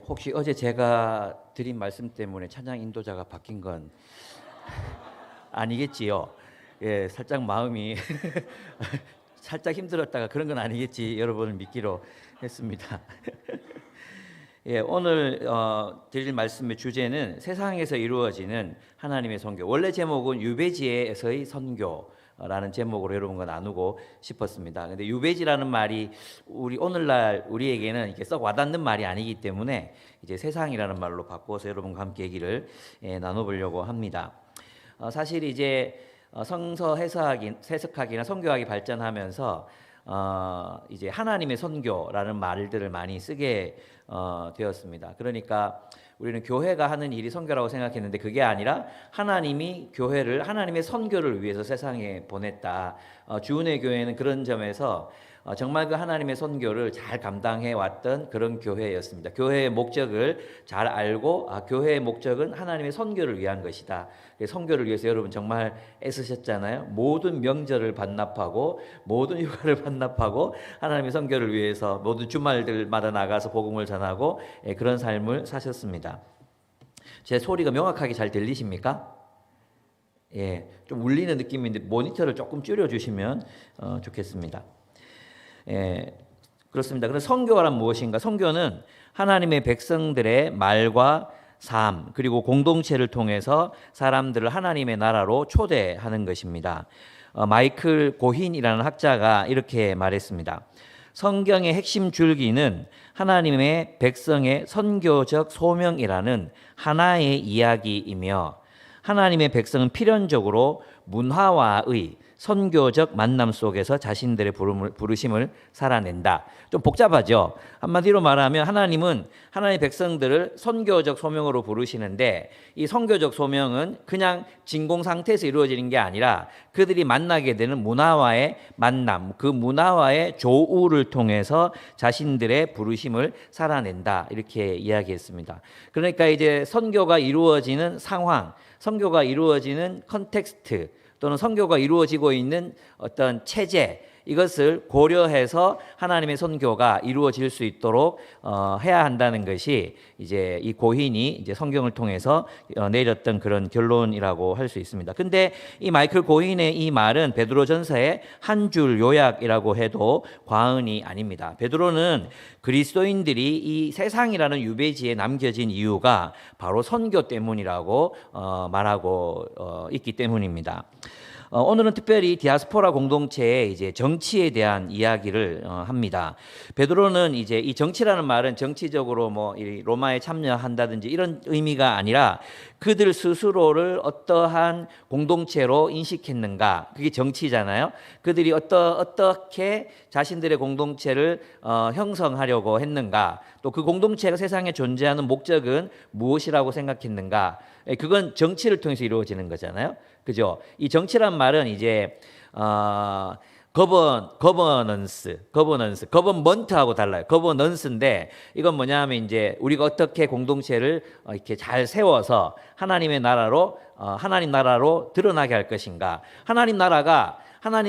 혹시 어제 제가 드린 말씀 때문에 찬양 인도자가 바뀐 건 아니겠지요? 살짝 마음이 살짝 힘들었다가 그런 건 아니겠지 여러분을 믿기로 했습니다. 오늘 드릴 말씀의 주제는 세상에서 이루어지는 하나님의 선교. 원래 제목은 유배지에서의 선교라는 제목으로 여러분과 나누고 싶었습니다. 근데 유배지라는 말이 오늘날 우리에게는 이렇게 썩 와닿는 말이 아니기 때문에 이제 세상이라는 말로 바꿔서 여러분과 함께 얘기를 나눠보려고 합니다. 사실 이제 성서 해석학이나 선교학이 발전하면서 이제 하나님의 선교라는 말들을 많이 쓰게 되었습니다. 그러니까 우리는 교회가 하는 일이 선교라고 생각했는데 그게 아니라 하나님이 교회를 하나님의 선교를 위해서 세상에 보냈다. 주은혜 교회는 그런 점에서 정말 그 하나님의 선교를 잘 감당해 왔던 그런 교회였습니다. 교회의 목적을 잘 알고 교회의 목적은 하나님의 선교를 위한 것이다. 선교를 위해서 여러분 정말 애쓰셨잖아요. 모든 명절을 반납하고 모든 휴가를 반납하고 하나님의 선교를 위해서 모든 주말들마다 나가서 복음을 전하고 그런 삶을 사셨습니다. 제 소리가 명확하게 잘 들리십니까? 좀 울리는 느낌인데 모니터를 조금 줄여주시면 좋겠습니다. 그렇습니다. 그래서 선교란 무엇인가? 선교는 하나님의 백성들의 말과 삶 그리고 공동체를 통해서 사람들을 하나님의 나라로 초대하는 것입니다. 마이클 고힌이라는 학자가 이렇게 말했습니다. 성경의 핵심 줄기는 하나님의 백성의 선교적 소명이라는 하나의 이야기이며 하나님의 백성은 필연적으로 문화와의 선교적 만남 속에서 자신들의 부르심을 살아낸다. 좀 복잡하죠. 한마디로 말하면 하나님은 하나님의 백성들을 선교적 소명으로 부르시는데 이 선교적 소명은 그냥 진공 상태에서 이루어지는 게 아니라 그들이 만나게 되는 문화와의 만남, 그 문화와의 조우를 통해서 자신들의 부르심을 살아낸다. 이렇게 이야기했습니다. 그러니까 이제 선교가 이루어지는 상황, 선교가 이루어지는 컨텍스트 또는 선교가 이루어지고 있는 어떤 체제 이것을 고려해서 하나님의 선교가 이루어질 수 있도록 해야 한다는 것이 이제 이 고힌이 이제 성경을 통해서 내렸던 그런 결론이라고 할 수 있습니다. 근데 이 마이클 고힌의 이 말은 베드로전서의 한 줄 요약이라고 해도 과언이 아닙니다. 베드로는 그리스도인들이 이 세상이라는 유배지에 남겨진 이유가 바로 선교 때문이라고 말하고 있기 때문입니다. 오늘은 특별히 디아스포라 공동체의 이제 정치에 대한 이야기를 합니다. 베드로는 이제 이 정치라는 말은 정치적으로 뭐 이 로마에 참여한다든지 이런 의미가 아니라 그들 스스로를 어떠한 공동체로 인식했는가, 그게 정치잖아요. 그들이 어떻게 자신들의 공동체를 형성하려고 했는가, 또 그 공동체가 세상에 존재하는 목적은 무엇이라고 생각했는가, 그건 정치를 통해서 이루어지는 거잖아요. 그죠? 이 정치란 말은 이제 거버넌먼트하고 달라요. 거버넌스인데 이건 뭐냐면 이제 우리가 어떻게 공동체를 이렇게 잘 세워서 하나님 나라로 드러나게 할 것인가. 하나님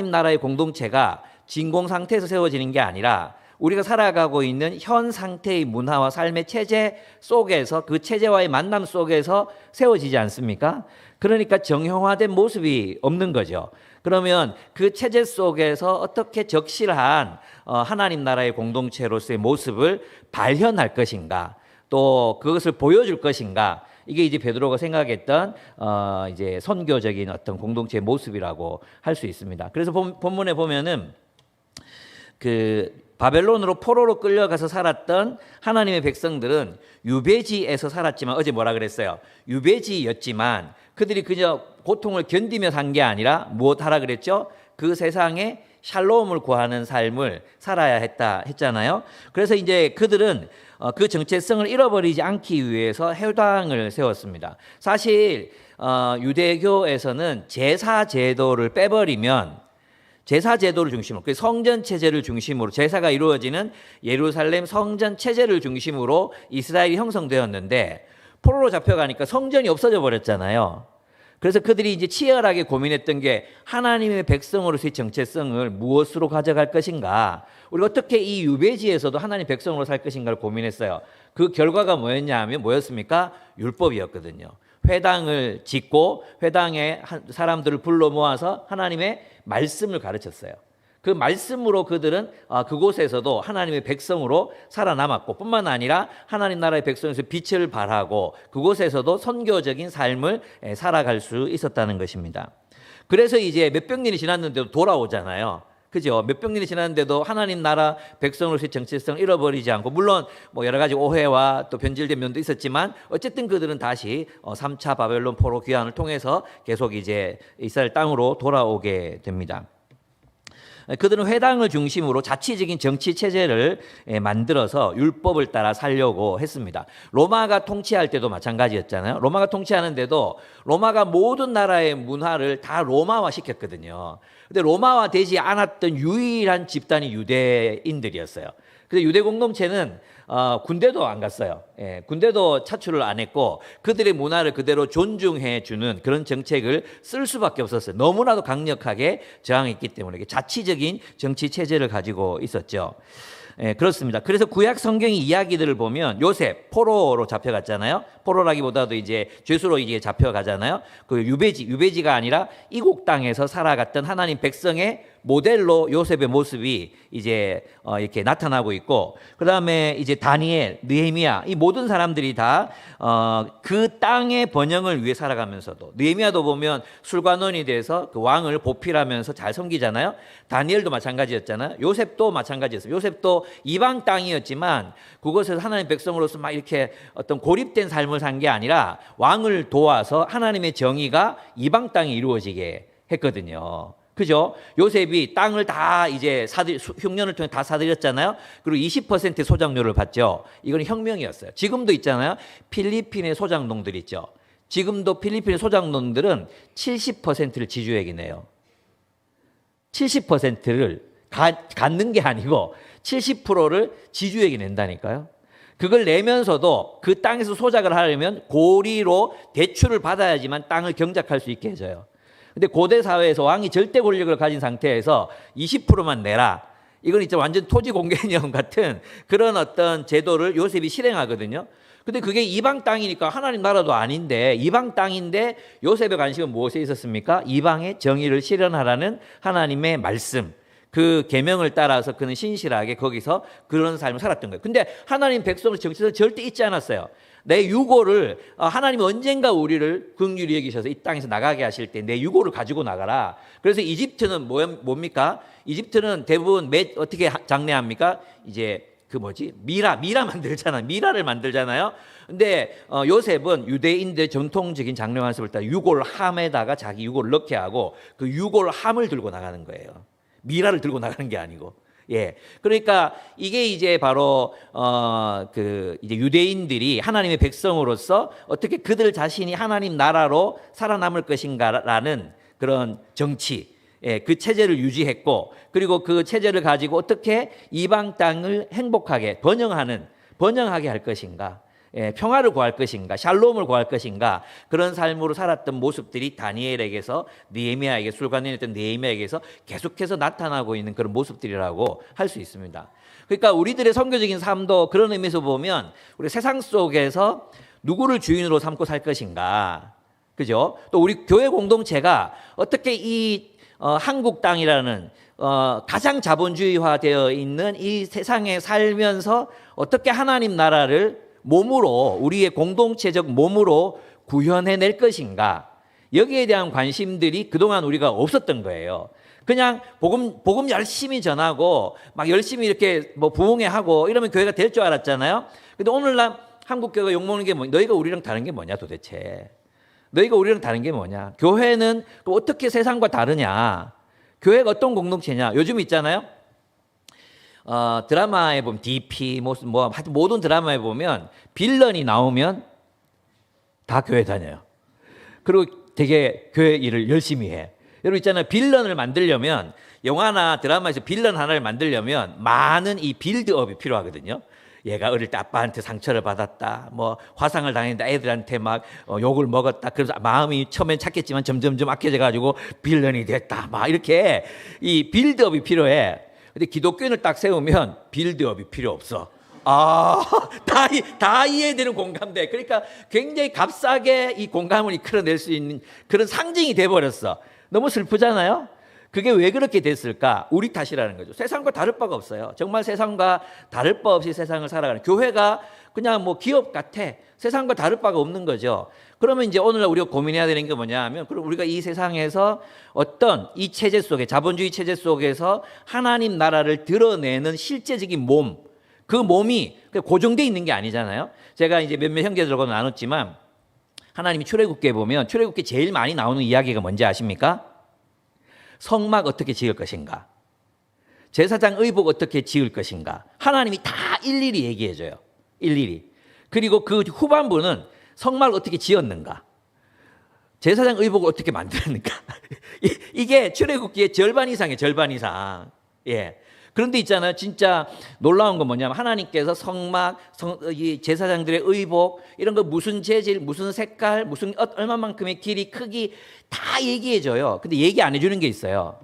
나라의 공동체가 진공 상태에서 세워지는 게 아니라 우리가 살아가고 있는 현 상태의 문화와 삶의 체제 속에서 그 체제와의 만남 속에서 세워지지 않습니까? 그러니까 정형화된 모습이 없는 거죠. 그러면 그 체제 속에서 어떻게 적실한 하나님 나라의 공동체로서의 모습을 발현할 것인가, 또 그것을 보여줄 것인가, 이게 이제 베드로가 생각했던 이제 선교적인 어떤 공동체의 모습이라고 할 수 있습니다. 그래서 본문에 보면은 그 바벨론으로 포로로 끌려가서 살았던 하나님의 백성들은 유배지에서 살았지만, 어제 뭐라 그랬어요? 유배지였지만 그들이 그저 고통을 견디며 산 게 아니라 무엇하라 그랬죠? 그 세상에 샬롬을 구하는 삶을 살아야 했잖아요. 그래서 이제 그들은 그 정체성을 잃어버리지 않기 위해서 회당을 세웠습니다. 사실 유대교에서는 제사 제도를 빼버리면 제사 제도를 중심으로, 그 성전 체제를 중심으로 제사가 이루어지는 예루살렘 성전 체제를 중심으로 이스라엘이 형성되었는데 포로로 잡혀가니까 성전이 없어져 버렸잖아요. 그래서 그들이 이제 치열하게 고민했던 게 하나님의 백성으로서의 정체성을 무엇으로 가져갈 것인가? 우리가 어떻게 이 유배지에서도 하나님 백성으로 살 것인가를 고민했어요. 그 결과가 뭐였냐 하면 뭐였습니까? 율법이었거든요. 회당을 짓고 회당에 사람들을 불러 모아서 하나님의 말씀을 가르쳤어요. 그 말씀으로 그들은 그곳에서도 하나님의 백성으로 살아남았고 뿐만 아니라 하나님 나라의 백성에서 빛을 발하고 그곳에서도 선교적인 삶을 살아갈 수 있었다는 것입니다. 그래서 이제 몇백 년이 지났는데도 돌아오잖아요. 그죠? 몇백 년이 지났는데도 하나님 나라 백성으로서의 정체성을 잃어버리지 않고, 물론 뭐 여러 가지 오해와 또 변질된 면도 있었지만 어쨌든 그들은 다시 3차 바벨론 포로 귀환을 통해서 계속 이제 이스라엘 땅으로 돌아오게 됩니다. 그들은 회당을 중심으로 자치적인 정치 체제를 만들어서 율법을 따라 살려고 했습니다. 로마가 통치할 때도 마찬가지였잖아요. 로마가 통치하는데도 로마가 모든 나라의 문화를 다 로마화 시켰거든요. 근데 로마화 되지 않았던 유일한 집단이 유대인들이었어요. 그래서 유대 공동체는 군대도 안 갔어요. 군대도 차출을 안 했고 그들의 문화를 그대로 존중해 주는 그런 정책을 쓸 수밖에 없었어요. 너무나도 강력하게 저항했기 때문에 자치적인 정치 체제를 가지고 있었죠. 그렇습니다. 그래서 구약 성경의 이야기들을 보면 요셉 포로로 잡혀갔잖아요. 포로라기보다도 이제 죄수로 이제 잡혀가잖아요. 그 유배지가 아니라 이국 땅에서 살아갔던 하나님 백성의 모델로 요셉의 모습이 이제 이렇게 나타나고 있고, 그 다음에 이제 다니엘, 느헤미야, 이 모든 사람들이 다 그 땅의 번영을 위해 살아가면서도, 느헤미야도 보면 술관원이 돼서 그 왕을 보필하면서 잘 섬기잖아요. 다니엘도 마찬가지였잖아요. 요셉도 마찬가지였어요. 요셉도 이방 땅이었지만 그곳에서 하나님 백성으로서 막 이렇게 어떤 고립된 삶을 산 게 아니라 왕을 도와서 하나님의 정의가 이방 땅에 이루어지게 했거든요. 그죠? 요셉이 땅을 다 이제 흉년을 통해 다 사들였잖아요. 그리고 20% 소작료를 받죠. 이건 혁명이었어요. 지금도 있잖아요. 필리핀의 소작농들 있죠. 지금도 필리핀의 소작농들은 70%를 지주에게 내요. 70%를 갖는 게 아니고 70%를 지주에게 낸다니까요. 그걸 내면서도 그 땅에서 소작을 하려면 고리로 대출을 받아야지만 땅을 경작할 수 있게 해줘요. 근데 고대 사회에서 왕이 절대 권력을 가진 상태에서 20%만 내라. 이건 진짜 완전 토지 공개념 같은 그런 어떤 제도를 요셉이 실행하거든요. 근데 그게 이방 땅이니까 하나님 나라도 아닌데, 이방 땅인데 요셉의 관심은 무엇에 있었습니까? 이방의 정의를 실현하라는 하나님의 말씀. 그 계명을 따라서 그는 신실하게 거기서 그런 삶을 살았던 거예요. 근데 하나님 백성의 정체성을 절대 잊지 않았어요. 내 유고를 하나님이 언젠가 우리를 긍휼히 여기셔서 이 땅에서 나가게 하실 때 내 유고를 가지고 나가라. 그래서 이집트는 뭡니까? 이집트는 대부분 어떻게 장례합니까? 이제 그 미라 만들잖아요. 미라를 만들잖아요. 근데 요셉은 유대인들의 전통적인 장례 관습을 따라 유골 함에다가 자기 유골을 넣게 하고 그 유골 함을 들고 나가는 거예요. 미라를 들고 나가는 게 아니고. 예. 그러니까 이게 이제 바로 이제 유대인들이 하나님의 백성으로서 어떻게 그들 자신이 하나님 나라로 살아남을 것인가라는 그런 정치, 그 체제를 유지했고, 그리고 그 체제를 가지고 어떻게 이방 땅을 행복하게 번영하게 할 것인가, 평화를 구할 것인가, 샬롬을 구할 것인가, 그런 삶으로 살았던 모습들이 다니엘에게서, 느헤미야에게, 술관원이었던 느헤미야에게서 계속해서 나타나고 있는 그런 모습들이라고 할 수 있습니다. 그러니까 우리들의 선교적인 삶도 그런 의미에서 보면 우리 세상 속에서 누구를 주인으로 삼고 살 것인가, 그죠? 또 우리 교회 공동체가 어떻게 이 한국 땅이라는 가장 자본주의화되어 있는 이 세상에 살면서 어떻게 하나님 나라를 몸으로, 우리의 공동체적 몸으로 구현해낼 것인가, 여기에 대한 관심들이 그동안 우리가 없었던 거예요. 그냥 복음 열심히 전하고 막 열심히 이렇게 부흥회하고 이러면 교회가 될 줄 알았잖아요. 근데 오늘날 한국 교회가 욕먹는 게 너희가 우리랑 다른 게 뭐냐 도대체. 너희가 우리랑 다른 게 뭐냐. 교회는 어떻게 세상과 다르냐. 교회가 어떤 공동체냐. 요즘 있잖아요. 드라마에 보면 DP, 모든 드라마에 보면 빌런이 나오면 다 교회 다녀요. 그리고 되게 교회 일을 열심히 해. 여러분 있잖아요. 빌런을 만들려면, 영화나 드라마에서 빌런 하나를 만들려면 많은 이 빌드업이 필요하거든요. 얘가 어릴 때 아빠한테 상처를 받았다, 뭐 화상을 당했다, 애들한테 막 욕을 먹었다. 그래서 마음이 처음엔 착했지만 점점점 악해져가지고 빌런이 됐다. 막 이렇게 이 빌드업이 필요해. 근데 기독교인을 딱 세우면 빌드업이 필요 없어. 다 이해되는 공감대. 그러니까 굉장히 값싸게 이 공감을 이끌어낼 수 있는 그런 상징이 돼버렸어. 너무 슬프잖아요. 그게 왜 그렇게 됐을까? 우리 탓이라는 거죠. 세상과 다를 바가 없어요. 정말 세상과 다를 바 없이 세상을 살아가는 교회가 그냥 뭐 기업 같아. 세상과 다를 바가 없는 거죠. 그러면 이제 오늘날 우리가 고민해야 되는 게 뭐냐 하면, 그럼 우리가 이 세상에서 어떤 이 체제 속에, 자본주의 체제 속에서 하나님 나라를 드러내는 실제적인 몸, 그 몸이 고정되어 있는 게 아니잖아요. 제가 이제 몇몇 형제들하고 나눴지만, 하나님이 출애굽기에 보면 출애굽기 제일 많이 나오는 이야기가 뭔지 아십니까? 성막 어떻게 지을 것인가, 제사장 의복 어떻게 지을 것인가, 하나님이 다 일일이 얘기해줘요. 일일이. 그리고 그 후반부는 성막을 어떻게 지었는가, 제사장 의복을 어떻게 만들었는가. 이게 출애굽기의 절반 이상이에요. 절반 이상. 예. 그런데 있잖아요. 진짜 놀라운 건 뭐냐면, 하나님께서 성막, 이 제사장들의 의복, 이런 거 무슨 재질, 무슨 색깔, 무슨 얼마만큼의 길이, 크기 다 얘기해줘요. 근데 얘기 안 해주는 게 있어요.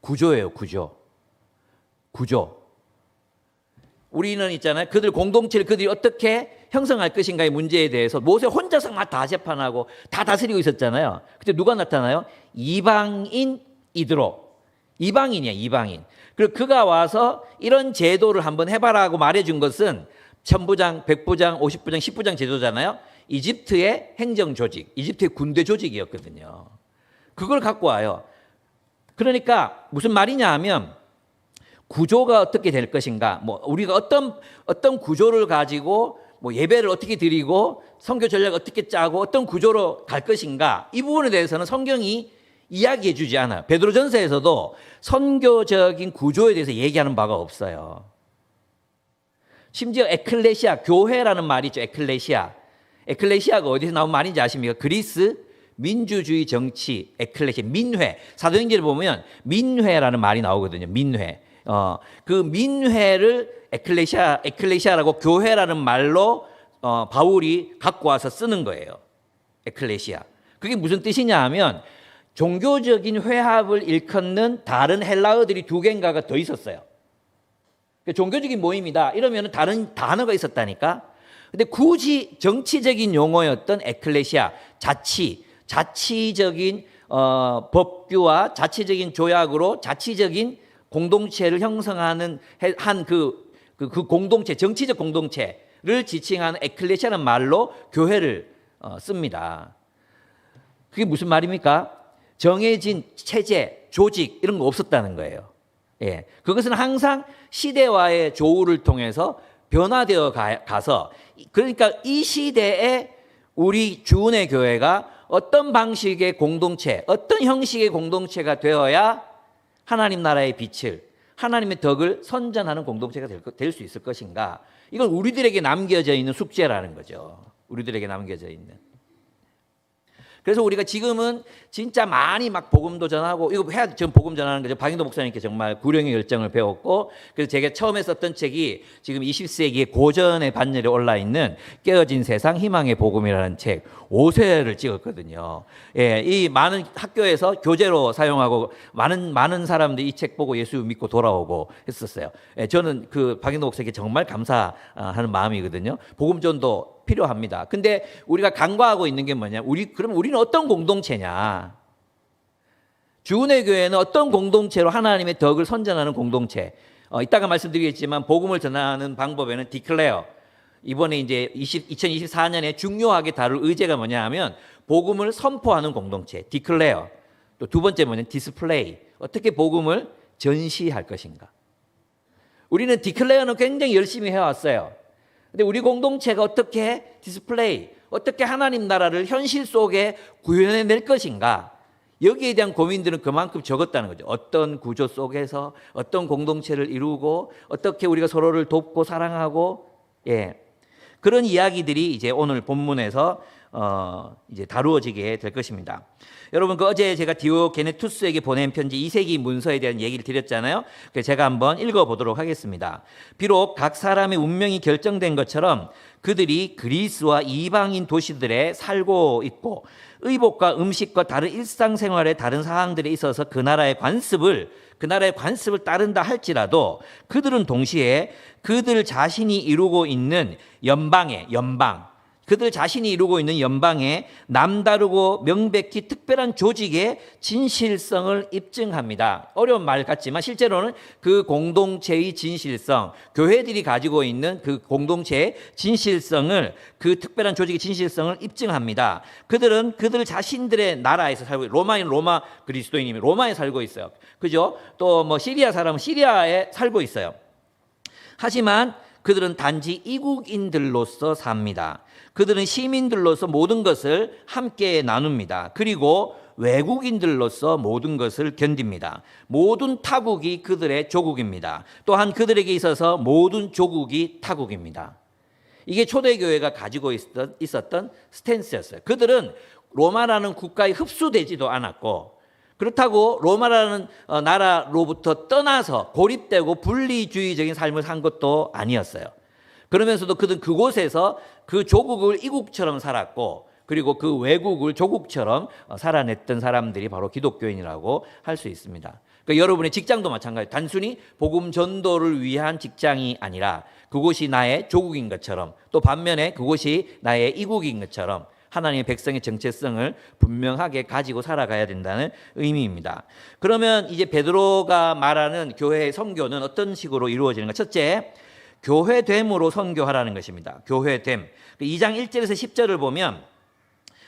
구조예요. 구조. 우리는 있잖아요. 그들 공동체를 그들이 어떻게 형성할 것인가의 문제에 대해서 모세 혼자서 막 다 재판하고 다 다스리고 있었잖아요. 근데 누가 나타나요? 이방인 이드로. 이방인이야, 이방인. 그리고 그가 와서 이런 제도를 한번 해봐라고 말해준 것은 1000부장, 100부장, 50부장, 10부장 제도잖아요. 이집트의 행정 조직, 이집트의 군대 조직이었거든요. 그걸 갖고 와요. 그러니까 무슨 말이냐 하면, 구조가 어떻게 될 것인가, 뭐 우리가 어떤 구조를 가지고 뭐 예배를 어떻게 드리고 선교 전략 어떻게 짜고 어떤 구조로 갈 것인가, 이 부분에 대해서는 성경이 이야기해 주지 않아요. 베드로전서에서도 선교적인 구조에 대해서 얘기하는 바가 없어요. 심지어 에클레시아, 교회라는 말이 있죠. 에클레시아가 어디서 나온 말인지 아십니까? 그리스 민주주의 정치, 에클레시아, 민회. 사도행전을 보면 민회라는 말이 나오거든요. 민회. 그 민회를 에클레시아라고, 교회라는 말로 바울이 갖고 와서 쓰는 거예요. 에클레시아. 그게 무슨 뜻이냐 하면, 종교적인 회합을 일컫는 다른 헬라어들이 2개인가가 더 있었어요. 종교적인 모임이다 이러면 다른 단어가 있었다니까. 근데 굳이 정치적인 용어였던 에클레시아, 자치적인 법규와 자치적인 조약으로 자치적인 공동체를 형성하는 그 공동체, 정치적 공동체를 지칭하는 에클레시아라는 말로 교회를 씁니다. 그게 무슨 말입니까? 정해진 체제, 조직 이런 거 없었다는 거예요. 예, 그것은 항상 시대와의 조우를 통해서 변화되어 가서, 그러니까 이 시대에 우리 주은혜 교회가 어떤 방식의 공동체, 어떤 형식의 공동체가 되어야 하나님 나라의 빛을, 하나님의 덕을 선전하는 공동체가 될 수 있을 것인가. 이건 우리들에게 남겨져 있는 숙제라는 거죠. 우리들에게 남겨져 있는. 그래서 우리가 지금은 진짜 많이 막 복음도 전하고, 이거 해야 지금 복음 전하는 거죠. 박인도 목사님께 정말 구령의 열정을 배웠고, 그래서 제가 처음에 썼던 책이 지금 20세기의 고전의 반열에 올라 있는 깨어진 세상 희망의 복음이라는 책 5쇄를 찍었거든요. 예, 이 많은 학교에서 교재로 사용하고 많은 사람들이 이 책 보고 예수 믿고 돌아오고 했었어요. 예, 저는 그 박인도 목사님께 정말 감사하는 마음이거든요. 복음전도 필요합니다. 근데 우리가 간과하고 있는 게 뭐냐? 그럼 우리는 어떤 공동체냐? 주은혜 교회는 어떤 공동체로 하나님의 덕을 선전하는 공동체? 이따가 말씀드리겠지만 복음을 전하는 방법에는 디클레어, 이번에 이제 2024년에 중요하게 다룰 의제가 뭐냐 하면 복음을 선포하는 공동체, 디클레어. 또 두 번째 뭐냐? 디스플레이. 어떻게 복음을 전시할 것인가? 우리는 디클레어는 굉장히 열심히 해왔어요. 근데 우리 공동체가 어떻게 디스플레이, 어떻게 하나님 나라를 현실 속에 구현해낼 것인가, 여기에 대한 고민들은 그만큼 적었다는 거죠. 어떤 구조 속에서 어떤 공동체를 이루고 어떻게 우리가 서로를 돕고 사랑하고, 예, 그런 이야기들이 이제 오늘 본문에서 이제 다루어지게 될 것입니다. 여러분, 어제 제가 디오게네투스에게 보낸 편지 2세기 문서에 대한 얘기를 드렸잖아요. 그래서 제가 한번 읽어보도록 하겠습니다. 비록 각 사람의 운명이 결정된 것처럼 그들이 그리스와 이방인 도시들에 살고 있고 의복과 음식과 다른 일상생활의 다른 사항들에 있어서 그 나라의 관습을 따른다 할지라도 그들은 동시에 그들 자신이 이루고 있는 그들 자신이 이루고 있는 연방에 남다르고 명백히 특별한 조직의 진실성을 입증합니다. 어려운 말 같지만 실제로는 그 공동체의 진실성, 교회들이 가지고 있는 그 공동체의 진실성을, 그 특별한 조직의 진실성을 입증합니다. 그들은 그들 자신들의 나라에서 살고, 로마인은 로마 그리스도인이면 로마에 살고 있어요. 그죠? 또 뭐 시리아 사람은 시리아에 살고 있어요. 하지만 그들은 단지 이국인들로서 삽니다. 그들은 시민들로서 모든 것을 함께 나눕니다. 그리고 외국인들로서 모든 것을 견딥니다. 모든 타국이 그들의 조국입니다. 또한 그들에게 있어서 모든 조국이 타국입니다. 이게 초대교회가 가지고 있었던 스탠스였어요. 그들은 로마라는 국가에 흡수되지도 않았고, 그렇다고 로마라는 나라로부터 떠나서 고립되고 분리주의적인 삶을 산 것도 아니었어요. 그러면서도 그들은 그곳에서 그 조국을 이국처럼 살았고, 그리고 그 외국을 조국처럼 살아냈던 사람들이 바로 기독교인이라고 할 수 있습니다. 그러니까 여러분의 직장도 마찬가지예요. 단순히 복음 전도를 위한 직장이 아니라 그곳이 나의 조국인 것처럼, 또 반면에 그곳이 나의 이국인 것처럼 하나님의 백성의 정체성을 분명하게 가지고 살아가야 된다는 의미입니다. 그러면 이제 베드로가 말하는 교회의 선교는 어떤 식으로 이루어지는가? 첫째, 교회됨으로 선교하라는 것입니다. 교회됨. 2장 1절에서 10절을 보면,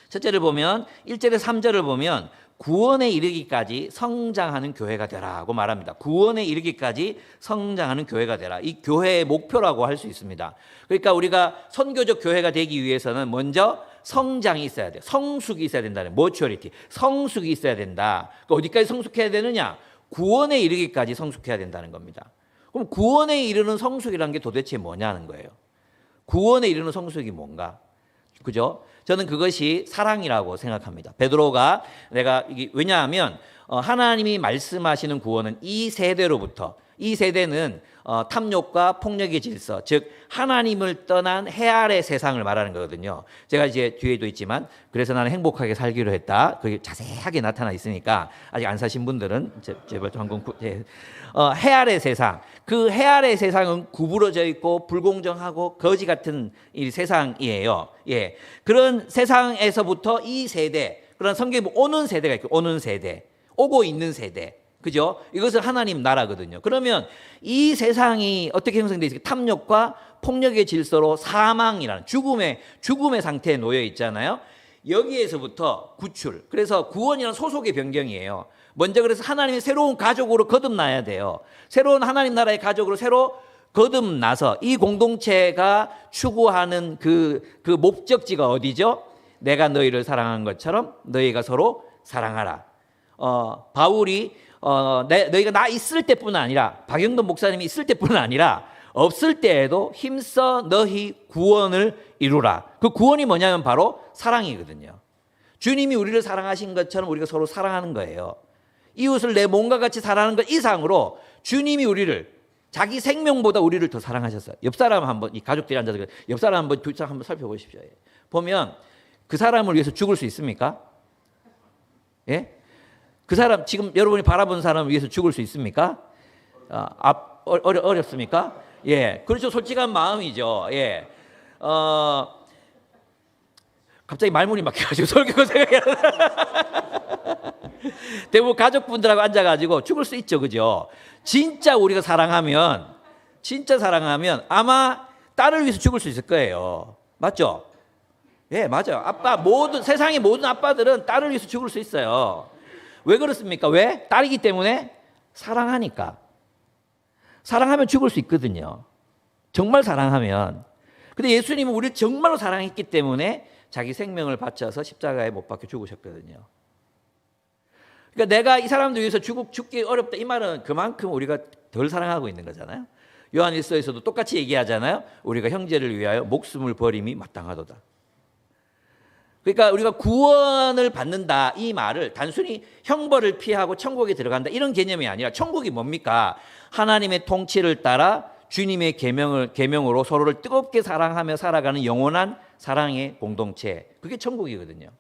첫째를 보면 1절에서 3절을 보면 구원에 이르기까지 성장하는 교회가 되라고 말합니다. 구원에 이르기까지 성장하는 교회가 되라. 이 교회의 목표라고 할 수 있습니다. 그러니까 우리가 선교적 교회가 되기 위해서는 먼저 성장이 있어야 돼요. 성숙이 있어야 된다는, 머추어리티. 성숙이 있어야 된다. 그러니까 어디까지 성숙해야 되느냐? 구원에 이르기까지 성숙해야 된다는 겁니다. 그럼 구원에 이르는 성숙이라는 게 도대체 뭐냐는 거예요. 구원에 이르는 성숙이 뭔가? 그죠? 저는 그것이 사랑이라고 생각합니다. 베드로가 왜냐하면 하나님이 말씀하시는 구원은 이 세대로부터, 이 세대는 탐욕과 폭력의 질서, 즉 하나님을 떠난 해 아래 세상을 말하는 거거든요. 제가 이제 뒤에도 있지만 그래서 나는 행복하게 살기로 했다. 그게 자세하게 나타나 있으니까 아직 안 사신 분들은 제발 한번 해 아래 세상, 그 해 아래 세상은 구부러져 있고 불공정하고 거지 같은 이 세상이에요. 예, 그런 세상에서부터 이 세대, 그런 성경에 오는 세대가 있고, 오는 세대, 오고 있는 세대. 그죠? 이것은 하나님 나라거든요. 그러면 이 세상이 어떻게 형성되어 있을까? 탐욕과 폭력의 질서로 사망이라는 죽음의 상태에 놓여 있잖아요. 여기에서부터 구출. 그래서 구원이란 소속의 변경이에요. 먼저 그래서 하나님의 새로운 가족으로 거듭나야 돼요. 새로운 하나님 나라의 가족으로 새로 거듭나서 이 공동체가 추구하는 그 목적지가 어디죠? 내가 너희를 사랑한 것처럼 너희가 서로 사랑하라. 바울이 너희가 나 있을 때뿐 아니라, 박영돈 목사님이 있을 때뿐 아니라 없을 때에도 힘써 너희 구원을 이루라. 그 구원이 뭐냐면 바로 사랑이거든요. 주님이 우리를 사랑하신 것처럼 우리가 서로 사랑하는 거예요. 이웃을 내 몸과 같이 사랑하는 것 이상으로 주님이 우리를, 자기 생명보다 우리를 더 사랑하셨어요. 옆 사람 한번, 이 가족들이 앉아서 옆 사람 한번, 두 사람 한번 살펴보십시오. 보면 그 사람을 위해서 죽을 수 있습니까? 예? 그 사람, 지금 여러분이 바라본 사람을 위해서 죽을 수 있습니까? 어렵습니까? 예, 그렇죠. 솔직한 마음이죠. 예, 갑자기 말문이 막혀가지고 설교 생각이 안 나. 대부분 가족분들하고 앉아가지고 죽을 수 있죠, 그죠? 진짜 우리가 사랑하면 아마 딸을 위해서 죽을 수 있을 거예요. 맞죠? 예, 맞아요. 세상의 모든 아빠들은 딸을 위해서 죽을 수 있어요. 왜 그렇습니까? 왜? 딸이기 때문에 사랑하니까. 사랑하면 죽을 수 있거든요. 정말 사랑하면. 근데 예수님은 우리를 정말로 사랑했기 때문에 자기 생명을 바쳐서 십자가에 못 박혀 죽으셨거든요. 그러니까 내가 이 사람들 위해서 죽기 어렵다, 이 말은 그만큼 우리가 덜 사랑하고 있는 거잖아요. 요한일서에서도 똑같이 얘기하잖아요. 우리가 형제를 위하여 목숨을 버림이 마땅하도다. 그러니까 우리가 구원을 받는다 이 말을 단순히 형벌을 피하고 천국에 들어간다 이런 개념이 아니라 천국이 뭡니까? 하나님의 통치를 따라 주님의 계명으로 서로를 뜨겁게 사랑하며 살아가는 영원한 사랑의 공동체. 그게 천국이거든요.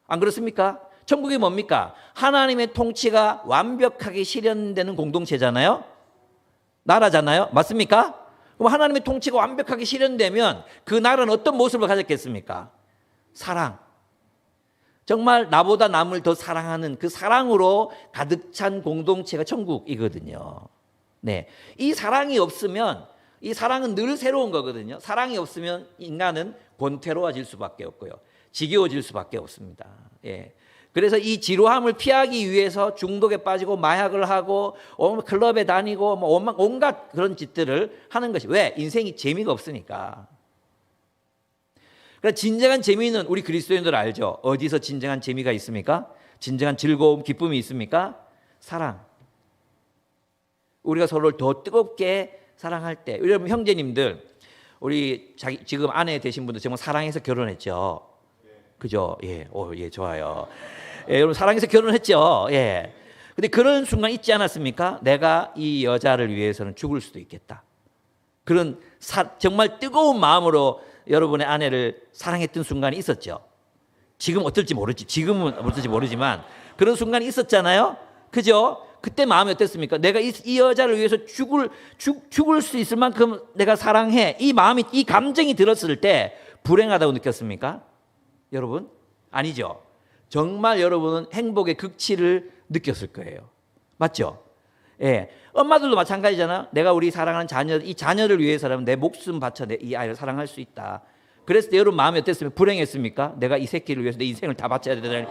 안 그렇습니까? 천국이 뭡니까? 하나님의 통치가 완벽하게 실현되는 공동체잖아요. 나라잖아요. 맞습니까? 그럼 하나님의 통치가 완벽하게 실현되면 그 나라는 어떤 모습을 가졌겠습니까? 사랑. 정말 나보다 남을 더 사랑하는 그 사랑으로 가득 찬 공동체가 천국이거든요. 네. 이 사랑이 없으면, 이 사랑은 늘 새로운 거거든요. 사랑이 없으면 인간은 권태로워질 수밖에 없고요. 지겨워질 수밖에 없습니다. 예. 그래서 이 지루함을 피하기 위해서 중독에 빠지고 마약을 하고 클럽에 다니고 온갖 그런 짓들을 하는 것이 왜? 인생이 재미가 없으니까. 그러니까 진정한 재미는 우리 그리스도인들 알죠? 어디서 진정한 재미가 있습니까? 진정한 즐거움, 기쁨이 있습니까? 사랑. 우리가 서로를 더 뜨겁게 사랑할 때, 여러분 형제님들, 우리 지금 아내 되신 분들 정말 사랑해서 결혼했죠. 그죠? 예, 예, 좋아요. 예, 여러분 사랑해서 결혼했죠. 예. 근데 그런 순간 있지 않았습니까? 내가 이 여자를 위해서는 죽을 수도 있겠다. 그런 정말 뜨거운 마음으로 여러분의 아내를 사랑했던 순간이 있었죠. 지금 어떨지 모르지. 지금은 어떨지 모르지만 그런 순간이 있었잖아요. 그죠? 그때 마음이 어땠습니까? 내가 이 여자를 위해서 죽을 수 있을 만큼 내가 사랑해. 이 마음이, 이 감정이 들었을 때 불행하다고 느꼈습니까? 여러분? 아니죠. 정말 여러분은 행복의 극치를 느꼈을 거예요. 맞죠? 예. 엄마들도 마찬가지잖아. 내가 우리 사랑하는 이 자녀를 위해서라면 내 목숨 바쳐 이 아이를 사랑할 수 있다. 그랬을 때 여러분 마음이 어땠습니까? 불행했습니까? 내가 이 새끼를 위해서 내 인생을 다 바쳐야 되다니.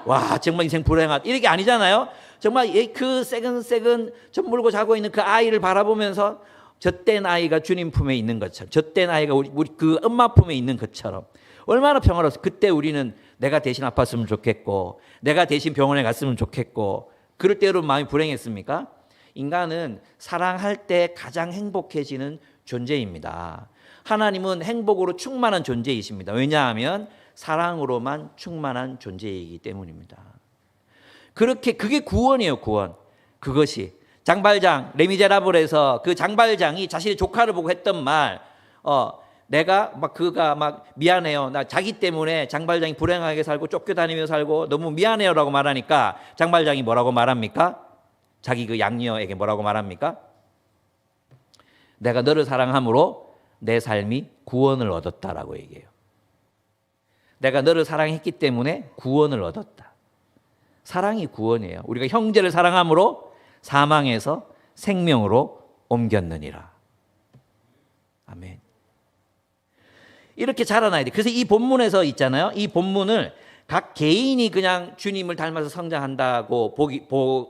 와, 정말 인생 불행하다. 이렇게 아니잖아요. 정말 그 새근새근 젖 물고 자고 있는 그 아이를 바라보면서 젖된 아이가 주님 품에 있는 것처럼, 젖된 아이가 우리 그 엄마 품에 있는 것처럼 얼마나 평화로웠어. 그때 우리는 내가 대신 아팠으면 좋겠고, 내가 대신 병원에 갔으면 좋겠고, 그럴 때 여러분 마음이 불행했습니까? 인간은 사랑할 때 가장 행복해지는 존재입니다. 하나님은 행복으로 충만한 존재이십니다. 왜냐하면 사랑으로만 충만한 존재이기 때문입니다. 그게 구원이에요, 구원. 그것이 장발장, 레미제라블에서 그 장발장이 자신의 조카를 보고 했던 말, 그가 미안해요. 나 자기 때문에 장발장이 불행하게 살고 쫓겨다니며 살고 너무 미안해요라고 말하니까 장발장이 뭐라고 말합니까? 자기 그 양녀에게 뭐라고 말합니까? 내가 너를 사랑함으로 내 삶이 구원을 얻었다라고 얘기해요. 내가 너를 사랑했기 때문에 구원을 얻었다. 사랑이 구원이에요. 우리가 형제를 사랑함으로 사망에서 생명으로 옮겼느니라. 아멘. 이렇게 자라나야 돼. 그래서 이 본문에서 있잖아요. 이 본문을 각 개인이 그냥 주님을 닮아서 성장한다고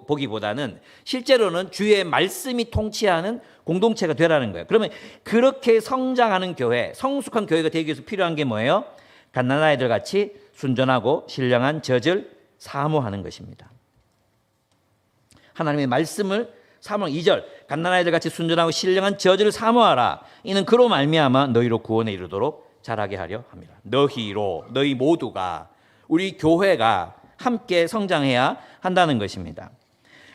보기보다는 실제로는 주의 말씀이 통치하는 공동체가 되라는 거예요. 그러면 그렇게 성장하는 교회, 성숙한 교회가 되기 위해서 필요한 게 뭐예요? 갓난아이들 같이 순전하고 신령한 젖을 사모하는 것입니다. 하나님의 말씀을 사모. 2절 갓난아이들 같이 순전하고 신령한 젖을 사모하라. 이는 그로 말미암아 너희로 구원에 이르도록 자라게 하려 합니다. 너희 모두가, 우리 교회가 함께 성장해야 한다는 것입니다.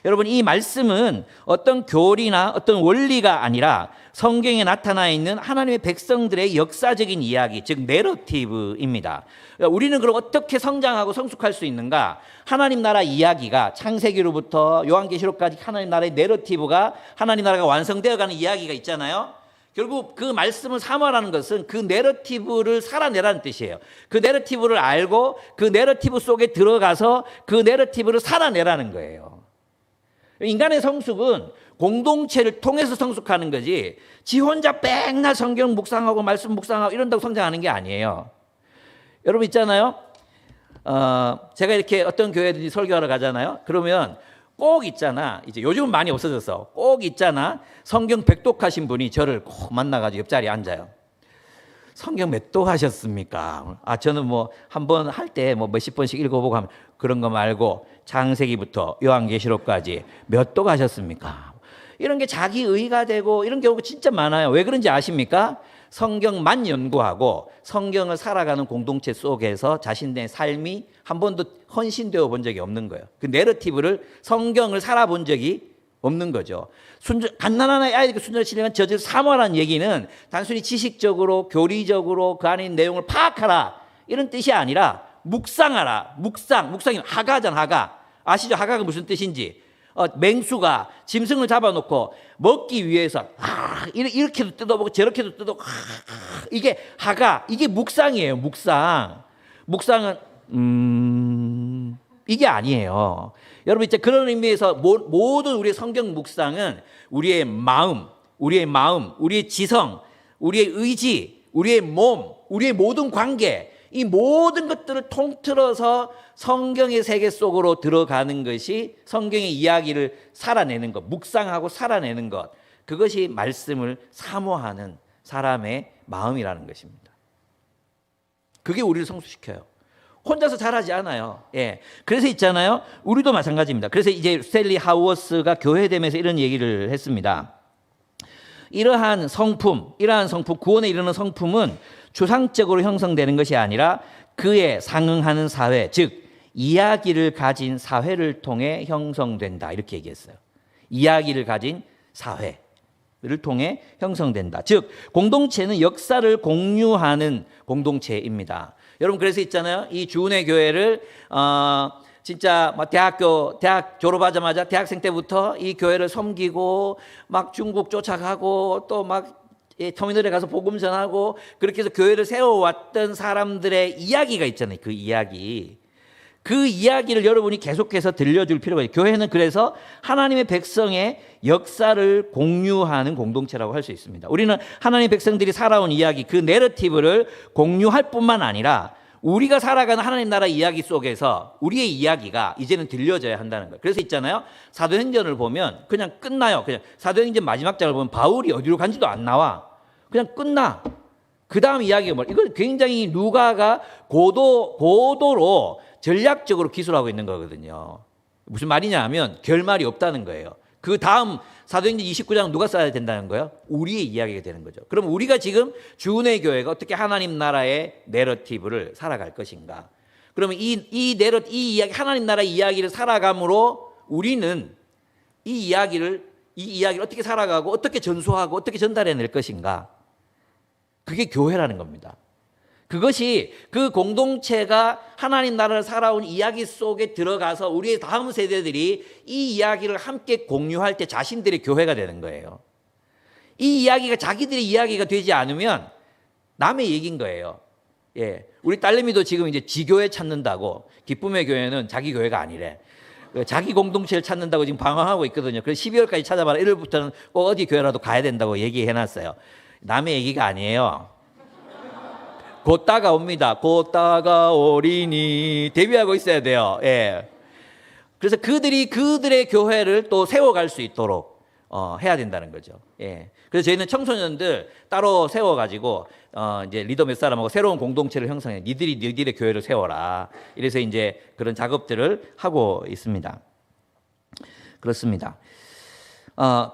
여러분, 이 말씀은 어떤 교리나 어떤 원리가 아니라 성경에 나타나 있는 하나님의 백성들의 역사적인 이야기, 즉 내러티브입니다. 우리는 그럼 어떻게 성장하고 성숙할 수 있는가? 하나님 나라 이야기가 창세기로부터 요한계시록까지 하나님 나라의 내러티브가, 하나님 나라가 완성되어가는 이야기가 있잖아요. 결국 그 말씀을 사모하라는 것은 그 내러티브를 살아내라는 뜻이에요. 그 내러티브를 알고 그 내러티브 속에 들어가서 그 내러티브를 살아내라는 거예요. 인간의 성숙은 공동체를 통해서 성숙하는 거지, 지 혼자 맨날 성경 묵상하고 말씀 묵상하고 이런다고 성장하는 게 아니에요. 여러분 있잖아요. 제가 이렇게 어떤 교회든지 설교하러 가잖아요. 그러면 꼭 있잖아. 이제 요즘은 많이 없어졌어. 꼭 있잖아. 성경 백독하신 분이 저를 꼭 만나가지고 옆자리에 앉아요. 성경 몇 독 하셨습니까? 저는 뭐 한 번 할 때 뭐 몇십 번씩 읽어보고 하면 그런 거 말고 창세기부터 요한계시록까지 몇 독 하셨습니까? 이런 게 자기 의가 되고 이런 경우가 진짜 많아요. 왜 그런지 아십니까? 성경만 연구하고 성경을 살아가는 공동체 속에서 자신의 삶이 한 번도 헌신되어 본 적이 없는 거예요. 그 내러티브를 성경을 살아본 적이 없는 거죠. 갓난한 아이들에게 순전히 진행한 저질 사모하라는 얘기는 단순히 지식적으로 교리적으로 그 안에 있는 내용을 파악하라 이런 뜻이 아니라 묵상하라. 묵상이 하가잖아. 하가. 아시죠? 하가가 무슨 뜻인지. 맹수가 짐승을 잡아놓고 먹기 위해서 이렇게도 뜯어보고 저렇게도 뜯어보고 이게 하가, 이게 묵상이에요. 묵상은 이게 아니에요. 여러분 이제 그런 의미에서 모든 우리의 성경 묵상은 우리의 마음, 우리의 지성, 우리의 의지, 우리의 몸, 우리의 모든 관계, 이 모든 것들을 통틀어서 성경의 세계 속으로 들어가는 것이 성경의 이야기를 살아내는 것, 묵상하고 살아내는 것, 그것이 말씀을 사모하는 사람의 마음이라는 것입니다. 그게 우리를 성숙시켜요. 혼자서 잘하지 않아요. 예. 그래서 있잖아요. 우리도 마찬가지입니다. 그래서 이제 스탠리 하우어스가 교회됨에서 이런 얘기를 했습니다. 이러한 성품, 구원에 이르는 성품은 추상적으로 형성되는 것이 아니라 그에 상응하는 사회, 즉 이야기를 가진 사회를 통해 형성된다. 이렇게 얘기했어요. 이야기를 가진 사회를 통해 형성된다. 즉 공동체는 역사를 공유하는 공동체입니다. 여러분 그래서 있잖아요. 이 주은혜 교회를 진짜 대학 졸업하자마자 대학생 때부터 이 교회를 섬기고 막 중국 쫓아가고 또 막 터미널에 가서 복음 전하고 그렇게 해서 교회를 세워왔던 사람들의 이야기가 있잖아요. 그 이야기를 여러분이 계속해서 들려줄 필요가 있어요. 교회는 그래서 하나님의 백성의 역사를 공유하는 공동체라고 할 수 있습니다. 우리는 하나님의 백성들이 살아온 이야기, 그 내러티브를 공유할 뿐만 아니라 우리가 살아가는 하나님 나라 이야기 속에서 우리의 이야기가 이제는 들려져야 한다는 거예요. 그래서 있잖아요. 사도행전을 보면 그냥 끝나요. 그냥 사도행전 마지막 장을 보면 바울이 어디로 간지도 안 나와. 그냥 끝나. 그 다음 이야기가 뭐야? 이건 굉장히 누가가 고도로 전략적으로 기술하고 있는 거거든요. 무슨 말이냐 하면 결말이 없다는 거예요. 그 다음 사도행전 29장 누가 써야 된다는 거예요? 우리의 이야기가 되는 거죠. 그럼 우리가 지금 주은혜 교회가 어떻게 하나님 나라의 내러티브를 살아갈 것인가? 그러면 이 이야기, 하나님 나라 이야기를 살아감으로 우리는 이 이야기를 어떻게 살아가고 어떻게 전수하고 어떻게 전달해낼 것인가? 그게 교회라는 겁니다. 그것이 그 공동체가 하나님 나라를 살아온 이야기 속에 들어가서 우리의 다음 세대들이 이 이야기를 함께 공유할 때 자신들의 교회가 되는 거예요. 이 이야기가 자기들의 이야기가 되지 않으면 남의 얘기인 거예요. 예. 우리 딸내미도 지금 이제 지교회 찾는다고, 기쁨의 교회는 자기 교회가 아니래. 자기 공동체를 찾는다고 지금 방황하고 있거든요. 그래서 12월까지 찾아봐라. 1월부터는 꼭 어디 교회라도 가야 된다고 얘기해놨어요. 남의 얘기가 아니에요. 곧 다가옵니다. 곧 다가오리니 데뷔하고 있어야 돼요. 예. 그래서 그들의 교회를 또 세워갈 수 있도록 해야 된다는 거죠. 예. 그래서 저희는 청소년들 따로 세워가지고 이제 리더 몇 사람하고 새로운 공동체를 형성해. 니들의 교회를 세워라. 이래서 이제 그런 작업들을 하고 있습니다. 그렇습니다.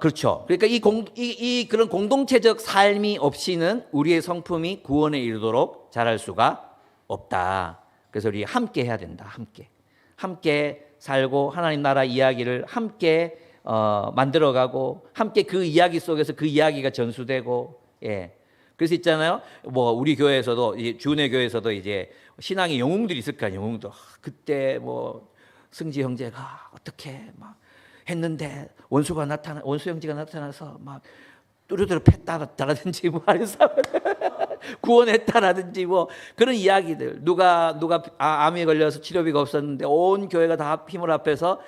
그렇죠. 그러니까 그런 공동체적 삶이 없이는 우리의 성품이 구원에 이르도록 자랄 수가 없다. 그래서 우리 함께 해야 된다. 함께 살고 하나님 나라 이야기를 함께 만들어가고 함께 그 이야기 속에서 그 이야기가 전수되고, 예. 그래서 있잖아요. 뭐 우리 교회에서도 주은혜 교회에서도 이제 신앙의 영웅들이 있을 거아니에요. 영웅들. 그때 뭐 승지 형제가 어떻게 막 했는데 원수 형제가 나타나서 막 뚜루뚜루 팼다라든지 뭐 구원했다라든지 뭐 그런 이야기들. 누가 암에 걸려서 치료비가 없었는데 온 교회가 다 힘을 합해서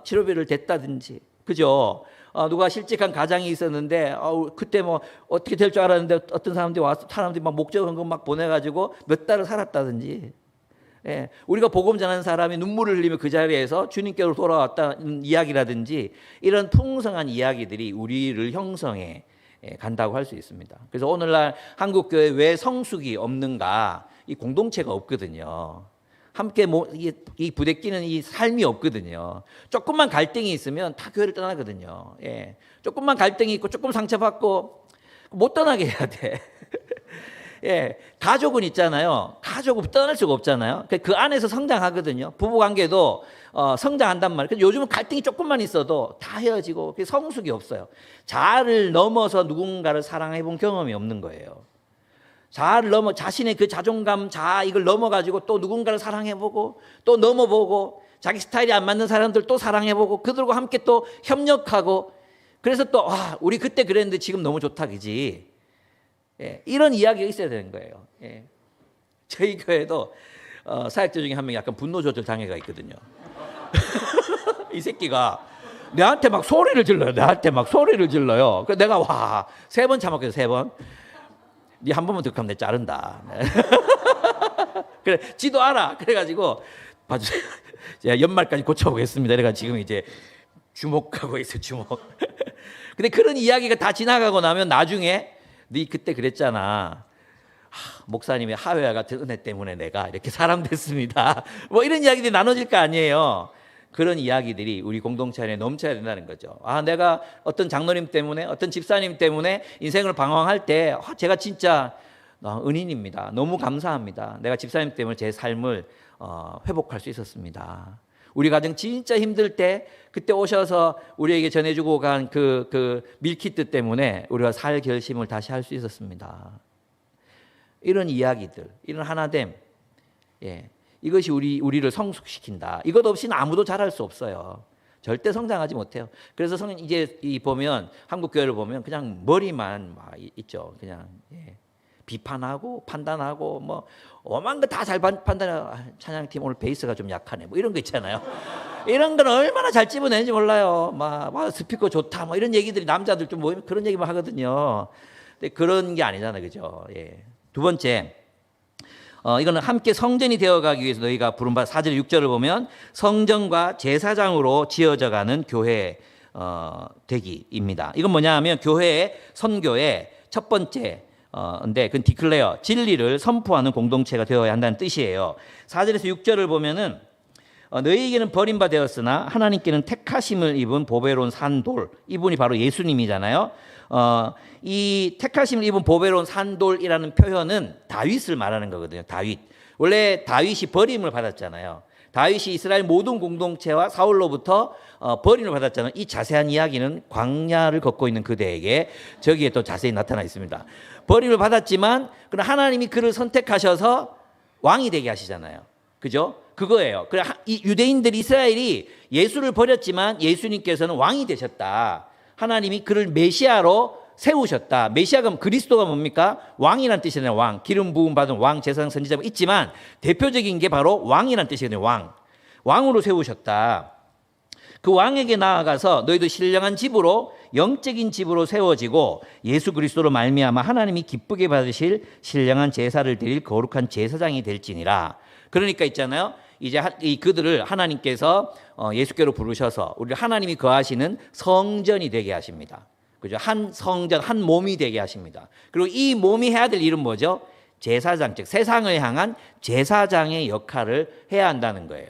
치료비를 댔다든지, 그죠? 누가 실직한 가장이 있었는데 그때 뭐 어떻게 될 줄 알았는데 어떤 사람들이 와서 막 목적헌금 막 보내가지고 몇 달을 살았다든지. 예, 우리가 복음 전하는 사람이 눈물을 흘리며 그 자리에서 주님께로 돌아왔다는 이야기라든지 이런 풍성한 이야기들이 우리를 형성해 간다고 할 수 있습니다. 그래서 오늘날 한국교회 왜 성숙이 없는가? 이 공동체가 없거든요. 함께 이 부대끼는 이 삶이 없거든요. 조금만 갈등이 있으면 다 교회를 떠나거든요. 예, 조금만 갈등이 있고 조금 상처받고 못 떠나게 해야 돼. 예, 가족은 있잖아요. 가족은 떠날 수가 없잖아요. 그 안에서 성장하거든요. 부부 관계도 성장한단 말이에요. 요즘은 갈등이 조금만 있어도 다 헤어지고 성숙이 없어요. 자아를 넘어서 누군가를 사랑해 본 경험이 없는 거예요. 자아를 넘어 자신의 그 자존감, 자아 이걸 넘어가지고 또 누군가를 사랑해보고 또 넘어보고 자기 스타일이 안 맞는 사람들 또 사랑해보고 그들과 함께 또 협력하고 그래서 또 우리 그때 그랬는데 지금 너무 좋다 그지? 예, 이런 이야기가 있어야 되는 거예요. 예. 저희 교회도 사역자 중에 한 명이 약간 분노 조절 장애가 있거든요. 이 새끼가 내한테 막 소리를 질러요. 그래서 내가 3번 참았거든요. 3번. 니 한 번만 더 하면 내 자른다. 그래, 지도 알아. 그래가지고 봐주세요. 제가 연말까지 고쳐보겠습니다. 그래가 지금 이제 주목하고 있어, 주목. 근데 그런 이야기가 다 지나가고 나면 나중에 네 그때 그랬잖아. 목사님의 하회와 같은 은혜 때문에 내가 이렇게 사람 됐습니다. 뭐 이런 이야기들이 나눠질 거 아니에요. 그런 이야기들이 우리 공동체 안에 넘쳐야 된다는 거죠. 내가 어떤 장로님 때문에 어떤 집사님 때문에 인생을 방황할 때 제가 진짜 은인입니다. 너무 감사합니다. 내가 집사님 때문에 제 삶을 회복할 수 있었습니다. 우리 가정 진짜 힘들 때 그때 오셔서 우리에게 전해주고 간 그 밀키트 때문에 우리가 살 결심을 다시 할 수 있었습니다. 이런 이야기들, 이런 하나됨, 예, 이것이 우리를 성숙시킨다. 이것 없이는 아무도 잘할 수 없어요. 절대 성장하지 못해요. 그래서 이제 보면 한국 교회를 보면 그냥 머리만 막 있죠. 그냥 비판하고 판단하고 뭐 오만 거 다 잘 판단하고 찬양팀 오늘 베이스가 좀 약하네. 뭐 이런 거 있잖아요. 이런 건 얼마나 잘 집어내는지 몰라요. 막 스피커 좋다. 뭐 이런 얘기들이 남자들 좀 모이면 그런 얘기만 하거든요. 근데 그런 게 아니잖아요, 그죠? 예. 두 번째. 이거는 함께 성전이 되어가기 위해서 너희가 부름받아 4절 6절을 보면 성전과 제사장으로 지어져가는 교회 되기입니다. 이건 뭐냐 하면 교회의 선교의 첫 번째 근데 그건 디클레어 진리를 선포하는 공동체가 되어야 한다는 뜻이에요. 4절에서 6절을 보면은 너희에게는 버림받았으나 하나님께는 택하심을 입은 보배로운 산돌, 이분이 바로 예수님이잖아요. 이 택하심을 입은 보배로운 산돌이라는 표현은 다윗을 말하는 거거든요. 다윗. 원래 다윗이 버림을 받았잖아요. 다윗이 이스라엘 모든 공동체와 사울로부터 버림을 받았잖아요. 이 자세한 이야기는 광야를 걷고 있는 그대에게 저기에 또 자세히 나타나 있습니다. 버림을 받았지만 그러나 하나님이 그를 선택하셔서 왕이 되게 하시잖아요. 그죠? 그거예요. 이 유대인들 이스라엘이 예수를 버렸지만 예수님께서는 왕이 되셨다. 하나님이 그를 메시아로 세우셨다. 메시아가 그리스도가 뭡니까? 왕이란 뜻이잖아요. 왕. 기름 부음 받은 왕, 제사장, 선지자가 있지만 대표적인 게 바로 왕이란 뜻이거든요. 왕. 왕으로 세우셨다. 그 왕에게 나아가서 너희도 신령한 집으로 영적인 집으로 세워지고 예수 그리스도로 말미암아 하나님이 기쁘게 받으실 신령한 제사를 드릴 거룩한 제사장이 될지니라. 그러니까 있잖아요. 이제 그들을 하나님께서 예수께로 부르셔서 우리 하나님이 거하시는 성전이 되게 하십니다. 그죠? 한 성전, 한 몸이 되게 하십니다. 그리고 이 몸이 해야 될 일은 뭐죠? 제사장, 즉 세상을 향한 제사장의 역할을 해야 한다는 거예요.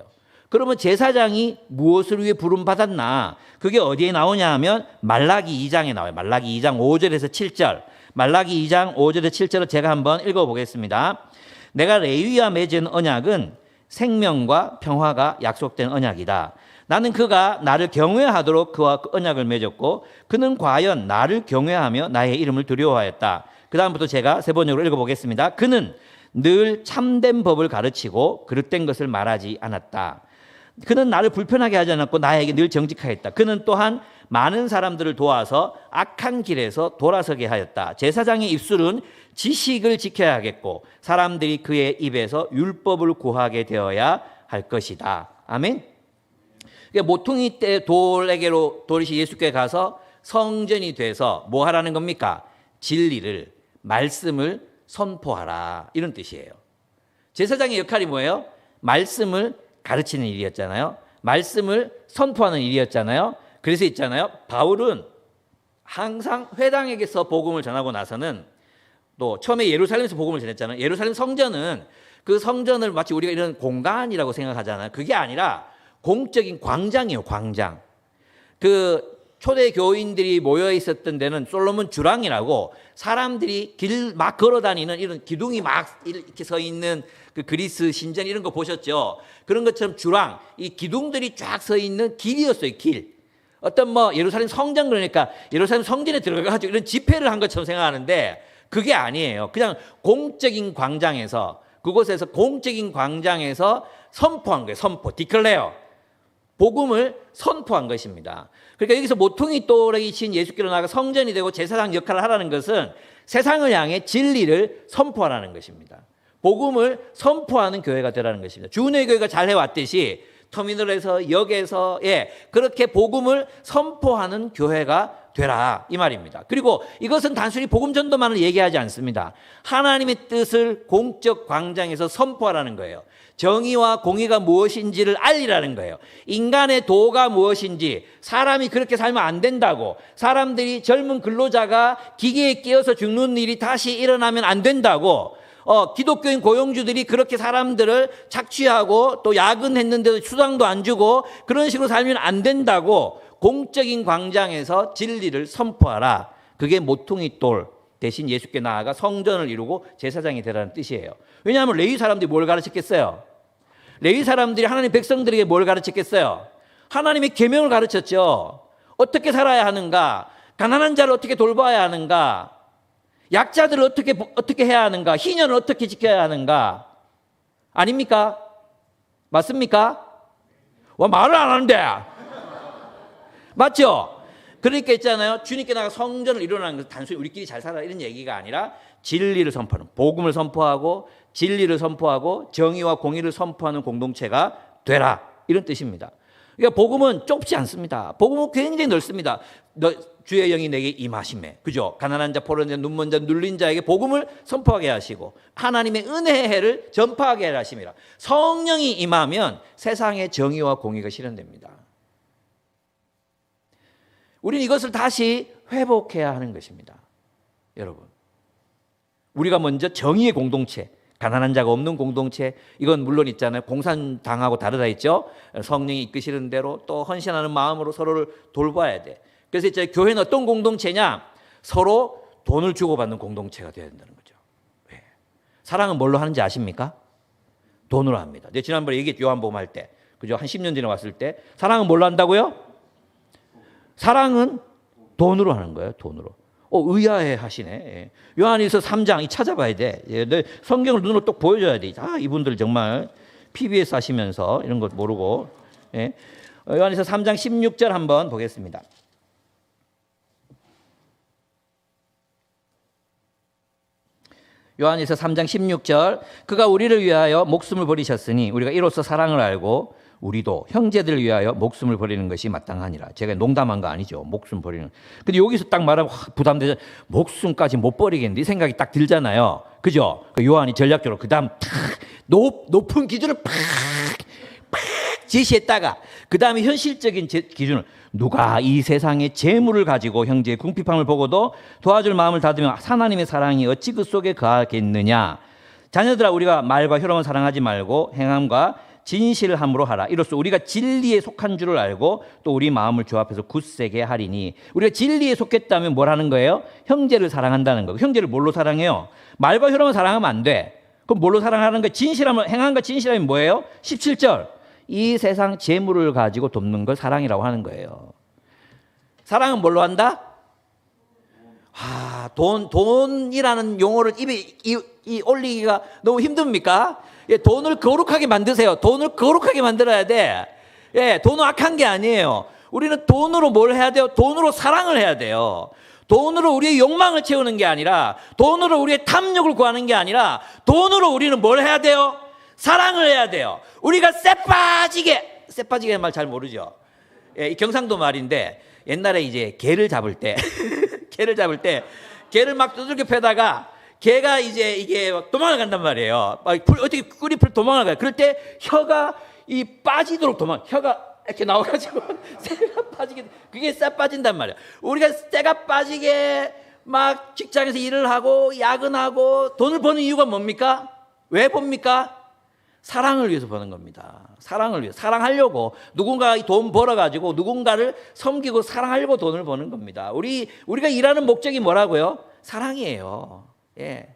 그러면 제사장이 무엇을 위해 부름받았나? 그게 어디에 나오냐 하면 말라기 2장에 나와요. 말라기 2장 5절에서 7절. 말라기 2장 5절에서 7절을 제가 한번 읽어보겠습니다. 내가 레위와 맺은 언약은 생명과 평화가 약속된 언약이다. 나는 그가 나를 경외하도록 그와 그 언약을 맺었고 그는 과연 나를 경외하며 나의 이름을 두려워하였다. 그 다음부터 제가 세 번역으로 읽어보겠습니다. 그는 늘 참된 법을 가르치고 그릇된 것을 말하지 않았다. 그는 나를 불편하게 하지 않았고 나에게 늘 정직하였다. 그는 또한 많은 사람들을 도와서 악한 길에서 돌아서게 하였다. 제사장의 입술은 지식을 지켜야 하겠고 사람들이 그의 입에서 율법을 구하게 되어야 할 것이다. 아멘. 모퉁이 때 돌이 예수께 가서 성전이 돼서 뭐 하라는 겁니까? 진리를, 말씀을 선포하라. 이런 뜻이에요. 제사장의 역할이 뭐예요? 말씀을 가르치는 일이었잖아요. 말씀을 선포하는 일이었잖아요. 그래서 있잖아요. 바울은 항상 회당에게서 복음을 전하고 나서는 또 처음에 예루살렘에서 복음을 전했잖아요. 예루살렘 성전은 그 성전을 마치 우리가 이런 공간이라고 생각하잖아요. 그게 아니라 공적인 광장이에요. 광장. 그 초대 교인들이 모여 있었던 데는 솔로몬 주랑이라고 사람들이 길 막 걸어 다니는 이런 기둥이 막 이렇게 서 있는 그 그리스 신전 이런 거 보셨죠? 그런 것처럼 주랑, 이 기둥들이 쫙 서 있는 길이었어요, 길. 어떤 뭐 예루살렘 성전 그러니까 예루살렘 성전에 들어가가지고 이런 집회를 한 것처럼 생각하는데 그게 아니에요. 그냥 공적인 광장에서, 그곳에서 공적인 광장에서 선포한 거예요. 선포, 디클레어. 복음을 선포한 것입니다. 그러니까 여기서 모퉁이 돌이신 예수께로 나아가 성전이 되고 제사장 역할을 하라는 것은 세상을 향해 진리를 선포하라는 것입니다. 복음을 선포하는 교회가 되라는 것입니다. 주은혜 교회가 잘 해왔듯이 터미널에서 역에서 그렇게 복음을 선포하는 교회가 되라 이 말입니다. 그리고 이것은 단순히 복음 전도만을 얘기하지 않습니다. 하나님의 뜻을 공적 광장에서 선포하라는 거예요. 정의와 공의가 무엇인지를 알리라는 거예요. 인간의 도가 무엇인지, 사람이 그렇게 살면 안 된다고, 사람들이 젊은 근로자가 기계에 끼어서 죽는 일이 다시 일어나면 안 된다고, 기독교인 고용주들이 그렇게 사람들을 착취하고 또 야근했는데도 수당도 안 주고 그런 식으로 살면 안 된다고 공적인 광장에서 진리를 선포하라. 그게 모퉁이 돌 대신 예수께 나아가 성전을 이루고 제사장이 되라는 뜻이에요. 왜냐하면 레위 사람들이 뭘 가르쳤겠어요? 레위 사람들이 하나님 백성들에게 뭘 가르쳤겠어요? 하나님의 계명을 가르쳤죠. 어떻게 살아야 하는가? 가난한 자를 어떻게 돌봐야 하는가? 약자들을 어떻게 해야 하는가? 희년을 어떻게 지켜야 하는가? 아닙니까? 맞습니까? 와, 말을 안 하는데. 맞죠? 그러니까 있잖아요. 주님께 나가 성전을 이루라는 것은 단순히 우리끼리 잘 살아라 이런 얘기가 아니라 진리를 선포하는, 복음을 선포하고 진리를 선포하고 정의와 공의를 선포하는 공동체가 되라 이런 뜻입니다. 그러니까 복음은 좁지 않습니다. 복음은 굉장히 넓습니다. 주의 영이 내게 임하심에, 그죠? 가난한 자, 포로한 자, 눈먼 자, 눌린 자에게 복음을 선포하게 하시고 하나님의 은혜의 해를 전파하게 하심이라. 성령이 임하면 세상의 정의와 공의가 실현됩니다. 우리는 이것을 다시 회복해야 하는 것입니다. 여러분, 우리가 먼저 정의의 공동체, 가난한 자가 없는 공동체, 이건 물론 있잖아요. 공산당하고 다르다 했죠. 성령이 이끄시는 대로 또 헌신하는 마음으로 서로를 돌봐야 돼. 그래서 이제 교회는 어떤 공동체냐? 서로 돈을 주고받는 공동체가 되어야 된다는 거죠. 왜? 사랑은 뭘로 하는지 아십니까? 돈으로 합니다. 내가 지난번에 얘기했죠. 요한복음 할 때. 그죠? 한 10년 전에 왔을 때. 사랑은 뭘로 한다고요? 사랑은 돈으로 하는 거예요. 돈으로. 의아해 하시네. 요한일서 3장 찾아봐야 돼. 성경을 눈으로 똑 보여줘야 돼. 이분들 정말 PBS 하시면서 이런 것 모르고. 요한일서 3장 16절 한번 보겠습니다. 요한일서 3장 16절. 그가 우리를 위하여 목숨을 버리셨으니 우리가 이로써 사랑을 알고 우리도 형제들을 위하여 목숨을 버리는 것이 마땅하니라. 제가 농담한 거 아니죠. 목숨 버리는. 근데 여기서 딱 말하면 부담되죠. 목숨까지 못 버리겠는데 이 생각이 딱 들잖아요. 그죠? 요한이 전략적으로 그 다음 높은 기준을 팍 제시했다가 그 다음에 현실적인 기준을, 누가 이 세상의 재물을 가지고 형제의 궁핍함을 보고도 도와줄 마음을 닫으면 하나님의 사랑이 어찌 그 속에 거하겠느냐. 자녀들아, 우리가 말과 혈통을 사랑하지 말고 행함과 진실함으로 하라. 이로써 우리가 진리에 속한 줄을 알고 또 우리 마음을 주 앞에서 굳세게 하리니. 우리가 진리에 속했다면 뭘 하는 거예요? 형제를 사랑한다는 거예요. 형제를 뭘로 사랑해요? 말과 혈통을 사랑하면 안 돼. 그럼 뭘로 사랑하는 거예요? 진실함을, 행함과 진실함이 뭐예요? 17절. 이 세상 재물을 가지고 돕는 걸 사랑이라고 하는 거예요. 사랑은 뭘로 한다? 돈이라는 용어를 입에 올리기가 너무 힘듭니까? 돈을 거룩하게 만드세요. 돈을 거룩하게 만들어야 돼. 돈은 악한 게 아니에요. 우리는 돈으로 뭘 해야 돼요? 돈으로 사랑을 해야 돼요. 돈으로 우리의 욕망을 채우는 게 아니라, 돈으로 우리의 탐욕을 구하는 게 아니라, 돈으로 우리는 뭘 해야 돼요? 사랑을 해야 돼요. 우리가 쎄빠지게 말 잘 모르죠. 이 경상도 말인데, 옛날에 이제 개를 잡을 때 개를 막 두들겨 패다가 개가 이제 이게 도망을 간단 말이에요. 어떻게 꾸리풀 도망을 가요. 그럴 때 혀가 빠지도록 혀가 이렇게 나와가지고 쇠가 빠지게, 그게 쇠 빠진단 말이에요. 우리가 쇠가 빠지게 막 직장에서 일을 하고 야근하고 돈을 버는 이유가 뭡니까? 왜 봅니까? 사랑을 위해서 버는 겁니다. 사랑을 위해 사랑하려고 누군가 돈 벌어가지고 누군가를 섬기고 사랑하려고 돈을 버는 겁니다. 우리가 일하는 목적이 뭐라고요? 사랑이에요. 예,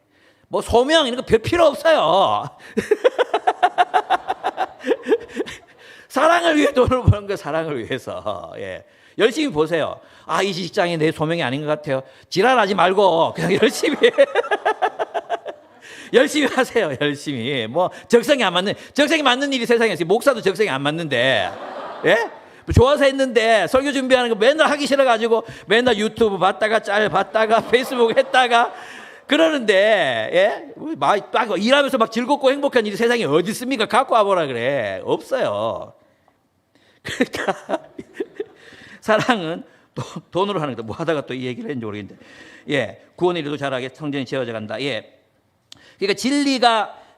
뭐 소명 이런 거 별 필요 없어요. 사랑을 위해 돈을 버는 거 사랑을 위해서. 예. 열심히 보세요. 아, 이 직장이 내 소명이 아닌 것 같아요. 지랄하지 말고 그냥 열심히 열심히 하세요. 열심히. 뭐 적성이 맞는 일이 세상에 있어요. 목사도 적성이 안 맞는데, 예? 좋아서 했는데 설교 준비하는 거 맨날 하기 싫어가지고 맨날 유튜브 봤다가 짤 봤다가 페이스북 했다가 그러는데, 예? 막 일하면서 막 즐겁고 행복한 일이 세상에 어디 있습니까? 갖고 와보라 그래. 없어요. 그러니까 사랑은 돈으로 하는 거다. 뭐 하다가 또 이 얘기를 했는지 모르겠는데, 예, 구원의 일도 잘하게 성전이 지어져 간다. 예. 그러니까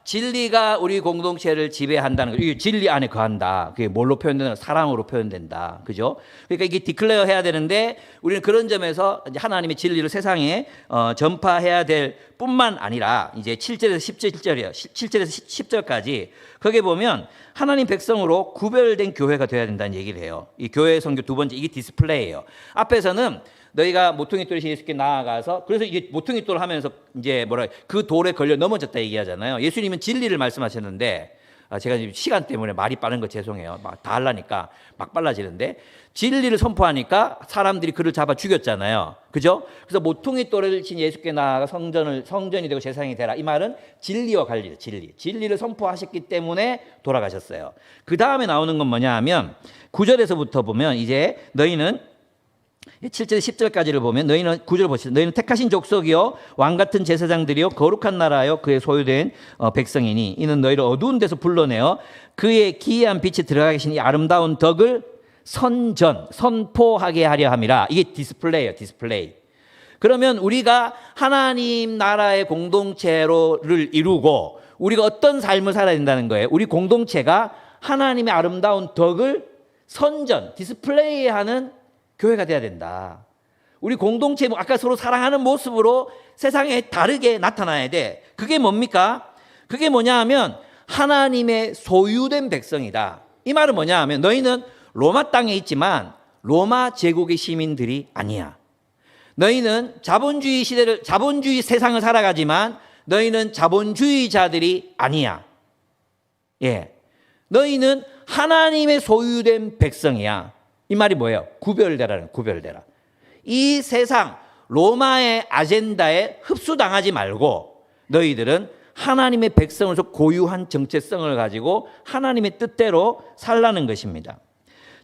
진리가 우리 공동체를 지배한다는 거. 이 진리 안에 거한다. 그게 뭘로 표현되나? 사랑으로 표현된다. 그죠? 그러니까 이게 디클레어 해야 되는데 우리는 그런 점에서 이제 하나님의 진리를 세상에 전파해야 될 뿐만 아니라 이제 7절에서 10절이에요. 7절에서 10절까지 거기에 보면 하나님 백성으로 구별된 교회가 되어야 된다는 얘기를 해요. 이 교회의 선교 두 번째, 이게 디스플레이예요. 앞에서는 너희가 모퉁이 돌이신 예수께 나아가서, 그래서 이게 모퉁이 돌 하면서 이제 그 돌에 걸려 넘어졌다 얘기하잖아요. 예수님은 진리를 말씀하셨는데, 제가 지금 시간 때문에 말이 빠른 거 죄송해요. 막 다 하려니까 막 빨라지는데, 진리를 선포하니까 사람들이 그를 잡아 죽였잖아요. 그죠? 그래서 모퉁이 돌을 친 예수께 나아가 성전이 되고 제사장이 되라. 이 말은 진리와 관리다. 진리를 선포하셨기 때문에 돌아가셨어요. 그 다음에 나오는 건 뭐냐 하면 9절에서부터 보면 이제 너희는 7절 10절까지를 보면 너희는 9절 보시죠. 너희는 택하신 족속이요 왕같은 제사장들이요 거룩한 나라요 그의 소유된 백성이니 이는 너희를 어두운 데서 불러내어 그의 기이한 빛이 들어가 계신 이 아름다운 덕을 선포하게 하려 함이라. 이게 디스플레이예요. 디스플레이. 그러면 우리가 하나님 나라의 공동체를 이루고 우리가 어떤 삶을 살아야 된다는 거예요. 우리 공동체가 하나님의 아름다운 덕을 디스플레이하는 교회가 돼야 된다. 우리 공동체, 아까 서로 사랑하는 모습으로 세상에 다르게 나타나야 돼. 그게 뭡니까? 그게 뭐냐 하면 하나님의 소유된 백성이다. 이 말은 뭐냐 하면 너희는 로마 땅에 있지만 로마 제국의 시민들이 아니야. 너희는 자본주의 세상을 살아가지만 너희는 자본주의자들이 아니야. 예. 너희는 하나님의 소유된 백성이야. 이 말이 뭐예요? 구별되라. 이 세상 로마의 아젠다에 흡수당하지 말고 너희들은 하나님의 백성으로서 고유한 정체성을 가지고 하나님의 뜻대로 살라는 것입니다.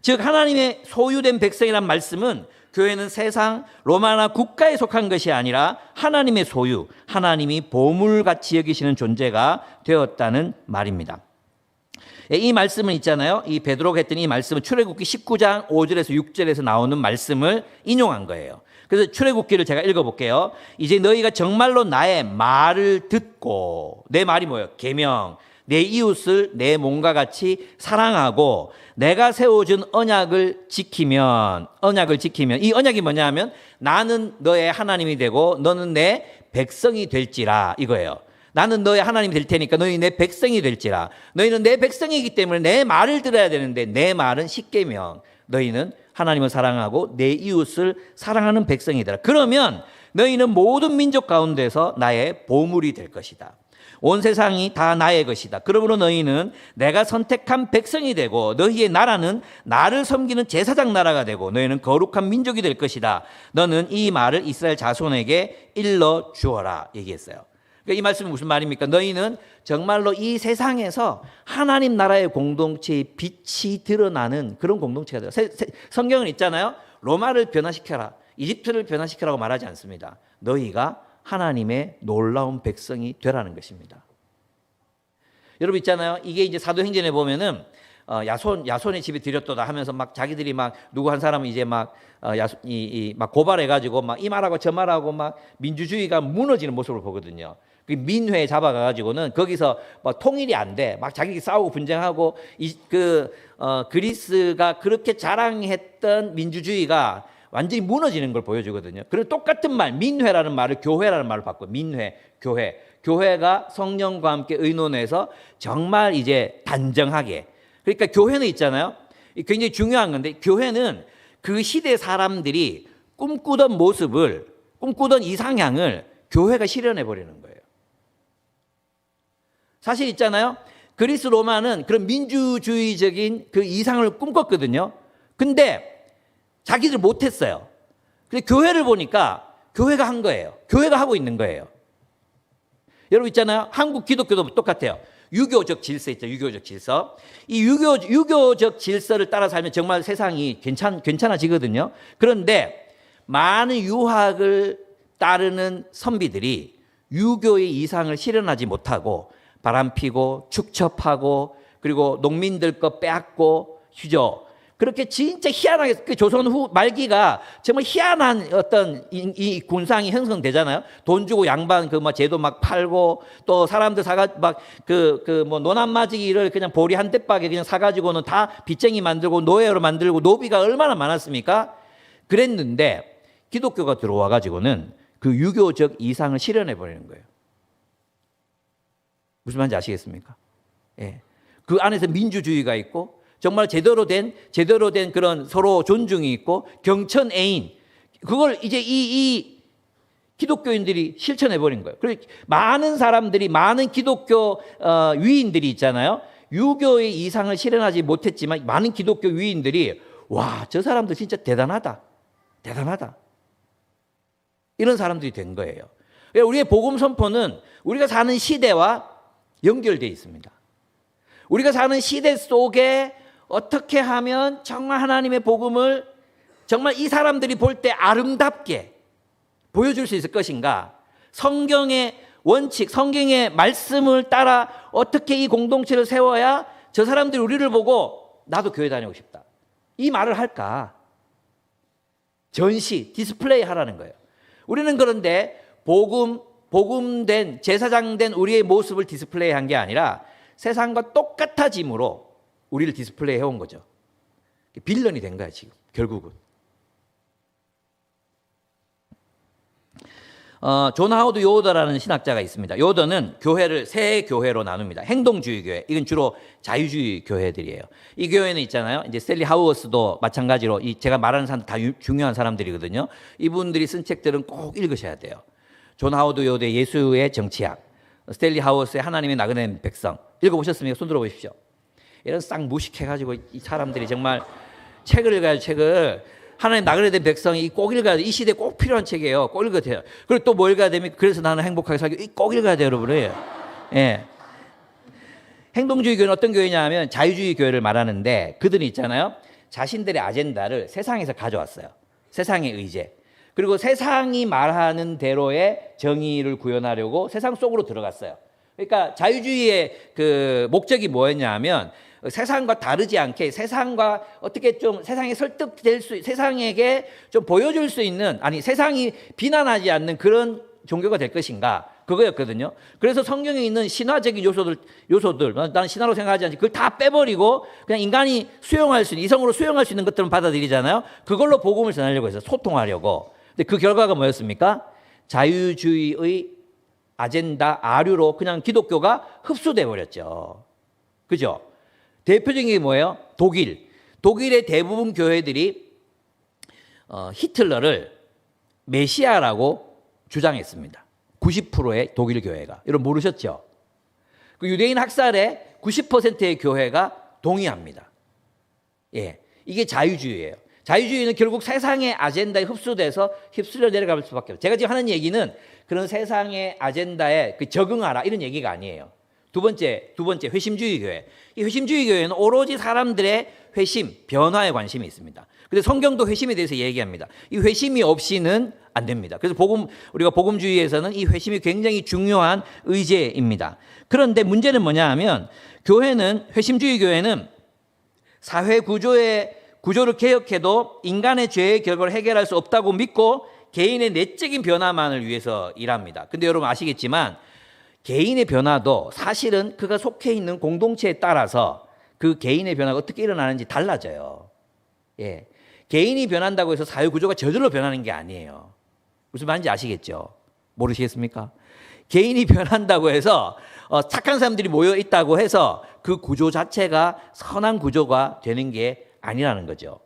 즉 하나님의 소유된 백성이란 말씀은 교회는 세상 로마나 국가에 속한 것이 아니라 하나님의 소유, 하나님이 보물같이 여기시는 존재가 되었다는 말입니다. 이 말씀은 있잖아요. 이 베드로가 했던 이 말씀은 출애굽기 19장 5절에서 6절에서 나오는 말씀을 인용한 거예요. 그래서 출애굽기를 제가 읽어볼게요. 이제 너희가 정말로 나의 말을 듣고, 내 말이 뭐예요? 계명, 내 이웃을 내 몸과 같이 사랑하고 내가 세워준 언약을 지키면 이 언약이 뭐냐 하면 나는 너의 하나님이 되고 너는 내 백성이 될지라 이거예요. 나는 너의 하나님이 될 테니까 너희 내 백성이 될지라. 너희는 내 백성이기 때문에 내 말을 들어야 되는데 내 말은 십계명. 너희는 하나님을 사랑하고 내 이웃을 사랑하는 백성이더라. 그러면 너희는 모든 민족 가운데서 나의 보물이 될 것이다. 온 세상이 다 나의 것이다. 그러므로 너희는 내가 선택한 백성이 되고 너희의 나라는 나를 섬기는 제사장 나라가 되고 너희는 거룩한 민족이 될 것이다. 너는 이 말을 이스라엘 자손에게 일러 주어라 얘기했어요. 그러니까 이 말씀은 무슨 말입니까? 너희는 정말로 이 세상에서 하나님 나라의 공동체의 빛이 드러나는 그런 공동체가 돼요. 성경은 있잖아요. 로마를 변화시켜라, 이집트를 변화시켜라고 말하지 않습니다. 너희가 하나님의 놀라운 백성이 되라는 것입니다. 여러분 있잖아요. 이게 이제 사도행전에 보면은 야손의 집에 들였도다 하면서 막 자기들이 막 누구 한 사람은 이제 막 고발해가지고 막 이 말하고 저 말하고 막 민주주의가 무너지는 모습을 보거든요. 그 민회에 잡아가가지고는 거기서 막 통일이 안 돼. 막 자기들이 싸우고 분쟁하고 그리스가 그렇게 자랑했던 민주주의가 완전히 무너지는 걸 보여주거든요. 그리고 똑같은 말, 민회라는 말을 교회라는 말로 바꿔요. 민회, 교회. 교회가 성령과 함께 의논해서 정말 이제 단정하게. 그러니까 교회는 있잖아요. 굉장히 중요한 건데, 교회는 그 시대 사람들이 꿈꾸던 모습을, 꿈꾸던 이상향을 교회가 실현해 버리는 거예요. 사실 있잖아요. 그리스 로마는 그런 민주주의적인 그 이상을 꿈꿨거든요. 근데 자기들 못했어요. 근데 교회를 보니까 교회가 한 거예요. 교회가 하고 있는 거예요. 여러분 있잖아요. 한국 기독교도 똑같아요. 유교적 질서 있죠. 유교적 질서. 이 유교적 질서를 따라 살면 정말 세상이 괜찮아지거든요. 그런데 많은 유학을 따르는 선비들이 유교의 이상을 실현하지 못하고 바람피고 축첩하고 그리고 농민들 거 빼앗고 휴죠. 그렇게 진짜 희한하게 그 조선 후 말기가 정말 희한한 어떤 이 군상이 형성되잖아요. 돈 주고 양반 그 뭐 제도 막 팔고 또 사람들 사가 막 그 뭐 노남마지기를 그냥 보리 한 대박에 그냥 사가지고는 다 빚쟁이 만들고 노예로 만들고 노비가 얼마나 많았습니까? 그랬는데 기독교가 들어와 가지고는 그 유교적 이상을 실현해 버리는 거예요. 무슨 말인지 아시겠습니까? 예. 그 안에서 민주주의가 있고 정말 제대로 된 그런 서로 존중이 있고 경천애인, 그걸 이제 이 기독교인들이 실천해 버린 거예요. 그래서 많은 사람들이, 많은 기독교 위인들이 있잖아요. 유교의 이상을 실현하지 못했지만 많은 기독교 위인들이 와, 저 사람들 진짜 대단하다. 이런 사람들이 된 거예요. 우리의 복음 선포는 우리가 사는 시대와 연결되어 있습니다. 우리가 사는 시대 속에 어떻게 하면 정말 하나님의 복음을 정말 이 사람들이 볼 때 아름답게 보여줄 수 있을 것인가? 성경의 원칙, 성경의 말씀을 따라 어떻게 이 공동체를 세워야 저 사람들이 우리를 보고 나도 교회 다니고 싶다. 이 말을 할까? 전시, 디스플레이 하라는 거예요. 우리는 그런데 복음된, 제사장된 우리의 모습을 디스플레이 한 게 아니라 세상과 똑같아짐으로 우리를 디스플레이 해온 거죠. 빌런이 된 거야, 지금, 결국은. 존 하워드 요더라는 신학자가 있습니다. 요더는 교회를 세 교회로 나눕니다. 행동주의 교회, 이건 주로 자유주의 교회들이에요. 이 교회는 있잖아요. 이제 스탠리 하우어스도 마찬가지로 제가 말하는 사람들 다 중요한 사람들이거든요. 이분들이 쓴 책들은 꼭 읽으셔야 돼요. 존 하워드 요더의 예수의 정치학, 스탠리 하우어스의 하나님의 나그네 백성, 읽어보셨습니까? 손 들어보십시오. 이런 싹 무식해가지고 이 사람들이 정말 책을 읽어야죠. 책을. 하나님 나그네 된 백성이 꼭 읽어야 돼. 이 시대에 꼭 필요한 책이에요. 꼭 읽어야 돼요. 그리고 또 뭐 읽어야 됩니까? 그래서 나는 행복하게 살기. 꼭 읽어야 돼요, 여러분. 예. 행동주의 교회는 어떤 교회냐 하면 자유주의 교회를 말하는데, 그들이 있잖아요. 자신들의 아젠다를 세상에서 가져왔어요. 세상의 의제. 그리고 세상이 말하는 대로의 정의를 구현하려고 세상 속으로 들어갔어요. 그러니까 자유주의의 그 목적이 뭐였냐 하면 세상과 다르지 않게 세상과 어떻게 좀 세상에 설득될 수, 세상에게 좀 보여줄 수 있는, 아니 세상이 비난하지 않는 그런 종교가 될 것인가, 그거였거든요. 그래서 성경에 있는 신화적인 요소들 나는 신화로 생각하지 않지, 그걸 다 빼버리고 그냥 인간이 수용할 수 있는, 이성으로 수용할 수 있는 것들은 받아들이잖아요. 그걸로 복음을 전하려고 해서 소통하려고. 근데 그 결과가 뭐였습니까? 자유주의의 아젠다 아류로 그냥 기독교가 흡수돼 버렸죠. 그죠? 대표적인 게 뭐예요? 독일의 대부분 교회들이 히틀러를 메시아라고 주장했습니다. 90%의 독일 교회가. 여러분 모르셨죠? 그 유대인 학살에 90%의 교회가 동의합니다. 예, 이게 자유주의예요. 자유주의는 결국 세상의 아젠다에 휩쓸려 내려갈 수밖에 없어요. 제가 지금 하는 얘기는 그런 세상의 아젠다에 적응하라 이런 얘기가 아니에요. 두 번째 회심주의 교회. 이 회심주의 교회는 오로지 사람들의 회심, 변화에 관심이 있습니다. 근데 성경도 회심에 대해서 얘기합니다. 이 회심이 없이는 안 됩니다. 그래서 우리가 복음주의에서는 이 회심이 굉장히 중요한 의제입니다. 그런데 문제는 뭐냐 하면 회심주의 교회는 사회 구조를 개혁해도 인간의 죄의 결과를 해결할 수 없다고 믿고 개인의 내적인 변화만을 위해서 일합니다. 근데 여러분 아시겠지만 개인의 변화도 사실은 그가 속해 있는 공동체에 따라서 그 개인의 변화가 어떻게 일어나는지 달라져요. 예. 개인이 변한다고 해서 사회 구조가 저절로 변하는 게 아니에요. 무슨 말인지 아시겠죠? 모르시겠습니까? 개인이 변한다고 해서 착한 사람들이 모여 있다고 해서 그 구조 자체가 선한 구조가 되는 게 아니라는 거죠.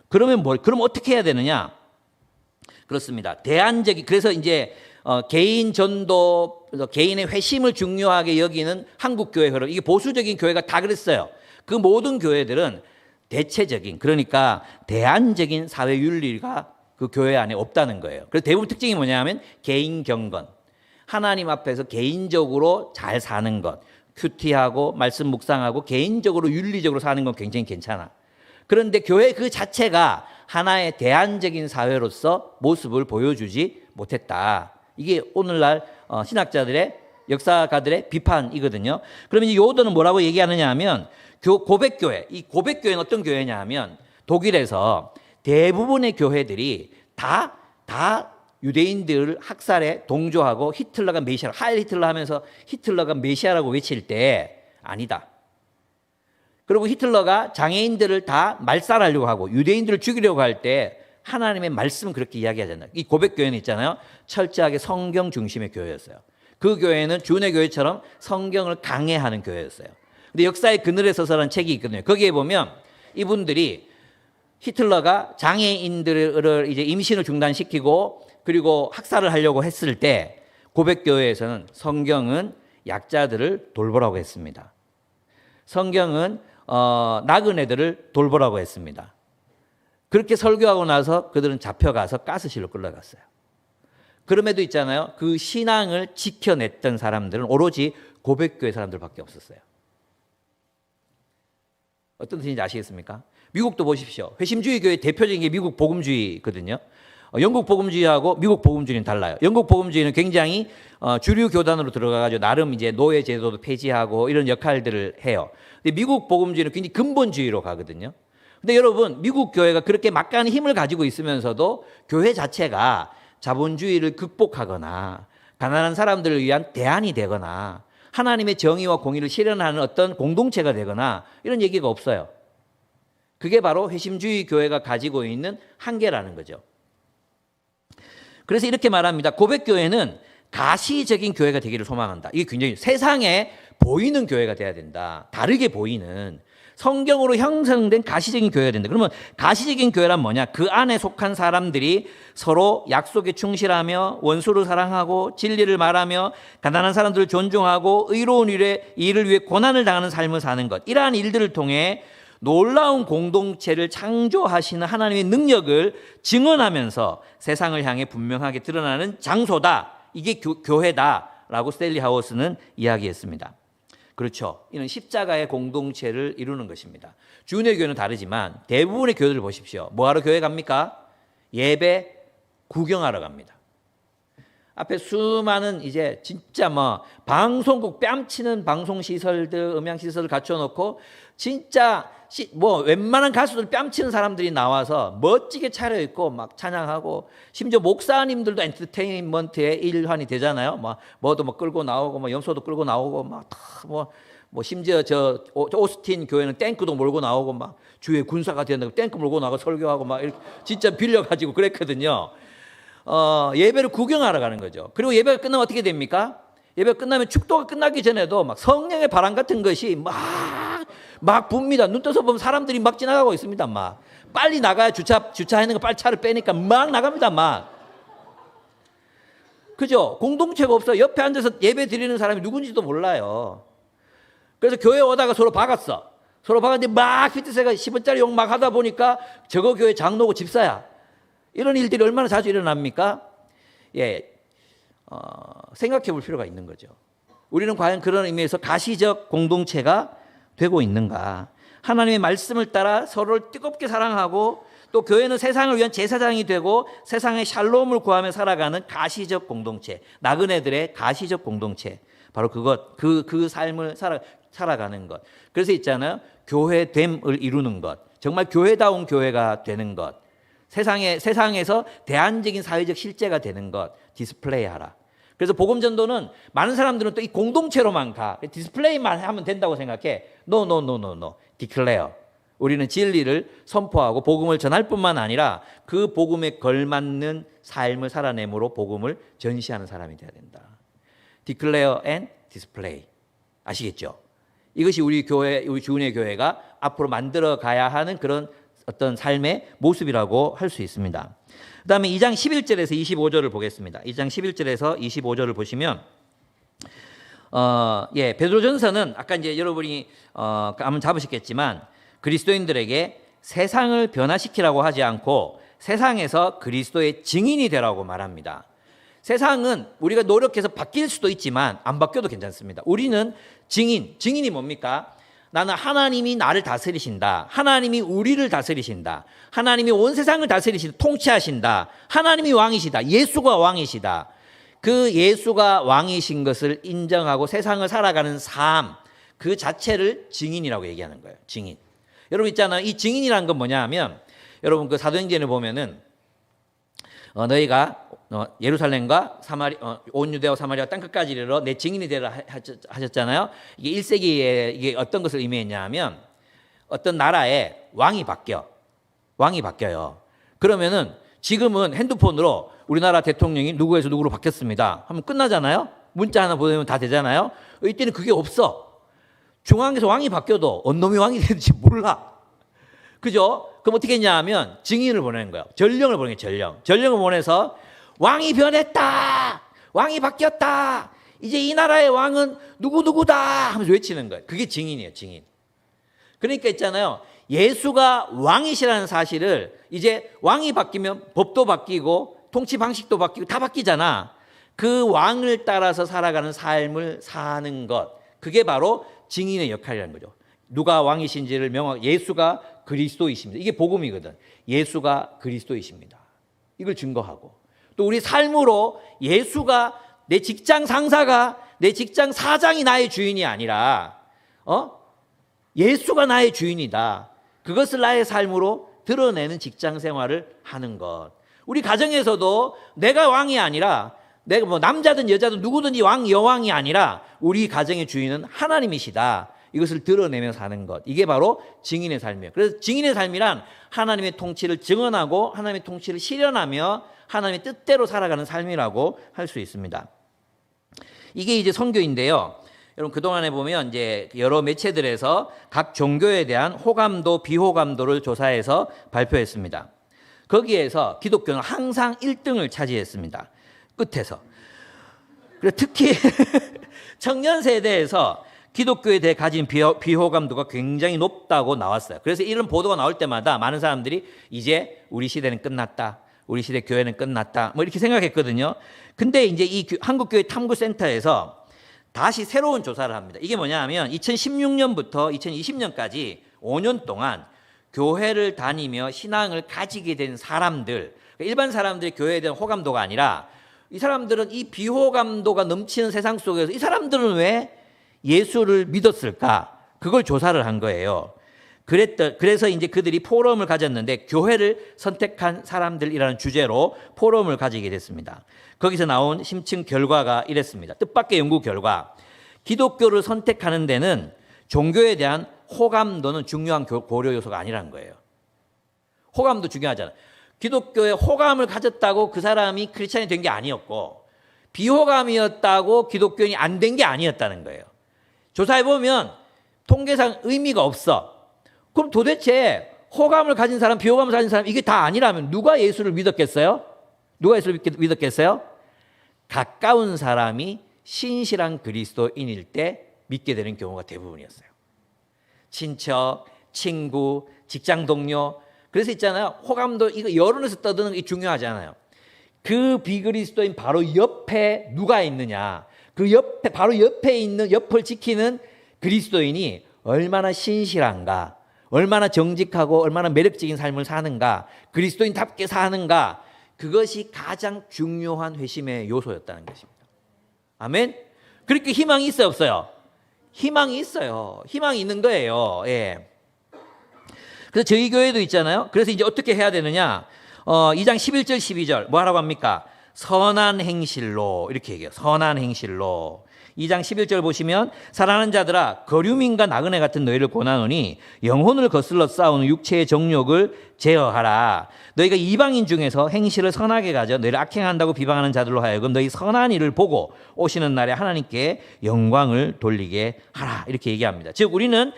그러면 그럼 어떻게 해야 되느냐? 그렇습니다. 그래서 이제 개인 전도, 개인의 회심을 중요하게 여기는 한국 교회 흐름, 이게 보수적인 교회가 다 그랬어요. 그 모든 교회들은 대체적인, 그러니까 대안적인 사회 윤리가 그 교회 안에 없다는 거예요. 그래서 대부분 특징이 뭐냐면 개인 경건, 하나님 앞에서 개인적으로 잘 사는 것, 큐티하고 말씀 묵상하고 개인적으로 윤리적으로 사는 건 굉장히 괜찮아. 그런데 교회 그 자체가 하나의 대안적인 사회로서 모습을 보여주지 못했다. 이게 오늘날 신학자들의, 역사가들의 비판이거든요. 그러면 이 요더는 뭐라고 얘기하느냐 하면 고백교회, 이 고백교회는 어떤 교회냐 하면 독일에서 대부분의 교회들이 다 유대인들 학살에 동조하고 히틀러가 메시아, 하일 히틀러 하면서 히틀러가 메시아라고 외칠 때 아니다. 그리고 히틀러가 장애인들을 다 말살하려고 하고 유대인들을 죽이려고 할 때 하나님의 말씀은 그렇게 이야기하잖아요. 이 고백교회는 있잖아요. 철저하게 성경 중심의 교회였어요. 그 교회는 주의 교회처럼 성경을 강해하는 교회였어요. 근데 역사의 그늘에 서서라는 책이 있거든요. 거기에 보면 이분들이 히틀러가 장애인들을 이제 임신을 중단시키고 그리고 학살을 하려고 했을 때 고백교회에서는 성경은 약자들을 돌보라고 했습니다. 성경은 나그네들을 돌보라고 했습니다. 그렇게 설교하고 나서 그들은 잡혀가서 가스실로 끌려갔어요. 그럼에도 있잖아요. 그 신앙을 지켜냈던 사람들은 오로지 고백교회 사람들밖에 없었어요. 어떤 뜻인지 아시겠습니까? 미국도 보십시오. 회심주의 교회 대표적인 게 미국 복음주의거든요. 영국 복음주의하고 미국 복음주의는 달라요. 영국 복음주의는 굉장히 주류 교단으로 들어가가지고 나름 이제 노예 제도도 폐지하고 이런 역할들을 해요. 근데 미국 복음주의는 굉장히 근본주의로 가거든요. 근데 여러분, 미국 교회가 그렇게 막강한 힘을 가지고 있으면서도 교회 자체가 자본주의를 극복하거나 가난한 사람들을 위한 대안이 되거나 하나님의 정의와 공의를 실현하는 어떤 공동체가 되거나 이런 얘기가 없어요. 그게 바로 회심주의 교회가 가지고 있는 한계라는 거죠. 그래서 이렇게 말합니다. 고백교회는 가시적인 교회가 되기를 소망한다. 이게 굉장히 세상에 보이는 교회가 돼야 된다. 다르게 보이는 성경으로 형성된 가시적인 교회가 된다. 그러면 가시적인 교회란 뭐냐? 그 안에 속한 사람들이 서로 약속에 충실하며 원수를 사랑하고 진리를 말하며 가난한 사람들을 존중하고 의로운 일을 위해 고난을 당하는 삶을 사는 것. 이러한 일들을 통해 놀라운 공동체를 창조하시는 하나님의 능력을 증언하면서 세상을 향해 분명하게 드러나는 장소다. 이게 교회다라고 스탠리 하우스는 이야기했습니다. 그렇죠. 이는 십자가의 공동체를 이루는 것입니다. 주은혜 교회는 다르지만 대부분의 교회들을 보십시오. 뭐하러 교회 갑니까? 예배, 구경하러 갑니다. 앞에 수많은 이제 진짜 방송국 뺨치는 방송시설들, 음향시설을 갖춰놓고 진짜 웬만한 가수들 뺨치는 사람들이 나와서 멋지게 차려입고 막 찬양하고 심지어 목사님들도 엔터테인먼트의 일환이 되잖아요. 뭐도 끌고 나오고 염소도 끌고 나오고 심지어 저 오스틴 교회는 탱크도 몰고 나오고 주의 군사가 되는데 탱크 몰고 나가고 설교하고 이렇게 진짜 빌려가지고 그랬거든요. 예배를 구경하러 가는 거죠. 그리고 예배가 끝나면 어떻게 됩니까? 예배가 끝나면 축도가 끝나기 전에도 성령의 바람 같은 것이 막 붑니다. 눈 떠서 보면 사람들이 막 지나가고 있습니다. 빨리 나가야 주차하는 거 빨리 차를 빼니까 막 나갑니다. 그죠? 공동체가 없어. 옆에 앉아서 예배 드리는 사람이 누군지도 몰라요. 그래서 교회 오다가 서로 박았어. 서로 박았는데 피트세가 10원짜리 욕 막 하다 보니까 저거 교회 장로고 집사야. 이런 일들이 얼마나 자주 일어납니까? 생각해 볼 필요가 있는 거죠. 우리는 과연 그런 의미에서 가시적 공동체가 되고 있는가? 하나님의 말씀을 따라 서로를 뜨겁게 사랑하고 또 교회는 세상을 위한 제사장이 되고 세상의 샬롬을 구하며 살아가는 가시적 공동체, 나그네들의 가시적 공동체, 바로 그 삶을 살아가는 것. 그래서 있잖아요. 교회됨을 이루는 것, 정말 교회다운 교회가 되는 것, 세상에서 대안적인 사회적 실제가 되는 것, 디스플레이하라. 그래서 복음 전도는 많은 사람들은 또 이 공동체로만 가. 디스플레이만 하면 된다고 생각해. No. Declare. 우리는 진리를 선포하고 복음을 전할 뿐만 아니라 그 복음에 걸맞는 삶을 살아내므로 복음을 전시하는 사람이 돼야 된다. declare and display. 아시겠죠? 이것이 우리 교회, 우리 주은혜 교회가 앞으로 만들어 가야 하는 그런 어떤 삶의 모습이라고 할 수 있습니다. 그 다음에 2장 11절에서 25절을 보겠습니다. 2장 11절에서 25절을 보시면, 베드로전서는 아까 이제 여러분이 한번 잡으셨겠지만 그리스도인들에게 세상을 변화시키라고 하지 않고 세상에서 그리스도의 증인이 되라고 말합니다. 세상은 우리가 노력해서 바뀔 수도 있지만 안 바뀌어도 괜찮습니다. 우리는 증인이 뭡니까? 나는 하나님이 나를 다스리신다. 하나님이 우리를 다스리신다. 하나님이 온 세상을 다스리신다. 통치하신다. 하나님이 왕이시다. 예수가 왕이시다. 그 예수가 왕이신 것을 인정하고 세상을 살아가는 삶, 그 자체를 증인이라고 얘기하는 거예요. 증인. 여러분 있잖아요. 이 증인이라는 건 뭐냐 하면, 여러분 그 사도행전을 보면은 너희가 예루살렘과 온 유대와 사마리아 땅끝까지 이르러 내 증인이 되라 하셨잖아요. 이게 1세기에 이게 어떤 것을 의미했냐 하면, 어떤 나라에 왕이 바뀌어요. 그러면은 지금은 핸드폰으로 우리나라 대통령이 누구에서 누구로 바뀌었습니다 하면 끝나잖아요. 문자 하나 보내면 다 되잖아요. 이때는 그게 없어. 중앙에서 왕이 바뀌어도 어느 놈이 왕이 되는지 몰라. 그죠? 그럼 어떻게 했냐 하면 증인을 보내는 거예요. 전령을 보내는 거예요. 전령을 보내서 왕이 변했다. 왕이 바뀌었다. 이제 이 나라의 왕은 누구누구다 하면서 외치는 거예요. 그게 증인이에요. 증인. 그러니까 있잖아요. 예수가 왕이시라는 사실을, 이제 왕이 바뀌면 법도 바뀌고 통치 방식도 바뀌고 다 바뀌잖아. 그 왕을 따라서 살아가는 삶을 사는 것, 그게 바로 증인의 역할이라는 거죠. 누가 왕이신지를 명확히, 예수가 그리스도이십니다. 이게 복음이거든. 예수가 그리스도이십니다. 이걸 증거하고, 또 우리 삶으로 예수가, 내 직장 상사가, 내 직장 사장이 나의 주인이 아니라 예수가 나의 주인이다. 그것을 나의 삶으로 드러내는 직장 생활을 하는 것. 우리 가정에서도 내가 왕이 아니라, 내가 뭐 남자든 여자든 누구든지 여왕이 아니라 우리 가정의 주인은 하나님이시다. 이것을 드러내며 사는 것. 이게 바로 증인의 삶이에요. 그래서 증인의 삶이란 하나님의 통치를 증언하고 하나님의 통치를 실현하며 하나님의 뜻대로 살아가는 삶이라고 할 수 있습니다. 이게 이제 선교인데요. 여러분 그동안에 보면 이제 여러 매체들에서 각 종교에 대한 호감도, 비호감도를 조사해서 발표했습니다. 거기에서 기독교는 항상 1등을 차지했습니다. 끝에서. 그리고 특히 청년 세대에서 기독교에 대해 가진 비호감도가 굉장히 높다고 나왔어요. 그래서 이런 보도가 나올 때마다 많은 사람들이 이제 우리 시대는 끝났다. 우리 시대 교회는 끝났다. 뭐 이렇게 생각했거든요. 근데 이제 이 한국교회 탐구센터에서 다시 새로운 조사를 합니다. 이게 뭐냐 하면 2016년부터 2020년까지 5년 동안 교회를 다니며 신앙을 가지게 된 사람들, 일반 사람들의 교회에 대한 호감도가 아니라 이 사람들은 이 비호감도가 넘치는 세상 속에서 이 사람들은 왜 예수를 믿었을까? 그걸 조사를 한 거예요. 그래서 이제 그들이 포럼을 가졌는데, 교회를 선택한 사람들이라는 주제로 포럼을 가지게 됐습니다. 거기서 나온 심층 결과가 이랬습니다. 뜻밖의 연구 결과. 기독교를 선택하는 데는 종교에 대한 호감도는 중요한 고려 요소가 아니라는 거예요. 호감도 중요하잖아요. 기독교에 호감을 가졌다고 그 사람이 크리스찬이 된 게 아니었고, 비호감이었다고 기독교인이 안 된 게 아니었다는 거예요. 조사해보면 통계상 의미가 없어. 그럼 도대체 호감을 가진 사람, 비호감을 가진 사람, 이게 다 아니라면 누가 예수를 믿었겠어요? 누가 예수를 믿었겠어요? 가까운 사람이 신실한 그리스도인일 때 믿게 되는 경우가 대부분이었어요. 친척, 친구, 직장 동료. 그래서 있잖아요. 호감도, 이거 여론에서 떠드는 게 중요하잖아요. 그 비그리스도인 바로 옆에 누가 있느냐. 그 옆에, 바로 옆에 있는, 옆을 지키는 그리스도인이 얼마나 신실한가, 얼마나 정직하고 얼마나 매력적인 삶을 사는가, 그리스도인답게 사는가, 그것이 가장 중요한 회심의 요소였다는 것입니다. 아멘? 그렇게 희망이 있어요, 없어요? 희망이 있어요. 희망이 있는 거예요. 예. 그래서 저희 교회도 있잖아요. 그래서 이제 어떻게 해야 되느냐? 2장 11절, 12절 뭐 하라고 합니까? 선한 행실로, 이렇게 얘기해요. 선한 행실로. 2장 11절 보시면 사랑하는 자들아 거류민과 나그네 같은 너희를 권하노니 영혼을 거슬러 싸우는 육체의 정욕을 제어하라. 너희가 이방인 중에서 행실을 선하게 가져 너희를 악행한다고 비방하는 자들로 하여금 너희 선한 일을 보고 오시는 날에 하나님께 영광을 돌리게 하라. 이렇게 얘기합니다. 즉 우리는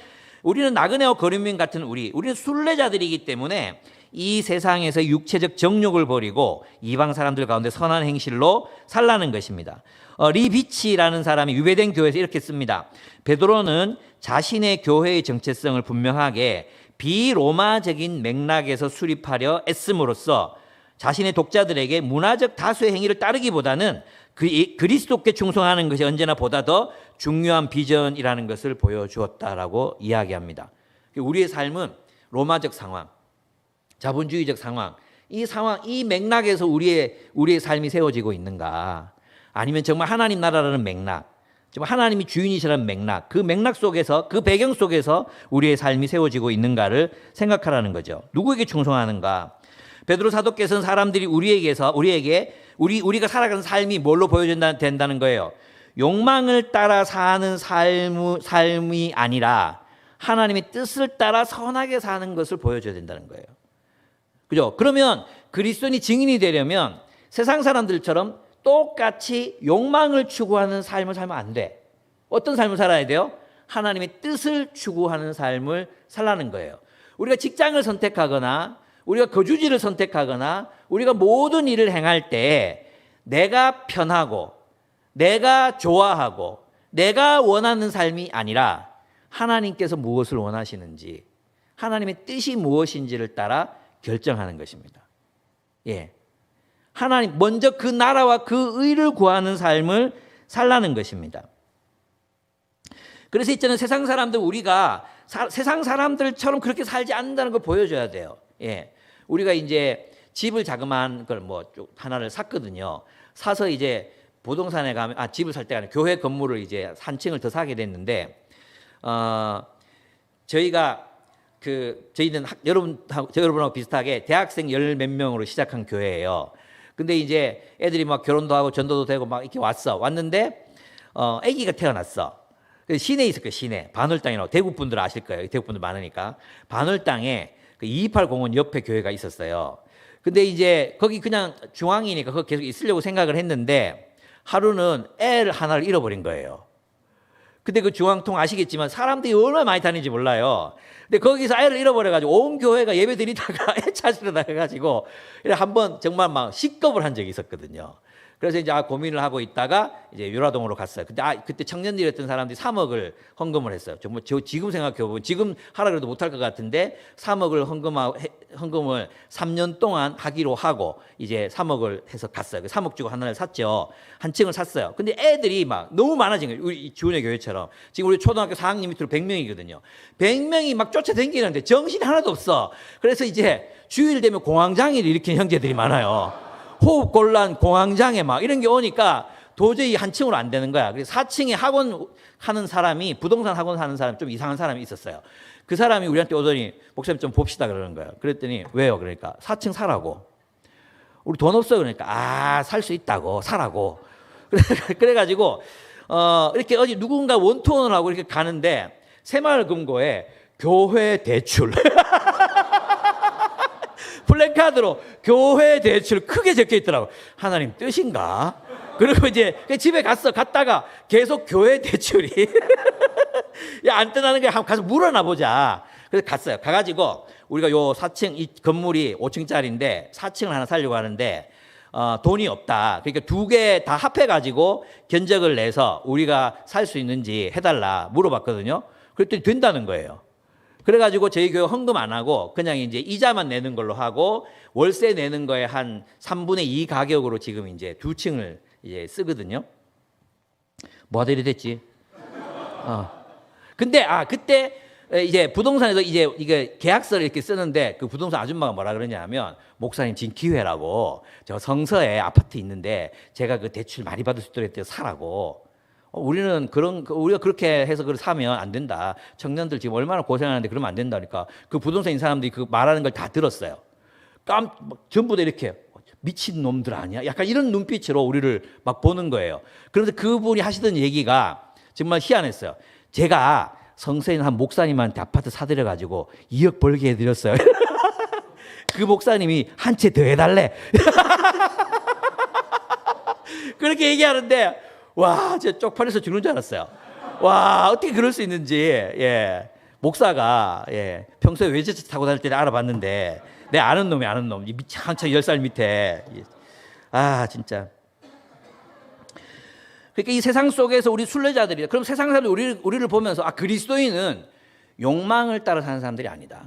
나그네와 거류민 같은 우리는 순례자들이기 때문에 이 세상에서 육체적 정욕을 버리고 이방 사람들 가운데 선한 행실로 살라는 것입니다. 리비치라는 사람이 유배된 교회에서 이렇게 씁니다. 베드로는 자신의 교회의 정체성을 분명하게 비로마적인 맥락에서 수립하려 애씀으로써 자신의 독자들에게 문화적 다수의 행위를 따르기보다는 그리스도께 충성하는 것이 언제나 보다 더 중요한 비전이라는 것을 보여주었다라고 이야기합니다. 우리의 삶은 로마적 상황, 자본주의적 상황, 이 맥락에서 우리의 삶이 세워지고 있는가? 아니면 정말 하나님 나라라는 맥락, 정말 하나님이 주인이시라는 맥락, 그 맥락 속에서, 그 배경 속에서 우리의 삶이 세워지고 있는가를 생각하라는 거죠. 누구에게 충성하는가? 베드로 사도께서는 사람들이 우리가 살아가는 삶이 뭘로 보여준다 된다는 거예요. 욕망을 따라 사는 삶이 아니라 하나님의 뜻을 따라 선하게 사는 것을 보여줘야 된다는 거예요. 그죠? 그러면 그리스도인이 증인이 되려면 세상 사람들처럼 똑같이 욕망을 추구하는 삶을 살면 안 돼. 어떤 삶을 살아야 돼요? 하나님의 뜻을 추구하는 삶을 살라는 거예요. 우리가 직장을 선택하거나 우리가 거주지를 선택하거나 우리가 모든 일을 행할 때 내가 편하고 내가 좋아하고 내가 원하는 삶이 아니라 하나님께서 무엇을 원하시는지 하나님의 뜻이 무엇인지를 따라 결정하는 것입니다. 예. 하나님 먼저 그 나라와 그 의를 구하는 삶을 살라는 것입니다. 그래서 있잖아요. 세상 사람들 우리가 세상 사람들처럼 그렇게 살지 않는다는 걸 보여줘야 돼요. 예. 우리가 이제 집을 자그마한 걸 하나를 샀거든요. 사서 이제 부동산에 가면 집을 살 때가 아니라 교회 건물을 이제 한 층을 더 사게 됐는데 저희는 여러분하고 비슷하게 대학생 열 몇 명으로 시작한 교회예요. 근데 이제 애들이 막 결혼도 하고 전도도 되고 막 이렇게 왔는데 아기가 태어났어. 시내에 있을 거예요. 시내 반월 땅이라고 대구 분들 아실 거예요. 대구 분들 많으니까 반월 땅에 그 228 공원 옆에 교회가 있었어요. 근데 이제 거기 그냥 중앙이니까 거기 계속 있으려고 생각을 했는데 하루는 애를 하나를 잃어버린 거예요. 근데 그 중앙통 아시겠지만 사람들이 얼마나 많이 다니는지 몰라요. 근데 거기서 애를 잃어버려가지고 온 교회가 예배 드리다가 애 찾으러 나가가지고 한번 정말 막 식겁을 한 적이 있었거든요. 그래서 이제 고민을 하고 있다가 이제 유라동으로 갔어요. 그때 청년들이었던 사람들이 3억을 헌금을 했어요. 정말 지금 생각해보면 지금 하라 그래도 못할 것 같은데 3억을 헌금을 3년 동안 하기로 하고 이제 3억을 해서 갔어요. 3억 주고 하나를 샀죠. 한 층을 샀어요. 근데 애들이 막 너무 많아진 거예요. 우리 지훈의 교회처럼. 지금 우리 초등학교 4학년 밑으로 100명이거든요. 100명이 막 쫓아다니는데 정신이 하나도 없어. 그래서 이제 주일 되면 공황장애를 일으키는 형제들이 많아요. 호흡곤란, 공황장애 막 이런 게 오니까 도저히 한 층으로 안 되는 거야. 그래서 4층에 학원 하는 사람이, 부동산 학원 하는 사람 좀 이상한 사람이 있었어요. 그 사람이 우리한테 오더니 목사님 좀 봅시다 그러는 거예요. 그랬더니 왜요? 그러니까 4층 사라고. 우리 돈 없어 그러니까 살 수 있다고 사라고. 그래가지고 이렇게 어디 누군가 원투원을 하고 이렇게 가는데 새마을금고에 교회 대출 플랜카드로 교회 대출 크게 적혀 있더라고. 하나님 뜻인가? 그리고 이제 집에 갔다가 계속 교회 대출이 야, 안 떠나는 게 가서 물어나 보자. 그래서 갔어요. 가가지고 우리가 요 4층 이 건물이 5층짜리인데 4층을 하나 살려고 하는데 돈이 없다. 그러니까 두 개 다 합해가지고 견적을 내서 우리가 살 수 있는지 해달라 물어봤거든요. 그랬더니 된다는 거예요. 그래가지고 저희 교회 헌금 안 하고 그냥 이제 이자만 내는 걸로 하고 월세 내는 거에 한 3분의 2 가격으로 지금 이제 두 층을 이제 쓰거든요. 뭐가 이래 됐지? 근데 그때 이제 부동산에서 이제 이게 계약서를 이렇게 쓰는데 그 부동산 아줌마가 뭐라 그러냐면 목사님 지금 기회라고 저 성서에 아파트 있는데 제가 그 대출 많이 받을 수 있도록 사라고. 우리는 우리가 그렇게 해서 그걸 사면 안 된다. 청년들 지금 얼마나 고생하는데 그러면 안 된다니까. 그 부동산인 사람들이 그 말하는 걸 다 들었어요. 전부 다 이렇게 미친 놈들 아니야? 약간 이런 눈빛으로 우리를 막 보는 거예요. 그런데 그분이 하시던 얘기가 정말 희한했어요. 제가 성서인 한 목사님한테 아파트 사드려가지고 2억 벌게 해드렸어요. 그 목사님이 한 채 더 해달래. 그렇게 얘기하는데 와, 진짜 쪽팔려서 죽는 줄 알았어요. 와, 어떻게 그럴 수 있는지. 예. 목사가 평소에 외제차 타고 다닐 때 알아봤는데 내 아는 놈이 아는 놈. 한창 10살 밑에. 아, 진짜. 그러니까 이 세상 속에서 우리 순례자들이, 그럼 세상 사람들이 우리를 보면서 그리스도인은 욕망을 따라 사는 사람들이 아니다.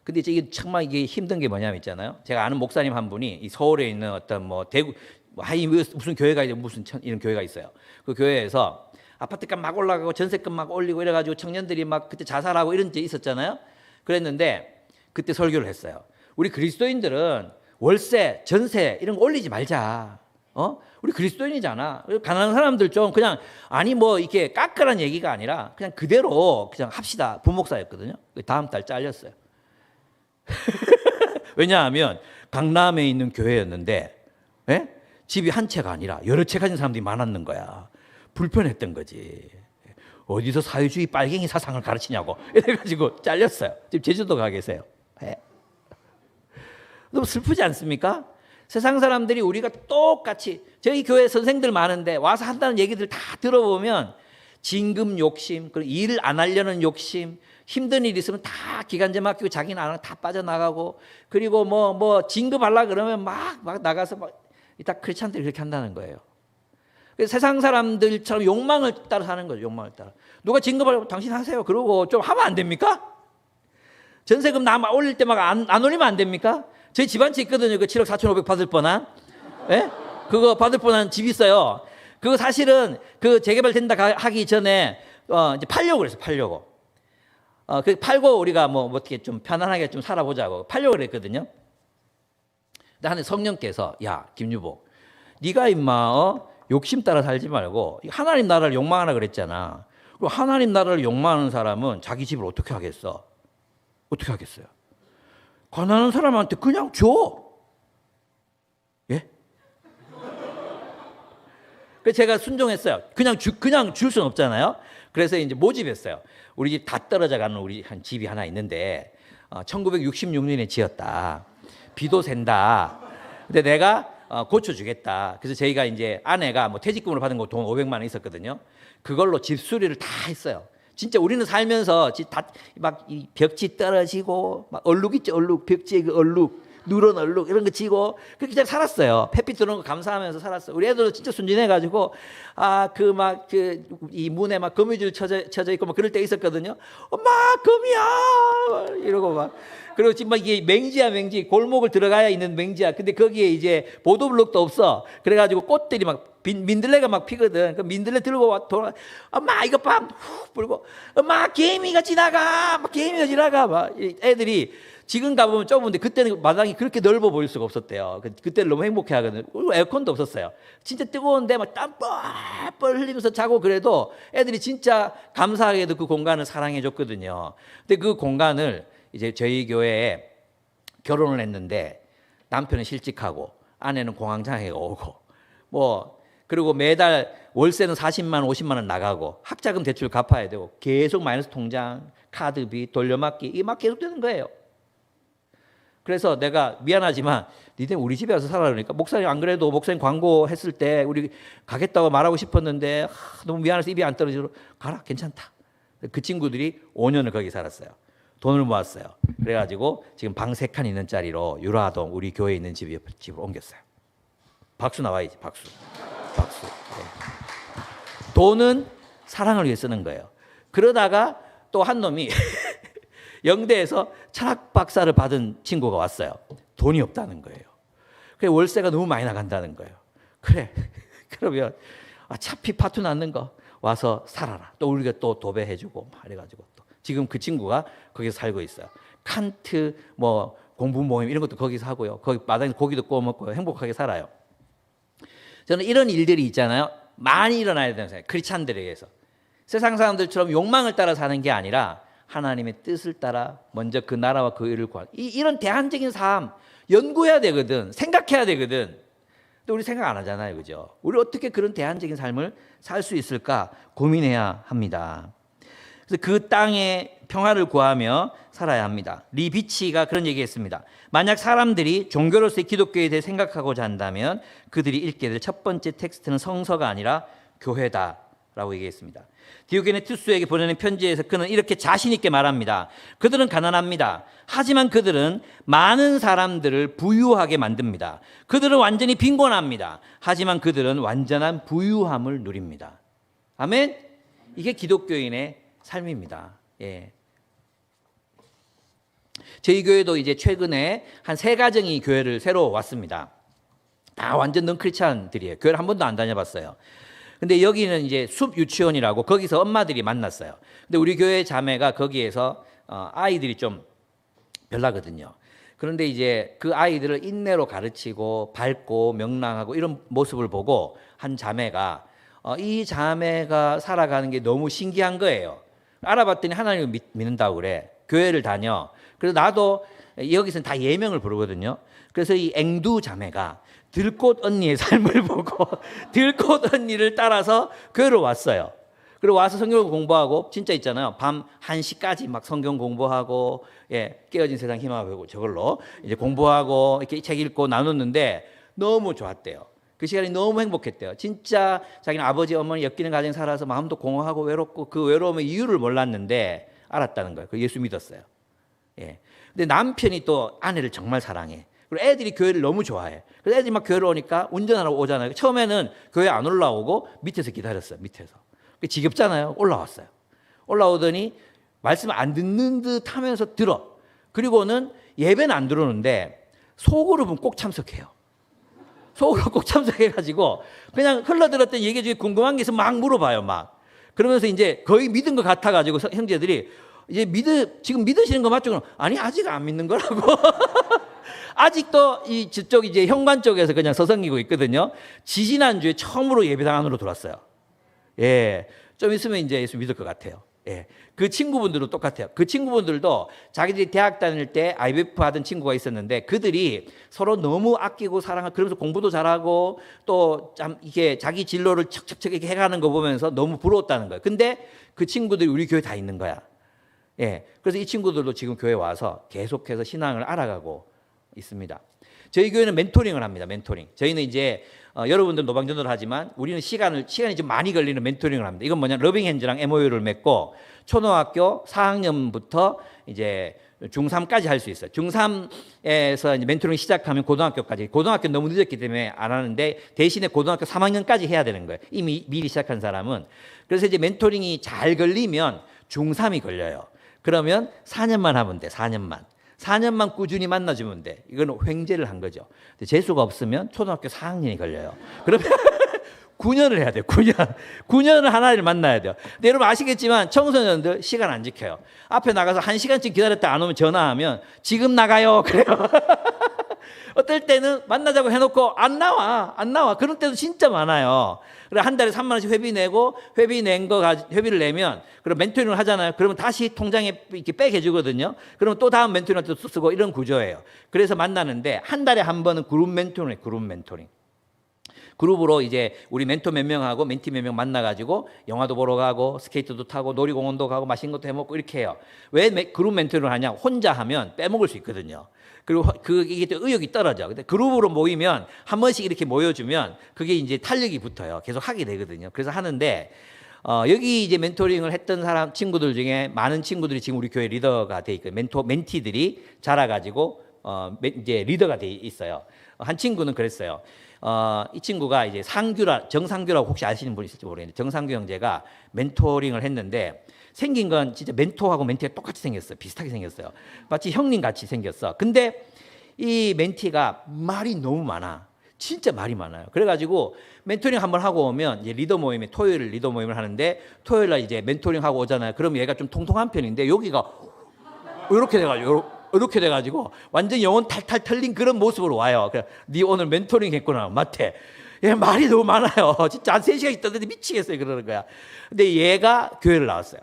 근데 이게 정말 이게 힘든 게 뭐냐면 있잖아요. 제가 아는 목사님 한 분이 이 서울에 있는 어떤 뭐 대구 무슨 교회가 무슨 이런 교회가 있어요. 그 교회에서 아파트값 막 올라가고 전세금 막 올리고 이래가지고 청년들이 막 그때 자살하고 이런 게 있었잖아요. 그랬는데 그때 설교를 했어요. 우리 그리스도인들은 월세, 전세 이런 거 올리지 말자. 우리 그리스도인이잖아. 가난한 사람들 좀 그냥 아니 뭐 이렇게 깎으란 얘기가 아니라 그냥 그대로 그냥 합시다. 부목사였거든요. 다음 달 잘렸어요. 왜냐하면 강남에 있는 교회였는데 집이 한 채가 아니라 여러 채 가진 사람들이 많았는 거야. 불편했던 거지. 어디서 사회주의 빨갱이 사상을 가르치냐고 이래가지고 잘렸어요. 지금 제주도 가 계세요. 너무 슬프지 않습니까? 세상 사람들이 우리가 똑같이 저희 교회 선생들 많은데 와서 한다는 얘기들 다 들어보면 진급 욕심, 그리고 일 안 하려는 욕심, 힘든 일 있으면 다 기간제 맡기고 자기는 안 하고 다 빠져나가고, 그리고 뭐 진급하려고 그러면 막 나가서 다 크리스찬들이 그렇게 한다는 거예요. 세상 사람들처럼 욕망을 따라 사는 거죠. 욕망을 따라. 누가 진급하려고 당신 하세요. 그러고 좀 하면 안 됩니까? 전세금 나 올릴 때 막 안 올리면 안 됩니까? 저희 집 한 채 있거든요. 그 7억 4,500 받을 뻔한. 그거 받을 뻔한 집 있어요. 그거 사실은 그 재개발 된다 하기 전에 이제 팔려고 그랬어요. 팔려고. 그 팔고 우리가 뭐 어떻게 좀 편안하게 좀 살아보자고 팔려고 그랬거든요. 근데 하늘 성령께서 야 김유복, 네가 임마 욕심 따라 살지 말고 하나님 나라를 욕망하라 그랬잖아. 그럼 하나님 나라를 욕망하는 사람은 자기 집을 어떻게 하겠어? 어떻게 하겠어요? 가난한 사람한테 그냥 줘. 예? 그래서 제가 순종했어요. 그냥 줄 수는 없잖아요. 그래서 이제 모집했어요. 우리 집 다 떨어져 가는 우리 한 집이 하나 있는데 1966년에 지었다. 비도 샌다. 근데 내가 고쳐주겠다. 그래서 저희가 이제 아내가 뭐 퇴직금으로 받은 거 돈 500만 원 있었거든요. 그걸로 집 수리를 다 했어요. 진짜 우리는 살면서 막 이 벽지 떨어지고 막 얼룩 있죠, 얼룩, 벽지에 그 얼룩, 누런 얼룩 이런 거 지고 그렇게 잘 살았어요. 햇빛 들어오는 거 감사하면서 살았어요. 우리 애들도 진짜 순진해가지고 이 문에 막 거미줄 쳐져 있고 막 그럴 때 있었거든요. 엄마 거미야 이러고 막. 그리고 지금 막 이게 맹지 골목을 들어가야 있는 맹지야. 근데 거기에 이제 보도블록도 없어. 그래가지고 꽃들이 막 민들레가 막 피거든. 그 민들레 들고 돌아. 엄마 이거 밤 훅 불고. 엄마 개미가 지나가. 막 개미가 지나가. 막 애들이 지금 가보면 좁은데 그때는 마당이 그렇게 넓어 보일 수가 없었대요. 그때는 너무 행복해하거든요. 에어컨도 없었어요. 진짜 뜨거운데 막 땀 뻘뻘 흘리면서 자고 그래도 애들이 진짜 감사하게도 그 공간을 사랑해줬거든요. 근데 그 공간을 이제 저희 교회에 결혼을 했는데 남편은 실직하고 아내는 공황장애가 오고 그리고 매달 월세는 40만 원, 50만 원 나가고 학자금 대출 갚아야 되고 계속 마이너스 통장, 카드비, 돌려막기 이게 막 계속 되는 거예요. 그래서 내가 미안하지만 니네 우리 집에 와서 살아 그러니까 목사님 안 그래도 목사님 광고 했을 때 우리 가겠다고 말하고 싶었는데 너무 미안해서 입이 안 떨어지고 가라 괜찮다. 그 친구들이 5년을 거기 살았어요. 돈을 모았어요. 그래가지고 지금 방 3칸 있는 짜리로 유라동 우리 교회에 있는 집으로 옮겼어요. 박수 나와야지 박수. 네. 돈은 사랑을 위해 쓰는 거예요. 그러다가 또 한 놈이 영대에서 철학 박사를 받은 친구가 왔어요. 돈이 없다는 거예요. 그래 월세가 너무 많이 나간다는 거예요. 그래 그러면 어차피 파투 낳는 거 와서 살아라. 또 우리가 또 도배해주고 그래가지고 또 지금 그 친구가 거기서 살고 있어요. 칸트 공부 모임 이런 것도 거기서 하고요. 거기 마당에 고기도 구워 먹고 행복하게 살아요. 저는 이런 일들이 있잖아요. 많이 일어나야 된다고 생각해요. 크리스찬들에게서. 세상 사람들처럼 욕망을 따라 사는 게 아니라 하나님의 뜻을 따라 먼저 그 나라와 그 일을 구하는 이런 대안적인 삶, 연구해야 되거든. 생각해야 되거든. 근데 우리 생각 안 하잖아요. 그죠? 우리 어떻게 그런 대안적인 삶을 살 수 있을까 고민해야 합니다. 그래서 그 땅에 평화를 구하며 살아야 합니다. 리 비치가 그런 얘기했습니다. 만약 사람들이 종교로서의 기독교에 대해 생각하고자 한다면 그들이 읽게 될 첫 번째 텍스트는 성서가 아니라 교회다라고 얘기했습니다. 디오게네 투스에게 보내는 편지에서 그는 이렇게 자신 있게 말합니다. 그들은 가난합니다. 하지만 그들은 많은 사람들을 부유하게 만듭니다. 그들은 완전히 빈곤합니다. 하지만 그들은 완전한 부유함을 누립니다. 아멘? 이게 기독교인의 삶입니다. 예. 저희 교회도 이제 최근에 한 3가정이 교회를 새로 왔습니다. 다 완전 넌크리스찬들이에요. 교회를 한 번도 안 다녀봤어요. 근데 여기는 이제 숲 유치원이라고 거기서 엄마들이 만났어요. 근데 우리 교회 자매가 거기에서 아이들이 좀 별나거든요. 그런데 이제 그 아이들을 인내로 가르치고 밝고 명랑하고 이런 모습을 보고 한 자매가 이 자매가 살아가는 게 너무 신기한 거예요. 알아봤더니 하나님을 믿는다고 그래. 교회를 다녀. 그래서 나도 여기서는 다 예명을 부르거든요. 그래서 이 앵두 자매가 들꽃 언니의 삶을 보고 들꽃 언니를 따라서 교회로 왔어요. 그리고 와서 성경을 공부하고 진짜 있잖아요. 밤 1시까지 막 성경 공부하고 깨어진 세상 희망하고 저걸로 이제 공부하고 이렇게 책 읽고 나눴는데 너무 좋았대요. 그 시간이 너무 행복했대요. 진짜 자기는 아버지 어머니 엮이는 가정 살아서 마음도 공허하고 외롭고 그 외로움의 이유를 몰랐는데 알았다는 거예요. 그 예수 믿었어요. 예. 근데 남편이 또 아내를 정말 사랑해. 그리고 애들이 교회를 너무 좋아해. 그래서 애들이 막 교회를 오니까 운전하러 오잖아요. 처음에는 교회 안 올라오고 밑에서 기다렸어요. 밑에서. 지겹잖아요. 올라왔어요. 올라오더니 말씀 안 듣는 듯 하면서 들어. 그리고는 예배는 안 들어오는데 소그룹은 꼭 참석해요. 속으로 꼭 참석해가지고 그냥 흘러들었던 얘기 중에 궁금한 게 있으면 막 물어봐요. 막 그러면서 이제 거의 믿은 것 같아가지고 형제들이 이제 지금 믿으시는 거 맞죠? 아니 아직 안 믿는 거라고. 아직도 이 저쪽 이제 현관 쪽에서 그냥 서성이고 있거든요. 지지난주에 처음으로 예배당 안으로 들어왔어요. 예, 좀 있으면 이제 예수 믿을 것 같아요. 예, 그 친구분들도 똑같아요. 그 친구분들도 자기들이 대학 다닐 때 IBF 하던 친구가 있었는데 그들이 서로 너무 아끼고 사랑하고 그러면서 공부도 잘하고 또 참 이게 자기 진로를 척척척 이렇게 해가는 거 보면서 너무 부러웠다는 거예요. 근데 그 친구들이 우리 교회 다 있는 거야. 예, 그래서 이 친구들도 지금 교회 와서 계속해서 신앙을 알아가고 있습니다. 저희 교회는 멘토링을 합니다. 멘토링. 저희는 이제 여러분들 노방전도를 하지만 우리는 시간이 좀 많이 걸리는 멘토링을 합니다. 이건 뭐냐? 러빙핸즈랑 MOU를 맺고 초등학교 4학년부터 이제 중3까지 할 수 있어요. 중3에서 이제 멘토링 시작하면 고등학교까지. 고등학교 너무 늦었기 때문에 안 하는데 대신에 고등학교 3학년까지 해야 되는 거예요. 이미 미리 시작한 사람은. 그래서 이제 멘토링이 잘 걸리면 중3이 걸려요. 그러면 4년만 하면 돼. 4년만 꾸준히 만나주면 돼. 이건 횡재를 한 거죠. 근데 재수가 없으면 초등학교 4학년이 걸려요. 그러면 9년을 해야 돼요. 9년을 하나를 만나야 돼요. 근데 여러분 아시겠지만 청소년들 시간 안 지켜요. 앞에 나가서 1시간쯤 기다렸다 안 오면 전화하면 지금 나가요. 그래요. 어떨 때는 만나자고 해놓고 안 나와. 그런 때도 진짜 많아요. 그래 한 달에 3만 원씩 회비 내고 회비를 내면 그럼 멘토링을 하잖아요. 그러면 다시 통장에 이렇게 빼게 주거든요. 그러면 또 다음 멘토링한테 쓰고 이런 구조예요. 그래서 만나는데 한 달에 한 번은 그룹 멘토링. 그룹으로 이제 우리 멘토 몇 명하고 멘티 몇 명 만나가지고 영화도 보러 가고 스케이트도 타고 놀이공원도 가고 맛있는 것도 해먹고 이렇게 해요. 왜 그룹 멘토링을 하냐? 혼자 하면 빼먹을 수 있거든요. 그리고 이게 또 의욕이 떨어져. 근데 그룹으로 모이면 한 번씩 이렇게 모여주면 그게 이제 탄력이 붙어요. 계속 하게 되거든요. 그래서 하는데 여기 이제 멘토링을 했던 친구들 중에 많은 친구들이 지금 우리 교회 리더가 돼 있고 멘티들이 자라가지고 이제 리더가 돼 있어요. 한 친구는 그랬어요. 이 친구가 이제 정상규라고 혹시 아시는 분 있을지 모르겠는데 정상규 형제가 멘토링을 했는데 생긴 건 진짜 멘토하고 멘티가 똑같이 생겼어요. 비슷하게 생겼어요. 마치 형님 같이 생겼어. 근데 이 멘티가 말이 너무 많아. 진짜 말이 많아요. 그래가지고 멘토링 한번 하고 오면 이제 토요일 리더 모임을 하는데 토요일 날 이제 멘토링 하고 오잖아요. 그럼 얘가 좀 통통한 편인데 여기가 이렇게 돼가지고 완전 영혼 탈탈 털린 그런 모습으로 와요. 그래, 네 오늘 멘토링 했구나. 맞대. 얘 말이 너무 많아요. 진짜 한 3시간 있던데 미치겠어요. 그러는 거야. 근데 얘가 교회를 나왔어요.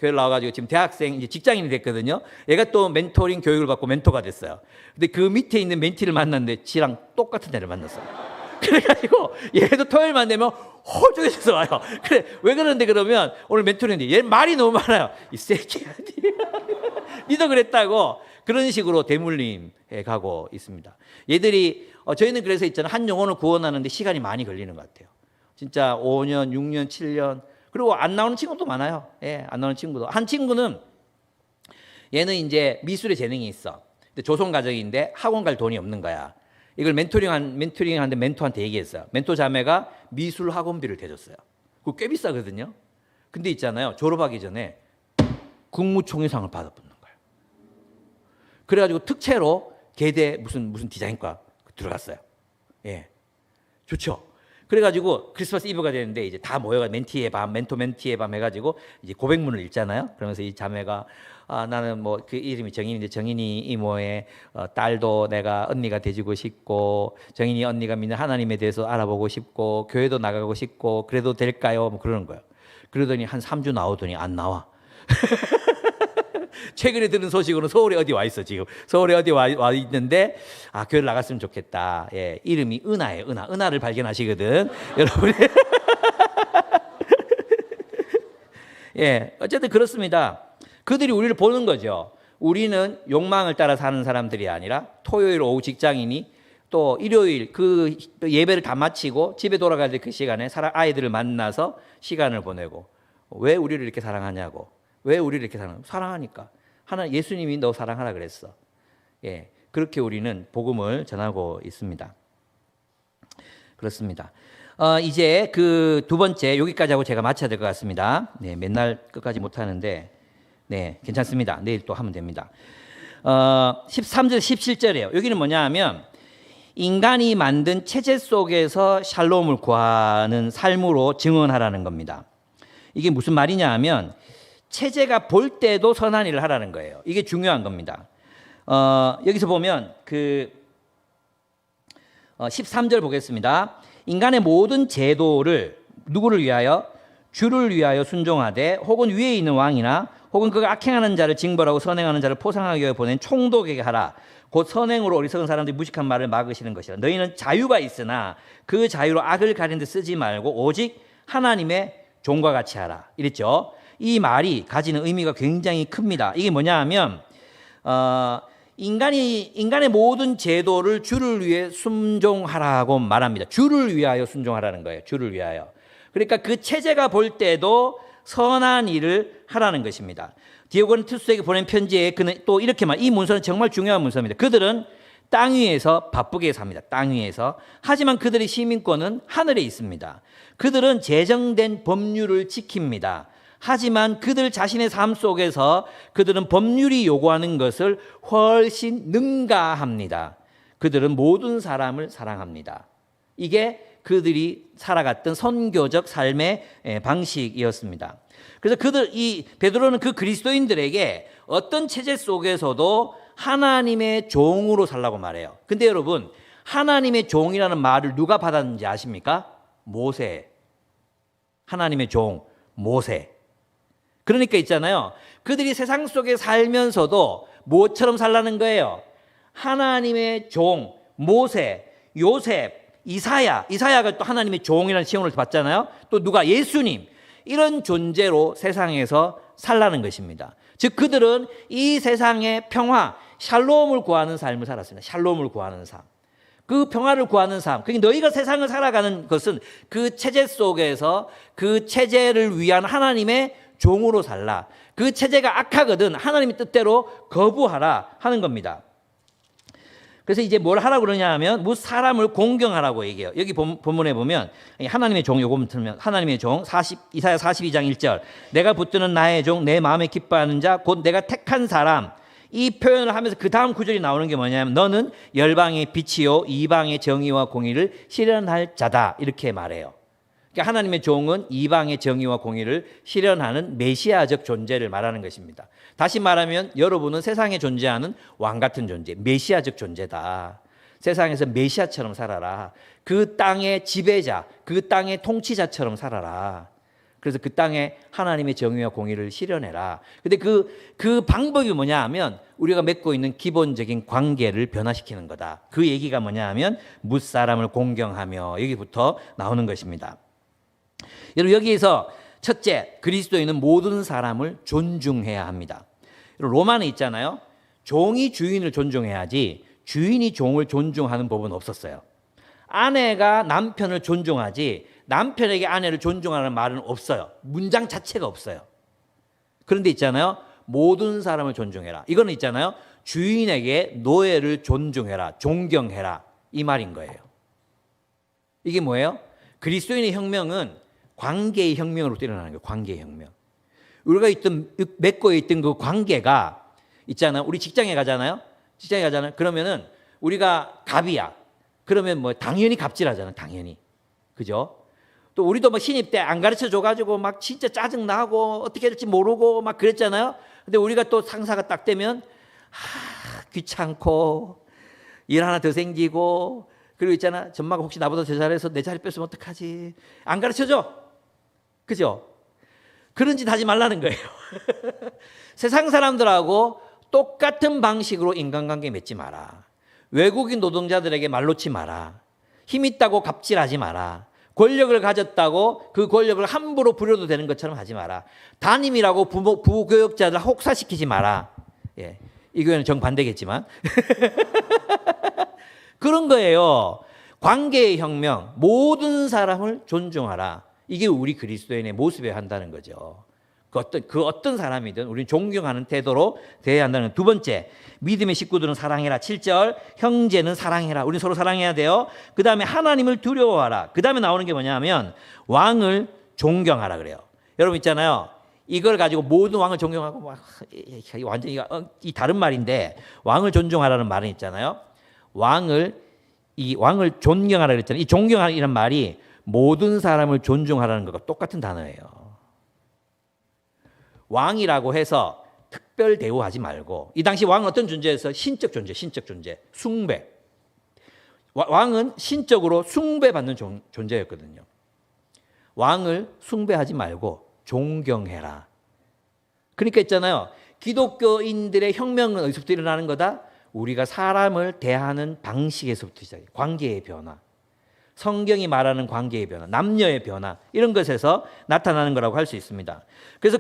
교회를 나와가지고 지금 대학생 이제 직장인이 됐거든요. 얘가 또 멘토링 교육을 받고 멘토가 됐어요. 근데 그 밑에 있는 멘티를 만났는데 지랑 똑같은 애를 만났어요. 그래가지고 얘도 토요일만 되면 호주에서 와요. 그래 왜 그러는데 그러면 오늘 멘토링인데 얘 말이 너무 많아요. 이 새끼야, 니도 그랬다고. 그런 식으로 대물림해 가고 있습니다. 얘들이 저희는 그래서 있잖아요. 한 영혼을 구원하는데 시간이 많이 걸리는 것 같아요. 진짜 5년, 6년, 7년. 그리고 안 나오는 친구도 많아요. 예, 안 나오는 친구도. 한 친구는 얘는 이제 미술에 재능이 있어. 근데 조선 가정인데 학원 갈 돈이 없는 거야. 이걸 멘토링하는데 멘토한테 얘기했어요. 멘토 자매가 미술 학원비를 대줬어요. 그거 꽤 비싸거든요. 근데 있잖아요. 졸업하기 전에 국무총리상을 받아붙는 거예요. 그래가지고 특채로 계대 무슨 디자인과 들어갔어요. 예, 좋죠. 그래가지고 크리스마스 이브가 되는데 이제 다 모여가 멘티의 밤, 멘토 멘티의 밤 해가지고 이제 고백문을 읽잖아요. 그러면서 이 자매가 나는 뭐 그 이름이 정인인데 정인이 이모의 딸도 내가 언니가 돼주고 싶고 정인이 언니가 믿는 하나님에 대해서 알아보고 싶고 교회도 나가고 싶고 그래도 될까요? 뭐 그러는 거예요. 그러더니 한 3주 나오더니 안 나와. 최근에 들은 소식으로는 서울에 어디 와 있어 지금. 서울에 어디 와 있는데 교회를 나갔으면 좋겠다. 예, 이름이 은하예요. 은하를 발견하시거든. 여러분이. 예, 어쨌든 그렇습니다. 그들이 우리를 보는 거죠. 우리는 욕망을 따라 사는 사람들이 아니라 토요일 오후 직장인이 또 일요일 그 예배를 다 마치고 집에 돌아갈 때 그 시간에 아이들을 만나서 시간을 보내고 왜 우리를 이렇게 사랑하냐고. 왜 우리를 이렇게 사랑하니까. 예수님이 너 사랑하라 그랬어. 예, 그렇게 우리는 복음을 전하고 있습니다. 그렇습니다. 이제 그 두 번째 여기까지 하고 제가 마쳐야 될 것 같습니다. 네, 맨날 끝까지 못 하는데 네, 괜찮습니다. 내일 또 하면 됩니다. 13절 17절이에요. 여기는 뭐냐 하면 인간이 만든 체제 속에서 샬롬을 구하는 삶으로 증언하라는 겁니다. 이게 무슨 말이냐 하면 체제가 볼 때도 선한 일을 하라는 거예요. 이게 중요한 겁니다. 여기서 보면 그 13절 보겠습니다. 인간의 모든 제도를 누구를 위하여? 주를 위하여 순종하되 혹은 위에 있는 왕이나 혹은 그가 악행하는 자를 징벌하고 선행하는 자를 포상하기 위하여 보낸 총독에게 하라. 곧 선행으로 어리석은 사람들이 무식한 말을 막으시는 것이라. 너희는 자유가 있으나 그 자유로 악을 가리는 데 쓰지 말고 오직 하나님의 종과 같이 하라. 이랬죠. 이 말이 가지는 의미가 굉장히 큽니다. 이게 뭐냐 하면 인간의 모든 제도를 주를 위해 순종하라고 말합니다. 주를 위하여 순종하라는 거예요. 주를 위하여. 그러니까 그 체제가 볼 때도 선한 일을 하라는 것입니다. 디오고니투스에게 보낸 편지에 그는 또 이렇게 이 문서는 정말 중요한 문서입니다. 그들은 땅 위에서 바쁘게 삽니다. 땅 위에서. 하지만 그들의 시민권은 하늘에 있습니다. 그들은 제정된 법률을 지킵니다. 하지만 그들 자신의 삶 속에서 그들은 법률이 요구하는 것을 훨씬 능가합니다. 그들은 모든 사람을 사랑합니다. 이게 그들이 살아갔던 선교적 삶의 방식이었습니다. 그래서 베드로는 그 그리스도인들에게 어떤 체제 속에서도 하나님의 종으로 살라고 말해요. 근데 여러분, 하나님의 종이라는 말을 누가 받았는지 아십니까? 모세. 하나님의 종, 모세. 그러니까 있잖아요. 그들이 세상 속에 살면서도 뭐처럼 살라는 거예요? 하나님의 종, 모세, 요셉, 이사야가 또 하나님의 종이라는 칭호를 받잖아요. 또 누가? 예수님. 이런 존재로 세상에서 살라는 것입니다. 즉 그들은 이 세상의 평화, 샬롬을 구하는 삶을 살았습니다. 샬롬을 구하는 삶. 그 평화를 구하는 삶. 그러니까 너희가 세상을 살아가는 것은 그 체제 속에서 그 체제를 위한 하나님의 종으로 살라. 그 체제가 악하거든 하나님의 뜻대로 거부하라 하는 겁니다. 그래서 이제 뭘 하라고 그러냐 하면 사람을 공경하라고 얘기해요. 여기 본문에 보면 하나님의 종, 요거 들면 하나님의 종 이사야 42장 1절 내가 붙드는 나의 종 내 마음에 기뻐하는 자 곧 내가 택한 사람. 이 표현을 하면서 그 다음 구절이 나오는 게 뭐냐면 너는 열방의 빛이요 이방의 정의와 공의를 실현할 자다 이렇게 말해요. 그러니까 하나님의 종은 이방의 정의와 공의를 실현하는 메시아적 존재를 말하는 것입니다. 다시 말하면 여러분은 세상에 존재하는 왕 같은 존재, 메시아적 존재다. 세상에서 메시아처럼 살아라. 그 땅의 지배자, 그 땅의 통치자처럼 살아라. 그래서 그 땅에 하나님의 정의와 공의를 실현해라. 근데 그 방법이 뭐냐 하면 우리가 맺고 있는 기본적인 관계를 변화시키는 거다. 그 얘기가 뭐냐 하면 무사람을 공경하며 여기부터 나오는 것입니다. 여러분 여기에서 첫째, 그리스도인은 모든 사람을 존중해야 합니다. 로마는 있잖아요. 종이 주인을 존중해야지 주인이 종을 존중하는 법은 없었어요. 아내가 남편을 존중하지 남편에게 아내를 존중하는 말은 없어요. 문장 자체가 없어요. 그런데 있잖아요. 모든 사람을 존중해라. 이거는 있잖아요. 주인에게 노예를 존중해라. 존경해라. 이 말인 거예요. 이게 뭐예요? 그리스도인의 혁명은 관계의 혁명으로부터 일어나는 거예요. 관계의 혁명. 우리가 맺고 있던 그 관계가 있잖아요. 우리 직장에 가잖아요. 그러면은 우리가 갑이야. 그러면 뭐 당연히 갑질하잖아요. 당연히. 그죠? 또 우리도 뭐 신입 때 안 가르쳐 줘가지고 막 진짜 짜증 나고 어떻게 해야 될지 모르고 막 그랬잖아요. 근데 우리가 또 상사가 딱 되면 귀찮고 일 하나 더 생기고 그리고 있잖아. 전마가 혹시 나보다 더 잘해서 내 자리 뺏으면 어떡하지? 안 가르쳐 줘. 그죠? 그런 짓 하지 말라는 거예요. 세상 사람들하고 똑같은 방식으로 인간관계 맺지 마라. 외국인 노동자들에게 말 놓지 마라. 힘 있다고 갑질하지 마라. 권력을 가졌다고 그 권력을 함부로 부려도 되는 것처럼 하지 마라. 담임이라고 부교육자들 혹사시키지 마라. 예, 이 교회는 정반대겠지만 그런 거예요. 관계의 혁명, 모든 사람을 존중하라. 이게 우리 그리스도인의 모습이어야 한다는 거죠. 그 어떤 사람이든 우리는 존경하는 태도로 대해야 한다는 두 번째, 믿음의 식구들은 사랑해라. 7절, 형제는 사랑해라. 우리는 서로 사랑해야 돼요. 그 다음에 하나님을 두려워하라. 그 다음에 나오는 게 뭐냐면 왕을 존경하라 그래요. 여러분 있잖아요. 이걸 가지고 모든 왕을 존경하고 막 완전히 이 다른 말인데 왕을 존중하라는 말은 있잖아요. 왕을 존경하라 그랬잖아요. 이 존경하라는 말이 모든 사람을 존중하라는 것과 똑같은 단어예요. 왕이라고 해서 특별 대우하지 말고, 이 당시 왕은 어떤 존재였어요? 신적 존재, 숭배. 왕은 신적으로 숭배받는 존재였거든요. 왕을 숭배하지 말고 존경해라. 그러니까 있잖아요. 기독교인들의 혁명은 어디서부터 일어나는 거다? 우리가 사람을 대하는 방식에서부터 시작해요. 관계의 변화. 성경이 말하는 관계의 변화, 남녀의 변화, 이런 것에서 나타나는 거라고 할 수 있습니다. 그래서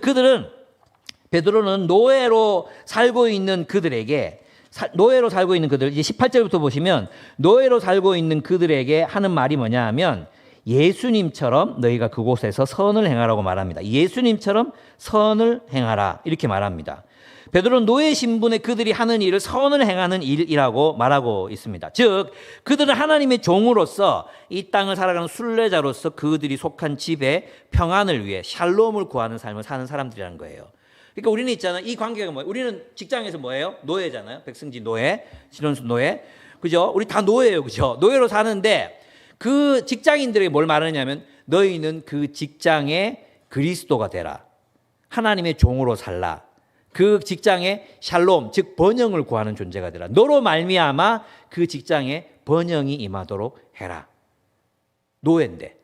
베드로는 노예로 살고 있는 그들에게, 이제 18절부터 보시면 노예로 살고 있는 그들에게 하는 말이 뭐냐 하면 예수님처럼 너희가 그곳에서 선을 행하라고 말합니다. 예수님처럼 선을 행하라 이렇게 말합니다. 베드로는 노예 신분의 그들이 하는 일을 선을 행하는 일이라고 말하고 있습니다. 즉 그들은 하나님의 종으로서 이 땅을 살아가는 순례자로서 그들이 속한 집에 평안을 위해 샬롬을 구하는 삶을 사는 사람들이라는 거예요. 그러니까 우리는 있잖아요. 이 관계가 뭐예요? 우리는 직장에서 뭐예요? 노예잖아요. 백승지 노예, 신원수 노예. 그죠? 우리 다 노예예요. 그죠? 노예로 사는데 그 직장인들에게 뭘 말하냐면 너희는 그 직장의 그리스도가 되라. 하나님의 종으로 살라. 그 직장에 샬롬, 즉 번영을 구하는 존재가 되라. 너로 말미암아 그 직장에 번영이 임하도록 해라. 노예인데.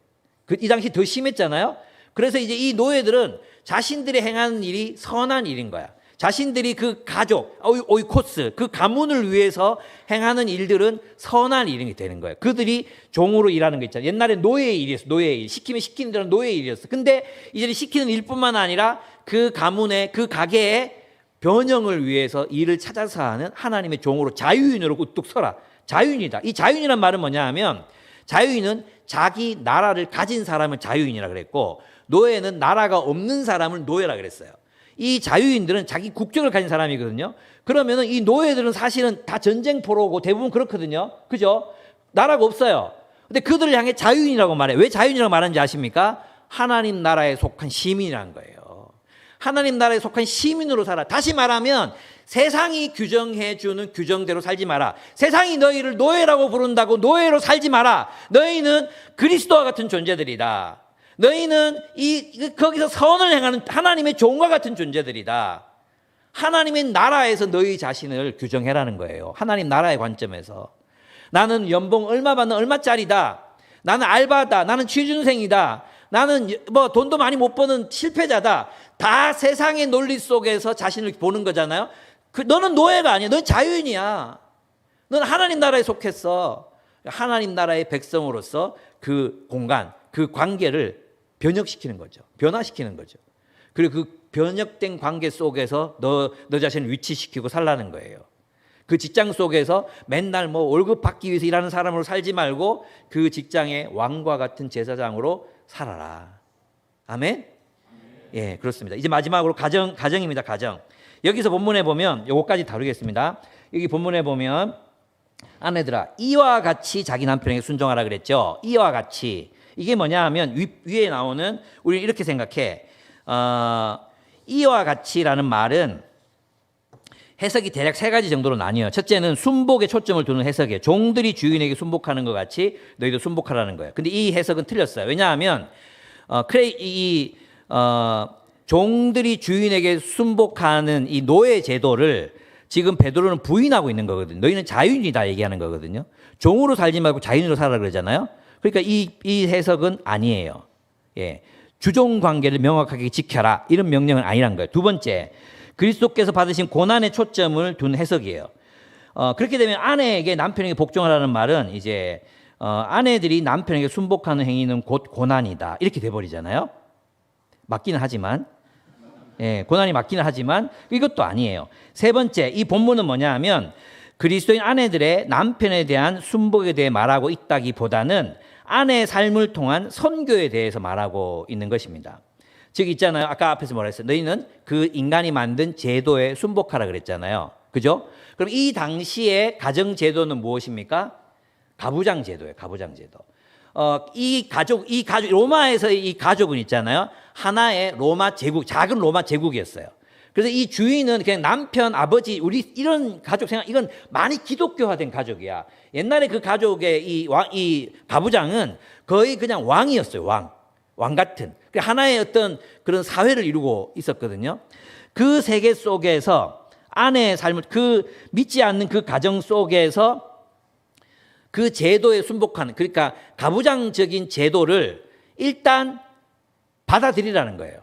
이 당시 더 심했잖아요. 그래서 이제 이 노예들은 자신들이 행하는 일이 선한 일인 거야. 자신들이 그 가족, 오이코스, 그 가문을 위해서 행하는 일들은 선한 일이 되는 거예요. 그들이 종으로 일하는 거 있잖아요. 옛날에 노예의 일이었어. 노예의 일. 시키면 시키는 대로 노예의 일이었어. 근데 이제 시키는 일뿐만 아니라 그 가문의, 그 가게의 번영을 위해서 일을 찾아서 하는 하나님의 종으로 자유인으로 우뚝 서라. 자유인이다. 이 자유인이란 말은 뭐냐 하면 자유인은 자기 나라를 가진 사람을 자유인이라 그랬고 노예는 나라가 없는 사람을 노예라 그랬어요. 이 자유인들은 자기 국적을 가진 사람이거든요. 그러면은 이 노예들은 사실은 다 전쟁포로고 대부분 그렇거든요. 그죠? 나라가 없어요. 근데 그들을 향해 자유인이라고 말해요. 왜 자유인이라고 말하는지 아십니까? 하나님 나라에 속한 시민이라는 거예요. 하나님 나라에 속한 시민으로 살아. 다시 말하면 세상이 규정해주는 규정대로 살지 마라. 세상이 너희를 노예라고 부른다고 노예로 살지 마라. 너희는 그리스도와 같은 존재들이다. 너희는 거기서 선을 행하는 하나님의 종과 같은 존재들이다. 하나님의 나라에서 너희 자신을 규정해라는 거예요. 하나님 나라의 관점에서. 나는 연봉 얼마 받는 얼마짜리다. 나는 알바다. 나는 취준생이다. 나는 뭐 돈도 많이 못 버는 실패자다. 다 세상의 논리 속에서 자신을 보는 거잖아요. 너는 노예가 아니야. 넌 자유인이야. 넌 하나님 나라에 속했어. 하나님 나라의 백성으로서 그 공간, 그 관계를 변혁시키는 거죠. 변화시키는 거죠. 그리고 그 변혁된 관계 속에서 너 자신을 위치시키고 살라는 거예요. 그 직장 속에서 맨날 뭐 월급 받기 위해서 일하는 사람으로 살지 말고 그 직장의 왕과 같은 제사장으로 살아라. 아멘? 예, 그렇습니다. 이제 마지막으로 가정입니다. 가정. 여기서 본문에 보면 요거까지 다루겠습니다. 여기 본문에 보면 아내들아 이와 같이 자기 남편에게 순종하라 그랬죠. 이와 같이. 이게 뭐냐 하면 위에 나오는 우리 이렇게 생각해. 이와 같이라는 말은 해석이 대략 세 가지 정도로 나뉘어요. 첫째는 순복에 초점을 두는 해석이에요. 종들이 주인에게 순복하는 것 같이 너희도 순복하라는 거예요. 근데 이 해석은 틀렸어요. 왜냐하면 종들이 주인에게 순복하는 이 노예 제도를 지금 베드로는 부인하고 있는 거거든요. 너희는 자유인이다 얘기하는 거거든요. 종으로 살지 말고 자유인으로 살아라 그러잖아요. 그러니까 이 해석은 아니에요. 예. 주종 관계를 명확하게 지켜라. 이런 명령은 아니란 거예요. 두 번째, 그리스도께서 받으신 고난의 초점을 둔 해석이에요. 그렇게 되면 아내에게 남편에게 복종하라는 말은 이제 아내들이 남편에게 순복하는 행위는 곧 고난이다. 이렇게 돼버리잖아요. 맞기는 하지만, 예, 고난이 맞기는 하지만 이것도 아니에요. 세 번째, 이 본문은 뭐냐 하면 그리스도인 아내들의 남편에 대한 순복에 대해 말하고 있다기보다는 아내의 삶을 통한 선교에 대해서 말하고 있는 것입니다. 즉 있잖아요. 아까 앞에서 뭐라 했어요? 너희는 그 인간이 만든 제도에 순복하라 그랬잖아요. 그죠? 그럼 이 당시의 가정 제도는 무엇입니까? 가부장 제도예요. 가부장 제도. 이 가족 로마에서 이 가족은 있잖아요. 하나의 로마 제국, 작은 로마 제국이었어요. 그래서 이 주인은 그냥 남편, 아버지, 우리 이런 가족 생각, 이건 많이 기독교화된 가족이야. 옛날에 그 가족의 이 가부장은 거의 그냥 왕이었어요. 왕 같은. 하나의 어떤 그런 사회를 이루고 있었거든요. 그 세계 속에서 아내의 삶을, 그 믿지 않는 그 가정 속에서 그 제도에 순복하는, 그러니까 가부장적인 제도를 일단 받아들이라는 거예요.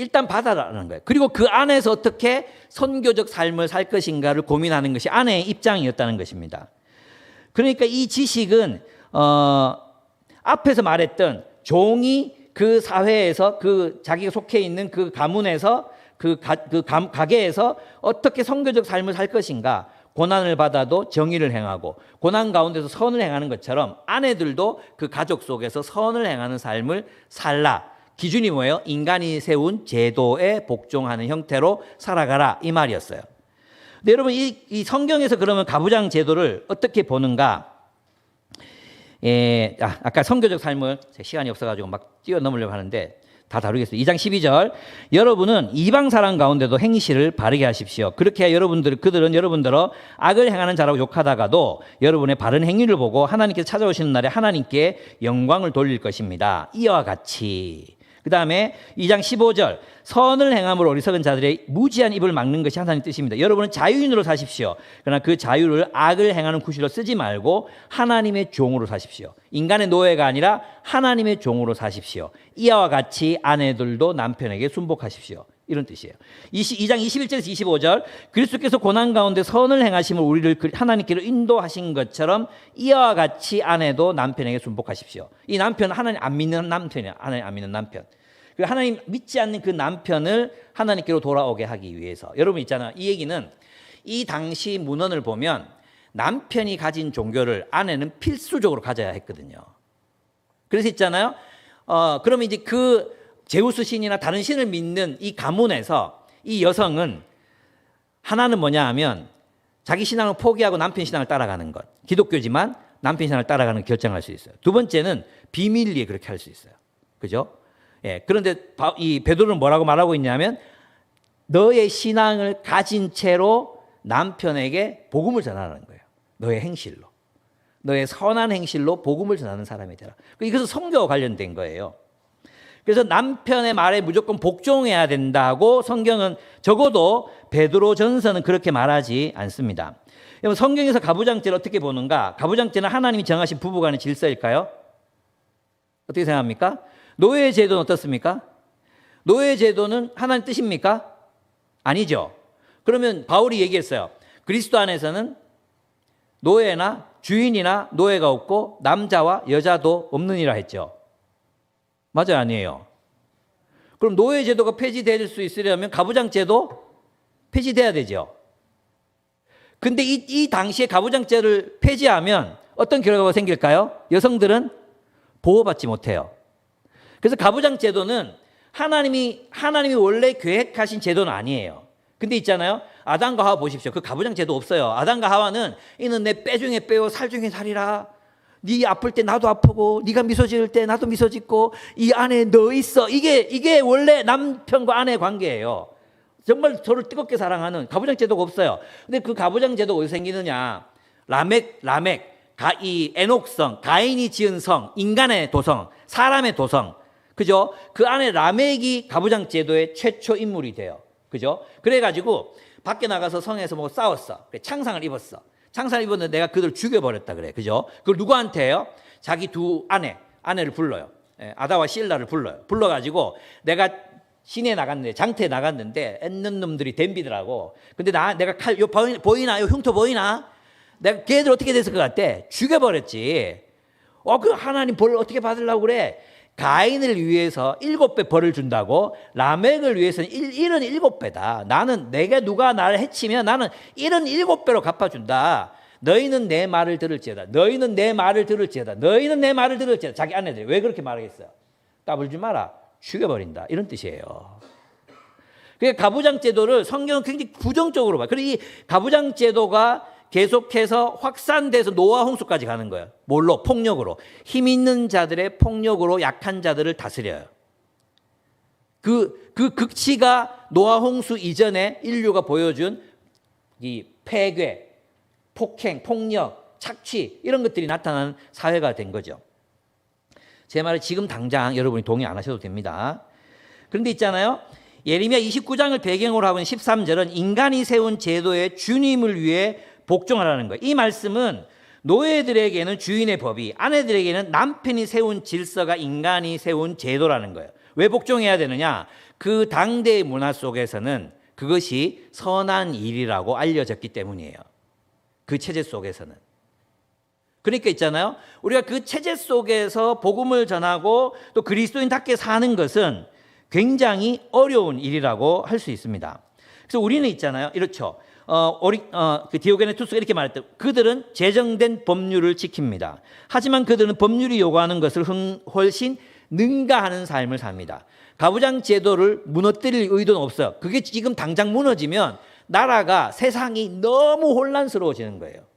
일단 받아라는 거예요. 그리고 그 안에서 어떻게 선교적 삶을 살 것인가를 고민하는 것이 아내의 입장이었다는 것입니다. 그러니까 이 지식은 앞에서 말했던 종이 그 사회에서 그 자기가 속해 있는 그 가문에서 가게에서 어떻게 선교적 삶을 살 것인가, 고난을 받아도 정의를 행하고 고난 가운데서 선을 행하는 것처럼 아내들도 그 가족 속에서 선을 행하는 삶을 살라. 기준이 뭐예요? 인간이 세운 제도에 복종하는 형태로 살아가라 이 말이었어요. 근데 여러분 이 성경에서 그러면 가부장 제도를 어떻게 보는가? 아까 선교적 삶을 시간이 없어가지고 막 뛰어넘으려고 하는데 다 다루겠습니다. 2장 12절 여러분은 이방 사람 가운데도 행실을 바르게 하십시오. 그렇게 해야 그들은 여러분들어 악을 행하는 자라고 욕하다가도 여러분의 바른 행위를 보고 하나님께서 찾아오시는 날에 하나님께 영광을 돌릴 것입니다. 이와 같이. 그 다음에 2장 15절 선을 행함으로 어리석은 자들의 무지한 입을 막는 것이 하나님 뜻입니다. 여러분은 자유인으로 사십시오. 그러나 그 자유를 악을 행하는 구실로 쓰지 말고 하나님의 종으로 사십시오. 인간의 노예가 아니라 하나님의 종으로 사십시오. 이와 같이 아내들도 남편에게 순복하십시오. 이런 뜻이에요. 2장 21절에서 25절 그리스도께서 고난 가운데 선을 행하심을 우리를 하나님께로 인도하신 것처럼 이와 같이 아내도 남편에게 순복하십시오. 이 남편은 하나님 안 믿는 남편이에요. 하나님 안 믿는 남편. 하나님 믿지 않는 그 남편을 하나님께로 돌아오게 하기 위해서. 여러분 있잖아요. 이 얘기는 이 당시 문헌을 보면 남편이 가진 종교를 아내는 필수적으로 가져야 했거든요. 그래서 있잖아요. 그러면 이제 그 제우스 신이나 다른 신을 믿는 이 가문에서 이 여성은 하나는 뭐냐 하면 자기 신앙을 포기하고 남편 신앙을 따라가는 것. 기독교지만 남편 신앙을 따라가는 결정할 수 있어요. 두 번째는 비밀리에 그렇게 할 수 있어요. 그죠? 예. 그런데 이 베드로는 뭐라고 말하고 있냐면 너의 신앙을 가진 채로 남편에게 복음을 전하는 거예요. 너의 행실로. 너의 선한 행실로 복음을 전하는 사람이 되라. 이것은 성교와 관련된 거예요. 그래서 남편의 말에 무조건 복종해야 된다고 성경은 적어도 베드로 전서는 그렇게 말하지 않습니다. 여러분 성경에서 가부장제를 어떻게 보는가? 가부장제는 하나님이 정하신 부부간의 질서일까요? 어떻게 생각합니까? 노예 제도는 어떻습니까? 노예 제도는 하나님 뜻입니까? 아니죠. 그러면 바울이 얘기했어요. 그리스도 안에서는 노예나 주인이나 노예가 없고 남자와 여자도 없느니라 했죠. 맞아요, 아니에요? 그럼 노예 제도가 폐지될 수 있으려면 가부장 제도 폐지돼야 되죠. 근데 이 당시에 가부장 제도를 폐지하면 어떤 결과가 생길까요? 여성들은 보호받지 못해요. 그래서 가부장 제도는 하나님이 원래 계획하신 제도는 아니에요. 근데 있잖아요. 아담과 하와 보십시오. 그 가부장 제도 없어요. 아담과 하와는 이는 내 뼈 중에 뼈요 살 중에 살이라. 네 아플 때 나도 아프고 네가 미소 지을 때 나도 미소 짓고 이 안에 너 있어. 이게 원래 남편과 아내의 관계예요. 정말 서로 뜨겁게 사랑하는 가부장 제도가 없어요. 근데 그 가부장 제도가 어디서 생기느냐? 라멕, 이 에녹성, 가인이 지은 성, 인간의 도성, 사람의 도성. 그죠? 그 안에 라멕이 가부장 제도의 최초 인물이 돼요. 그죠? 그래가지고 밖에 나가서 성에서 뭐 싸웠어. 창상을 입었어. 창상을 입었는데 내가 그들 죽여버렸다 그래. 그죠? 그걸 누구한테 해요? 자기 두 아내를 불러요. 아다와 실라를 불러요. 불러가지고 내가 시내에 나갔는데, 장터에 나갔는데 애는 놈들이 덤비더라고. 근데 내가 칼, 보이나? 요 흉터 보이나? 내가 걔들 어떻게 됐을 것 같아? 죽여버렸지. 그 하나님 벌 어떻게 받으려고 그래? 가인을 위해서 7배 벌을 준다고 라멕을 위해서는 1은 7배다. 내가 누가 나를 해치면 나는 1은 7배로 갚아준다. 너희는 내 말을 들을지어다. 너희는 내 말을 들을지어다. 너희는 내 말을 들을지어다. 자기 아내들이 왜 그렇게 말하겠어요? 까불지 마라. 죽여버린다. 이런 뜻이에요. 그러니까 가부장 제도를 성경은 굉장히 부정적으로 봐요. 그리고 이 가부장 제도가 계속해서 확산돼서 노아 홍수까지 가는 거예요. 뭘로? 폭력으로. 힘 있는 자들의 폭력으로 약한 자들을 다스려요. 그 극치가 노아 홍수 이전에 인류가 보여준 이 폐괴, 폭행, 폭력, 착취 이런 것들이 나타나는 사회가 된 거죠. 제 말을 지금 당장 여러분이 동의 안 하셔도 됩니다. 그런데 있잖아요. 예레미야 29장을 배경으로 하고 있는 13절은 인간이 세운 제도의 주님을 위해 복종하라는 거예요. 이 말씀은 노예들에게는 주인의 법이, 아내들에게는 남편이 세운 질서가 인간이 세운 제도라는 거예요. 왜 복종해야 되느냐? 그 당대의 문화 속에서는 그것이 선한 일이라고 알려졌기 때문이에요. 그 체제 속에서는. 그러니까 있잖아요. 우리가 그 체제 속에서 복음을 전하고 또 그리스도인답게 사는 것은 굉장히 어려운 일이라고 할 수 있습니다. 그래서 우리는 있잖아요. 이렇죠. 그 디오게네투스가 이렇게 말했대요. 그들은 제정된 법률을 지킵니다. 하지만 그들은 법률이 요구하는 것을 훨씬 능가하는 삶을 삽니다. 가부장 제도를 무너뜨릴 의도는 없어요. 그게 지금 당장 무너지면 나라가 세상이 너무 혼란스러워지는 거예요.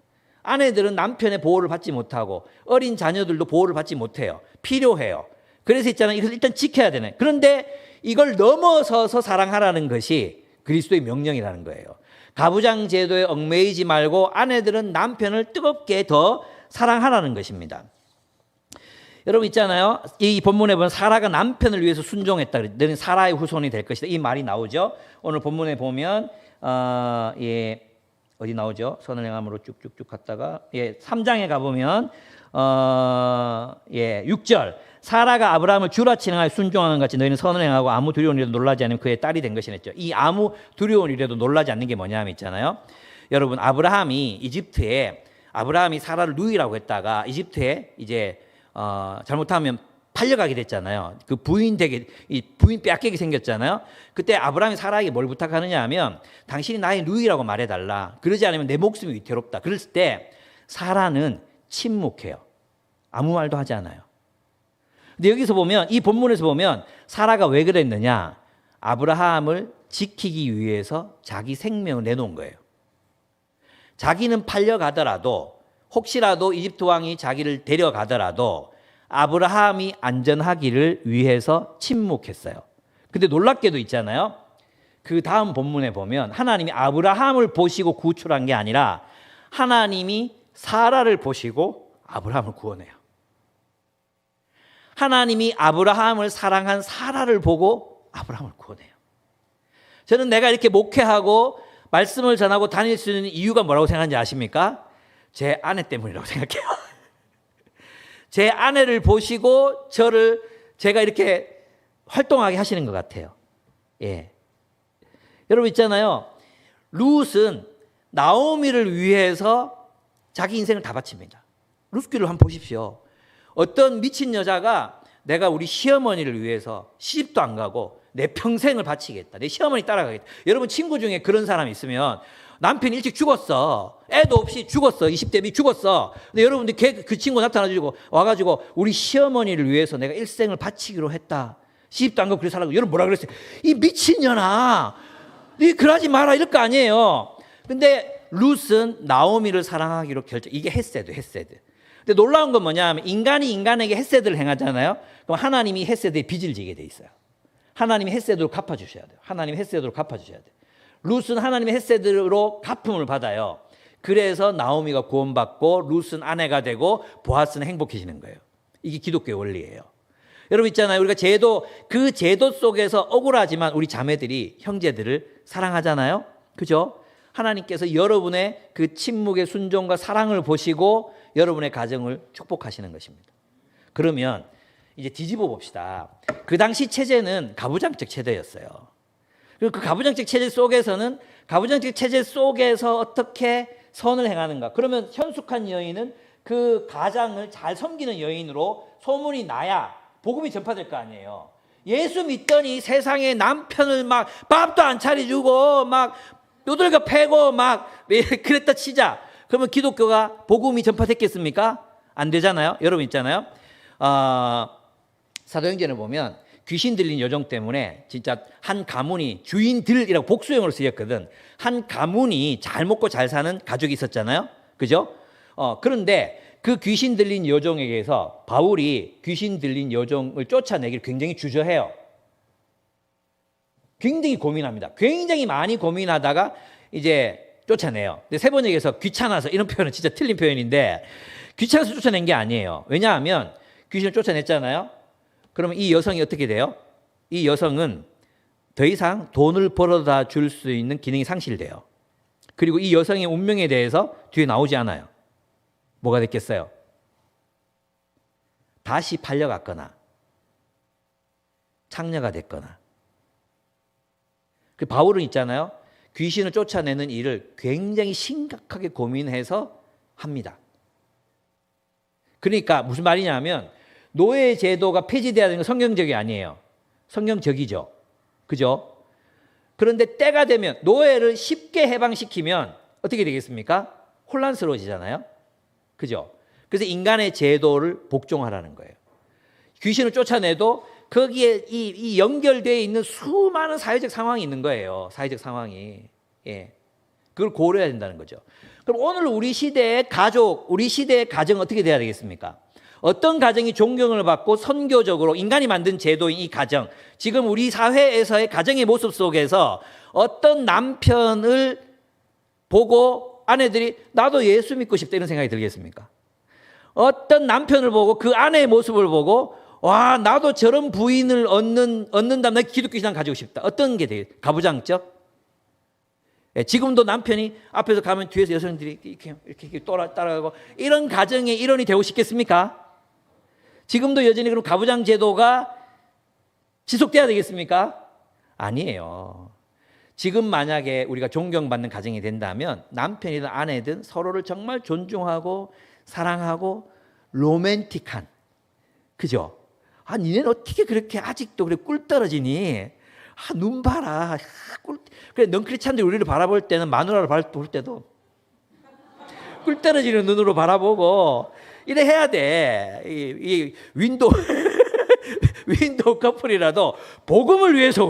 아내들은 남편의 보호를 받지 못하고 어린 자녀들도 보호를 받지 못해요. 필요해요. 그래서 있잖아요. 이것을 일단 지켜야 되네. 그런데 이걸 넘어서서 사랑하라는 것이 그리스도의 명령이라는 거예요. 가부장 제도에 얽매이지 말고 아내들은 남편을 뜨겁게 더 사랑하라는 것입니다. 여러분 있잖아요. 이 본문에 보면 사라가 남편을 위해서 순종했다. 너는 사라의 후손이 될 것이다. 이 말이 나오죠. 오늘 본문에 보면 어디 나오죠? 선을 행함으로 쭉쭉쭉 갔다가 3장에 가보면 6절 사라가 아브라함을 주라치는 하에 순종하는 같이 너희는 선을 행하고 아무 두려운 일에도 놀라지 않으면 그의 딸이 된 것이랬죠. 이 아무 두려운 일에도 놀라지 않는 게 뭐냐면 있잖아요. 여러분 아브라함이 사라를 누이라고 했다가 이집트에 이제 잘못하면 팔려가게 됐잖아요. 그 부인 빼앗기게 생겼잖아요. 그때 아브라함이 사라에게 뭘 부탁하느냐 하면 당신이 나의 누이라고 말해달라. 그러지 않으면 내 목숨이 위태롭다. 그랬을 때 사라는 침묵해요. 아무 말도 하지 않아요. 근데 여기서 보면 이 본문에서 보면 사라가 왜 그랬느냐? 아브라함을 지키기 위해서 자기 생명을 내놓은 거예요. 자기는 팔려가더라도 혹시라도 이집트 왕이 자기를 데려가더라도 아브라함이 안전하기를 위해서 침묵했어요. 근데 놀랍게도 있잖아요. 그 다음 본문에 보면 하나님이 아브라함을 보시고 구출한 게 아니라 하나님이 사라를 보시고 아브라함을 구원해요. 하나님이 아브라함을 사랑한 사라를 보고 아브라함을 구원해요. 저는 내가 이렇게 목회하고 말씀을 전하고 다닐 수 있는 이유가 뭐라고 생각하는지 아십니까? 제 아내 때문이라고 생각해요. 제 아내를 보시고 제가 이렇게 활동하게 하시는 것 같아요. 예. 여러분 있잖아요. 룻은 나오미를 위해서 자기 인생을 다 바칩니다. 룻기를 한번 보십시오. 어떤 미친 여자가 내가 우리 시어머니를 위해서 시집도 안 가고 내 평생을 바치겠다. 내 시어머니 따라가겠다. 여러분 친구 중에 그런 사람 있으면 남편이 일찍 죽었어. 애도 없이 죽었어. 20대비 죽었어. 근데 여러분들 그 친구 나타나주고 와가지고 우리 시어머니를 위해서 내가 일생을 바치기로 했다. 시집도 안 가고 그래서 살라고. 여러분 뭐라 그랬어요? 이 미친년아. 니 그러지 마라 이럴 거 아니에요. 근데 룻은 나오미를 사랑하기로 결정. 이게 헤세드. 근데 놀라운 건 뭐냐면 인간이 인간에게 헤세드를 행하잖아요. 그럼 하나님이 헤세드에 빚을 지게 돼 있어요. 하나님이 헤세드로 갚아주셔야 돼요. 하나님이 헤세드로 갚아주셔야 돼요. 룻은 하나님의 헤세드로 갚음을 받아요. 그래서 나오미가 구원받고 룻은 아내가 되고 보아스는 행복해지는 거예요. 이게 기독교의 원리예요. 여러분 있잖아요. 우리가 그 제도 속에서 억울하지만 우리 자매들이 형제들을 사랑하잖아요. 그죠? 하나님께서 여러분의 그 침묵의 순종과 사랑을 보시고 여러분의 가정을 축복하시는 것입니다. 그러면 이제 뒤집어 봅시다. 그 당시 체제는 가부장적 체제였어요. 그리고 그 가부장적 체제 속에서는 가부장적 체제 속에서 어떻게 선을 행하는가? 그러면 현숙한 여인은 그 가장을 잘 섬기는 여인으로 소문이 나야 복음이 전파될 거 아니에요. 예수 믿더니 세상에 남편을 막 밥도 안 차려주고 막 요들가 패고 막 그랬다 치자. 그러면 기독교가 복음이 전파됐겠습니까? 안 되잖아요. 여러분 있잖아요. 사도행전을 보면 귀신 들린 여종 때문에 진짜 한 가문이 주인들이라고 복수형으로 쓰였거든. 한 가문이 잘 먹고 잘 사는 가족이 있었잖아요. 그죠? 그런데 그 귀신 들린 여종에게서 바울이 귀신 들린 여종을 쫓아내기를 굉장히 주저해요. 굉장히 고민합니다. 굉장히 많이 고민하다가 이제 쫓아내요. 근데 세번역에서 귀찮아서 이런 표현은 진짜 틀린 표현인데 귀찮아서 쫓아낸 게 아니에요. 왜냐하면 귀신을 쫓아냈잖아요. 그러면 이 여성이 어떻게 돼요? 이 여성은 더 이상 돈을 벌어다 줄 수 있는 기능이 상실돼요. 그리고 이 여성의 운명에 대해서 뒤에 나오지 않아요. 뭐가 됐겠어요? 다시 팔려갔거나 창녀가 됐거나. 그 바울은 있잖아요. 귀신을 쫓아내는 일을 굉장히 심각하게 고민해서 합니다. 그러니까 무슨 말이냐면 노예 제도가 폐지돼야 되는 건 성경적이 아니에요. 성경적이죠. 그죠? 그런데 때가 되면 노예를 쉽게 해방시키면 어떻게 되겠습니까? 혼란스러워지잖아요. 그죠? 그래서 인간의 제도를 복종하라는 거예요. 귀신을 쫓아내도 거기에 이 연결되어 있는 수많은 사회적 상황이 있는 거예요. 사회적 상황이. 예. 그걸 고려해야 된다는 거죠. 그럼 오늘 우리 시대의 가족, 우리 시대의 가정은 어떻게 돼야 되겠습니까? 어떤 가정이 존경을 받고 선교적으로 인간이 만든 제도인 이 가정, 지금 우리 사회에서의 가정의 모습 속에서 어떤 남편을 보고 아내들이 나도 예수 믿고 싶다 이런 생각이 들겠습니까? 어떤 남편을 보고 그 아내의 모습을 보고 와 나도 저런 부인을 얻는다면 내 기독교 신앙 가지고 싶다. 어떤 게 되게 가부장적? 예, 지금도 남편이 앞에서 가면 뒤에서 여성들이 이렇게 따라가고 이런 가정의 일원이 되고 싶겠습니까? 지금도 여전히 그런 가부장 제도가 지속돼야 되겠습니까? 아니에요. 지금 만약에 우리가 존경받는 가정이 된다면 남편이든 아내든 서로를 정말 존중하고 사랑하고 로맨틱한, 그죠? 아, 니네는 어떻게 그렇게 아직도 그래 꿀 떨어지니? 아, 눈 봐라. 그래, 넌 그렇지 않은데 우리를 바라볼 때는 마누라를 볼 때도 꿀 떨어지는 눈으로 바라보고 이래 해야 돼. 이 윈도우 커플이라도 복음을 위해서는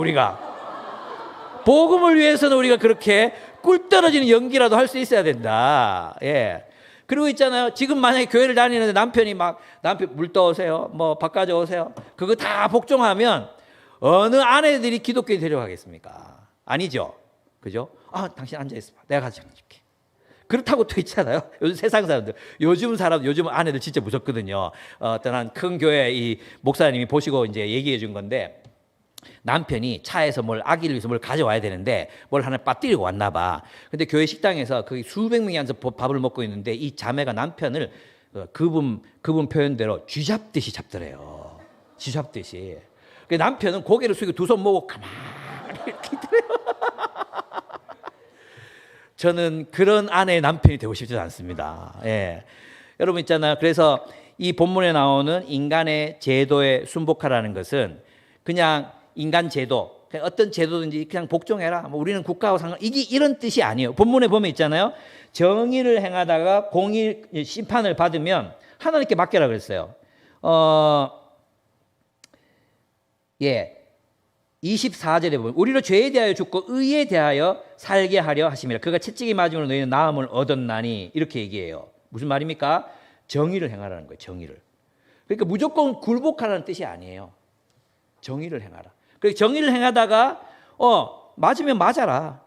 우리가 그렇게 꿀 떨어지는 연기라도 할 수 있어야 된다. 예. 그리고 있잖아요. 지금 만약에 교회를 다니는데 남편이 막 남편 물 떠오세요. 뭐 밥 가져오세요. 그거 다 복종하면 어느 아내들이 기독교에 데려가겠습니까? 아니죠. 그죠? 아, 당신 앉아있어 봐. 내가 가르쳐 줄게. 그렇다고 또 있잖아요. 요즘 세상 사람들, 요즘 아내들 진짜 무섭거든요. 어떤 한 큰 교회 이 목사님이 보시고 이제 얘기해 준 건데 남편이 차에서 아기를 위해서 뭘 가져와야 되는데 뭘 하나 빠뜨리고 왔나 봐. 근데 교회 식당에서 거기 수백 명이 앉아서 밥을 먹고 있는데 이 자매가 남편을 그분 표현대로 쥐잡듯이 잡더래요. 쥐잡듯이. 그 남편은 고개를 숙이고 두 손 모으고 가만히 이렇게 있더래요. 저는 그런 아내의 남편이 되고 싶지 않습니다. 예. 여러분 있잖아요. 그래서 이 본문에 나오는 인간의 제도에 순복하라는 것은 그냥 인간 제도, 어떤 제도든지 그냥 복종해라. 뭐 우리는 국가하고 이게 이런 뜻이 아니에요. 본문에 보면 있잖아요. 정의를 행하다가 공의 심판을 받으면 하나님께 맡겨라 그랬어요. 24절에 보면 우리로 죄에 대하여 죽고 의에 대하여 살게 하려 하심이라. 그가 채찍이 맞음으로 너희는 나음을 얻었나니. 이렇게 얘기해요. 무슨 말입니까? 정의를 행하라는 거예요. 정의를. 그러니까 무조건 굴복하라는 뜻이 아니에요. 정의를 행하라. 그래서 정의를 행하다가 맞으면 맞아라.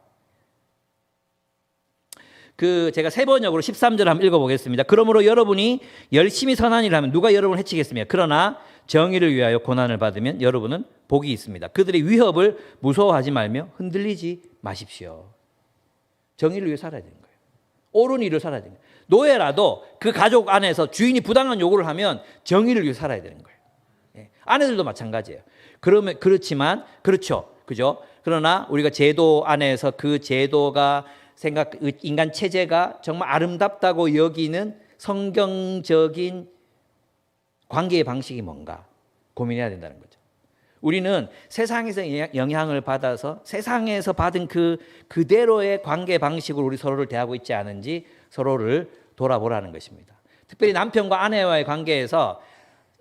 제가 세 번역으로 13절 한번 읽어보겠습니다. 그러므로 여러분이 열심히 선한 일을 하면 누가 여러분을 해치겠습니까? 그러나 정의를 위하여 고난을 받으면 여러분은 복이 있습니다. 그들의 위협을 무서워하지 말며 흔들리지 마십시오. 정의를 위해 살아야 되는 거예요. 옳은 일을 살아야 되는 거예요. 노예라도 그 가족 안에서 주인이 부당한 요구를 하면 정의를 위해 살아야 되는 거예요. 예. 아내들도 마찬가지예요. 그렇지만 그렇죠. 그죠? 그러나 우리가 제도 안에서 그 제도가 인간 체제가 정말 아름답다고 여기는 성경적인 관계의 방식이 뭔가 고민해야 된다는 거죠. 우리는 세상에서 영향을 받아서 세상에서 받은 그대로의 관계 방식으로 우리 서로를 대하고 있지 않은지 서로를 돌아보라는 것입니다. 특별히 남편과 아내와의 관계에서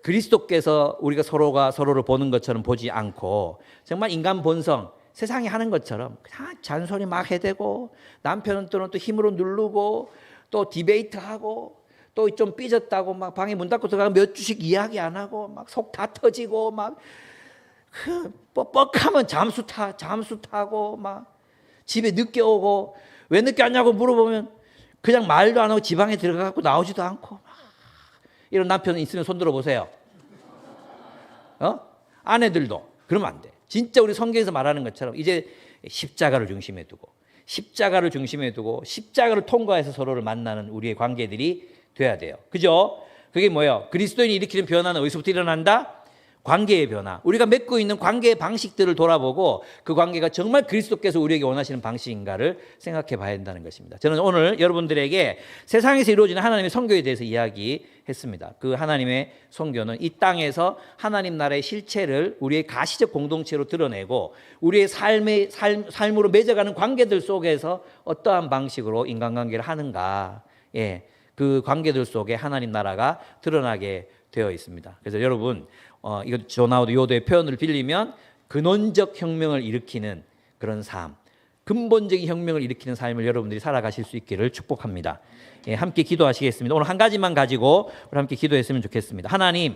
그리스도께서 우리가 서로가 서로를 보는 것처럼 보지 않고 정말 인간 본성, 세상이 하는 것처럼 그냥 잔소리 막 해대고 남편은 또 힘으로 누르고 또 디베이트하고 또 좀 삐졌다고 막 방에 문 닫고 들어가면 몇 주씩 이야기 안 하고 막 속 다 터지고 막 뻑뻑하면 잠수 타고 막 집에 늦게 오고 왜 늦게 왔냐고 물어보면 그냥 말도 안 하고 지방에 들어가고 나오지도 않고 막 이런 남편 있으면 손 들어보세요. 아내들도 그러면 안 돼. 진짜 우리 성경에서 말하는 것처럼 이제 십자가를 중심에 두고 십자가를 통과해서 서로를 만나는 우리의 관계들이 돼야 돼요. 그죠? 그게 뭐예요? 그리스도인이 일으키는 변화는 어디서부터 일어난다? 관계의 변화. 우리가 맺고 있는 관계의 방식들을 돌아보고 그 관계가 정말 그리스도께서 우리에게 원하시는 방식인가를 생각해 봐야 한다는 것입니다. 저는 오늘 여러분들에게 세상에서 이루어지는 하나님의 선교에 대해서 이야기했습니다. 그 하나님의 선교는 이 땅에서 하나님 나라의 실체를 우리의 가시적 공동체로 드러내고 우리의 삶으로 맺어가는 관계들 속에서 어떠한 방식으로 인간관계를 하는가. 그 관계들 속에 하나님 나라가 드러나게 되어 있습니다. 그래서 여러분 이거 조나우드 요도의 표현을 빌리면 근원적 혁명을 일으키는 그런 삶, 근본적인 혁명을 일으키는 삶을 여러분들이 살아가실 수 있기를 축복합니다. 함께 기도하시겠습니다. 오늘 한 가지만 가지고 우리 함께 기도했으면 좋겠습니다. 하나님,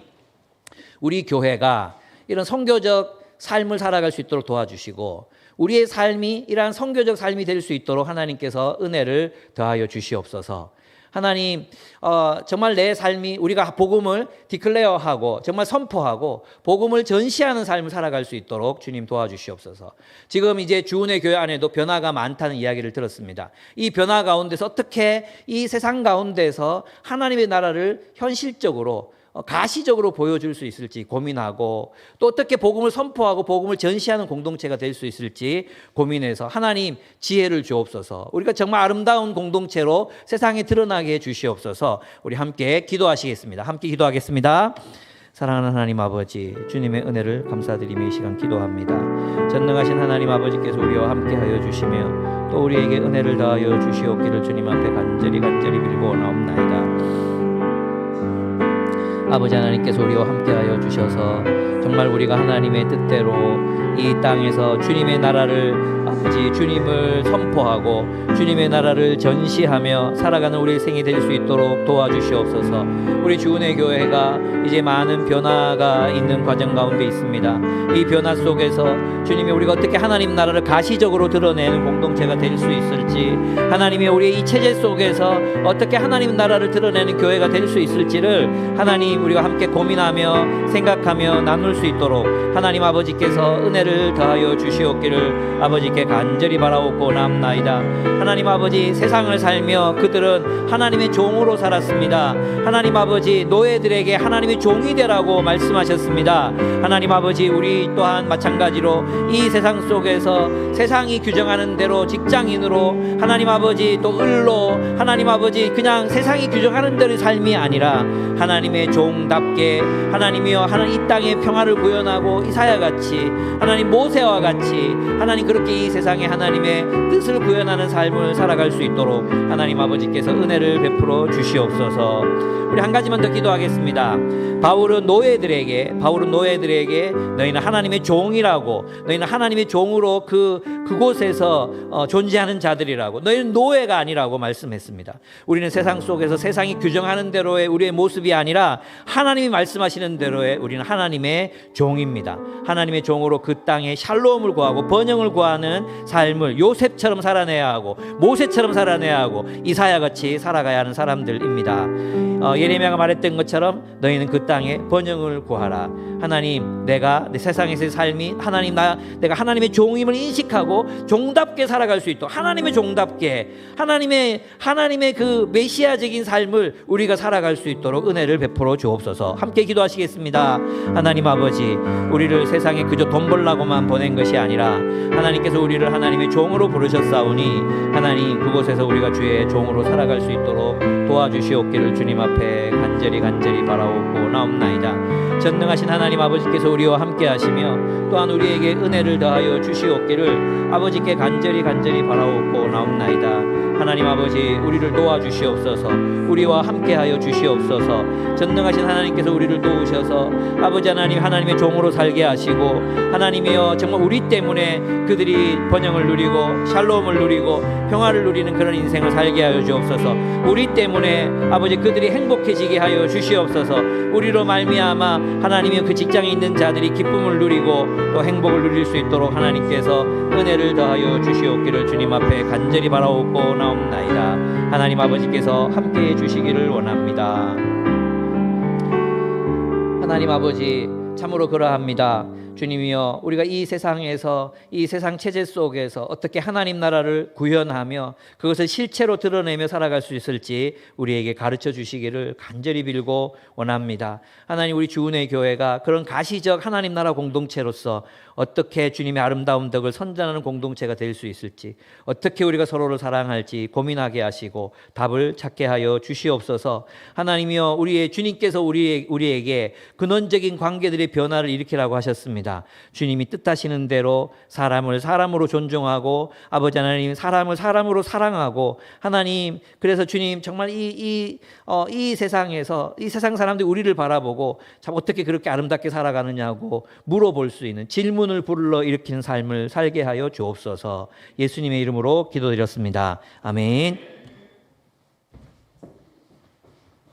우리 교회가 이런 선교적 삶을 살아갈 수 있도록 도와주시고 우리의 삶이 이러한 선교적 삶이 될 수 있도록 하나님께서 은혜를 더하여 주시옵소서. 하나님, 정말 내 삶이 우리가 복음을 디클레어하고 정말 선포하고 복음을 전시하는 삶을 살아갈 수 있도록 주님 도와주시옵소서. 지금 이제 주은혜 교회 안에도 변화가 많다는 이야기를 들었습니다. 이 변화 가운데서 어떻게 이 세상 가운데서 하나님의 나라를 현실적으로 가시적으로 보여줄 수 있을지 고민하고 또 어떻게 복음을 선포하고 복음을 전시하는 공동체가 될 수 있을지 고민해서 하나님 지혜를 주옵소서. 우리가 정말 아름다운 공동체로 세상에 드러나게 해 주시옵소서. 우리 함께 기도하시겠습니다. 함께 기도하겠습니다. 사랑하는 하나님 아버지, 주님의 은혜를 감사드리며 이 시간 기도합니다. 전능하신 하나님 아버지께서 우리와 함께하여 주시며 또 우리에게 은혜를 더하여 주시옵기를 주님 앞에 간절히 빌고 나옵나이다. 아버지 하나님께서 우리와 함께하여 주셔서 정말 우리가 하나님의 뜻대로 이 땅에서 주님의 나라를 아버지 주님을 선포하고 주님의 나라를 전시하며 살아가는 우리의 생이 될 수 있도록 도와주시옵소서. 우리 주은혜 교회가 이제 많은 변화가 있는 과정 가운데 있습니다. 이 변화 속에서 주님이 우리가 어떻게 하나님 나라를 가시적으로 드러내는 공동체가 될 수 있을지, 하나님이 우리의 이 체제 속에서 어떻게 하나님 나라를 드러내는 교회가 될 수 있을지를 하나님 우리가 함께 고민하며 생각하며 나눌 수 있도록 하나님 아버지께서 은혜를 은혜를 더하여 주시옵기를 아버지께 간절히 바라옵고 나옵나이다. 하나님 아버지, 세상을 살며 그들은 하나님의 종으로 살았습니다. 하나님 아버지, 노예들에게 하나님의 종이 되라고 말씀하셨습니다. 하나님 아버지, 우리 또한 마찬가지로 이 세상 속에서 세상이 규정하는 대로 직장인으로, 하나님 아버지 또 을로, 하나님 아버지 그냥 세상이 규정하는 대로의 삶이 아니라 하나님의 종답게 하나님이여 하나님 이 땅에 평화를 구현하고 이사야같이, 하나님 모세와 같이 하나님 그렇게 이 세상에 하나님의 뜻을 구현하는 삶을 살아갈 수 있도록 하나님 아버지께서 은혜를 베풀어 주시옵소서. 우리 한 가지만 더 기도하겠습니다. 바울은 노예들에게 너희는 하나님의 종이라고, 너희는 하나님의 종으로 그곳에서 존재하는 자들이라고, 너희는 노예가 아니라고 말씀했습니다. 우리는 세상 속에서 세상이 규정하는 대로의 우리의 모습이 아니라 하나님이 말씀하시는 대로의 우리는 하나님의 종입니다. 하나님의 종으로 그 땅에 샬롬을 구하고 번영을 구하는 삶을 요셉처럼 살아내야 하고 모세처럼 살아내야 하고 이사야같이 살아가야 하는 사람들입니다. 예레미야가 말했던 것처럼 너희는 그 땅에 번영을 구하라. 하나님, 내가 내 세상에서의 삶이 내가 하나님의 종임을 인식하고 종답게 살아갈 수 있도록, 하나님의 종답게 하나님의 그 메시아적인 삶을 우리가 살아갈 수 있도록 은혜를 베풀어 주옵소서. 함께 기도하시겠습니다. 하나님 아버지, 우리를 세상에 그저 돈 벌라고만 보낸 것이 아니라 하나님께서 우리를 하나님의 종으로 부르셨사오니 하나님 그곳에서 우리가 주의 종으로 살아갈 수 있도록 도와주시옵기를 주님 앞에 간절히 바라옵고 나옵나이다. 전능하신 하나님 아버지께서 우리와 함께 하시며 또한 우리에게 은혜를 더하여 주시옵기를 아버지께 간절히 바라옵고 나옵나이다. 하나님 아버지, 우리를 도와주시옵소서. 우리와 함께하여 주시옵소서. 전능하신 하나님께서 우리를 도우셔서 아버지 하나님, 하나님의 종으로 살게 하시고, 하나님이여 정말 우리 때문에 그들이 번영을 누리고 샬롬을 누리고 평화를 누리는 그런 인생을 살게 하여 주옵소서. 우리 때문에 아버지 그들이 행복해지게 하여 주시옵소서. 우리로 말미암아 하나님이여 그 직장에 있는 자들이 기쁨을 누리고 또 행복을 누릴 수 있도록 하나님께서 은혜를 더하여 주시옵기를 주님 앞에 간절히 바라옵고 나옵나이다. 하나님 아버지께서 함께해 주시기를 원합니다. 하나님 아버지, 참으로 그러합니다. 주님이여, 우리가 이 세상에서, 이 세상 체제 속에서 어떻게 하나님 나라를 구현하며 그것을 실체로 드러내며 살아갈 수 있을지 우리에게 가르쳐 주시기를 간절히 빌고 원합니다. 하나님, 우리 주은혜 교회가 그런 가시적 하나님 나라 공동체로서 어떻게 주님의 아름다운 덕을 선전하는 공동체가 될 수 있을지, 어떻게 우리가 서로를 사랑할지 고민하게 하시고 답을 찾게 하여 주시옵소서. 하나님이여, 우리의 주님께서 우리에게 근원적인 관계들의 변화를 일으키라고 하셨습니다. 주님이 뜻하시는 대로 사람을 사람으로 존중하고 아버지 하나님, 사람을 사람으로 사랑하고, 하나님, 그래서 주님 정말 이 세상에서 이 세상 사람들이 우리를 바라보고 참 어떻게 그렇게 아름답게 살아가느냐고 물어볼 수 있는, 질문을 불러 일으키는 삶을 살게 하여 주옵소서. 예수님의 이름으로 기도드렸습니다. 아멘.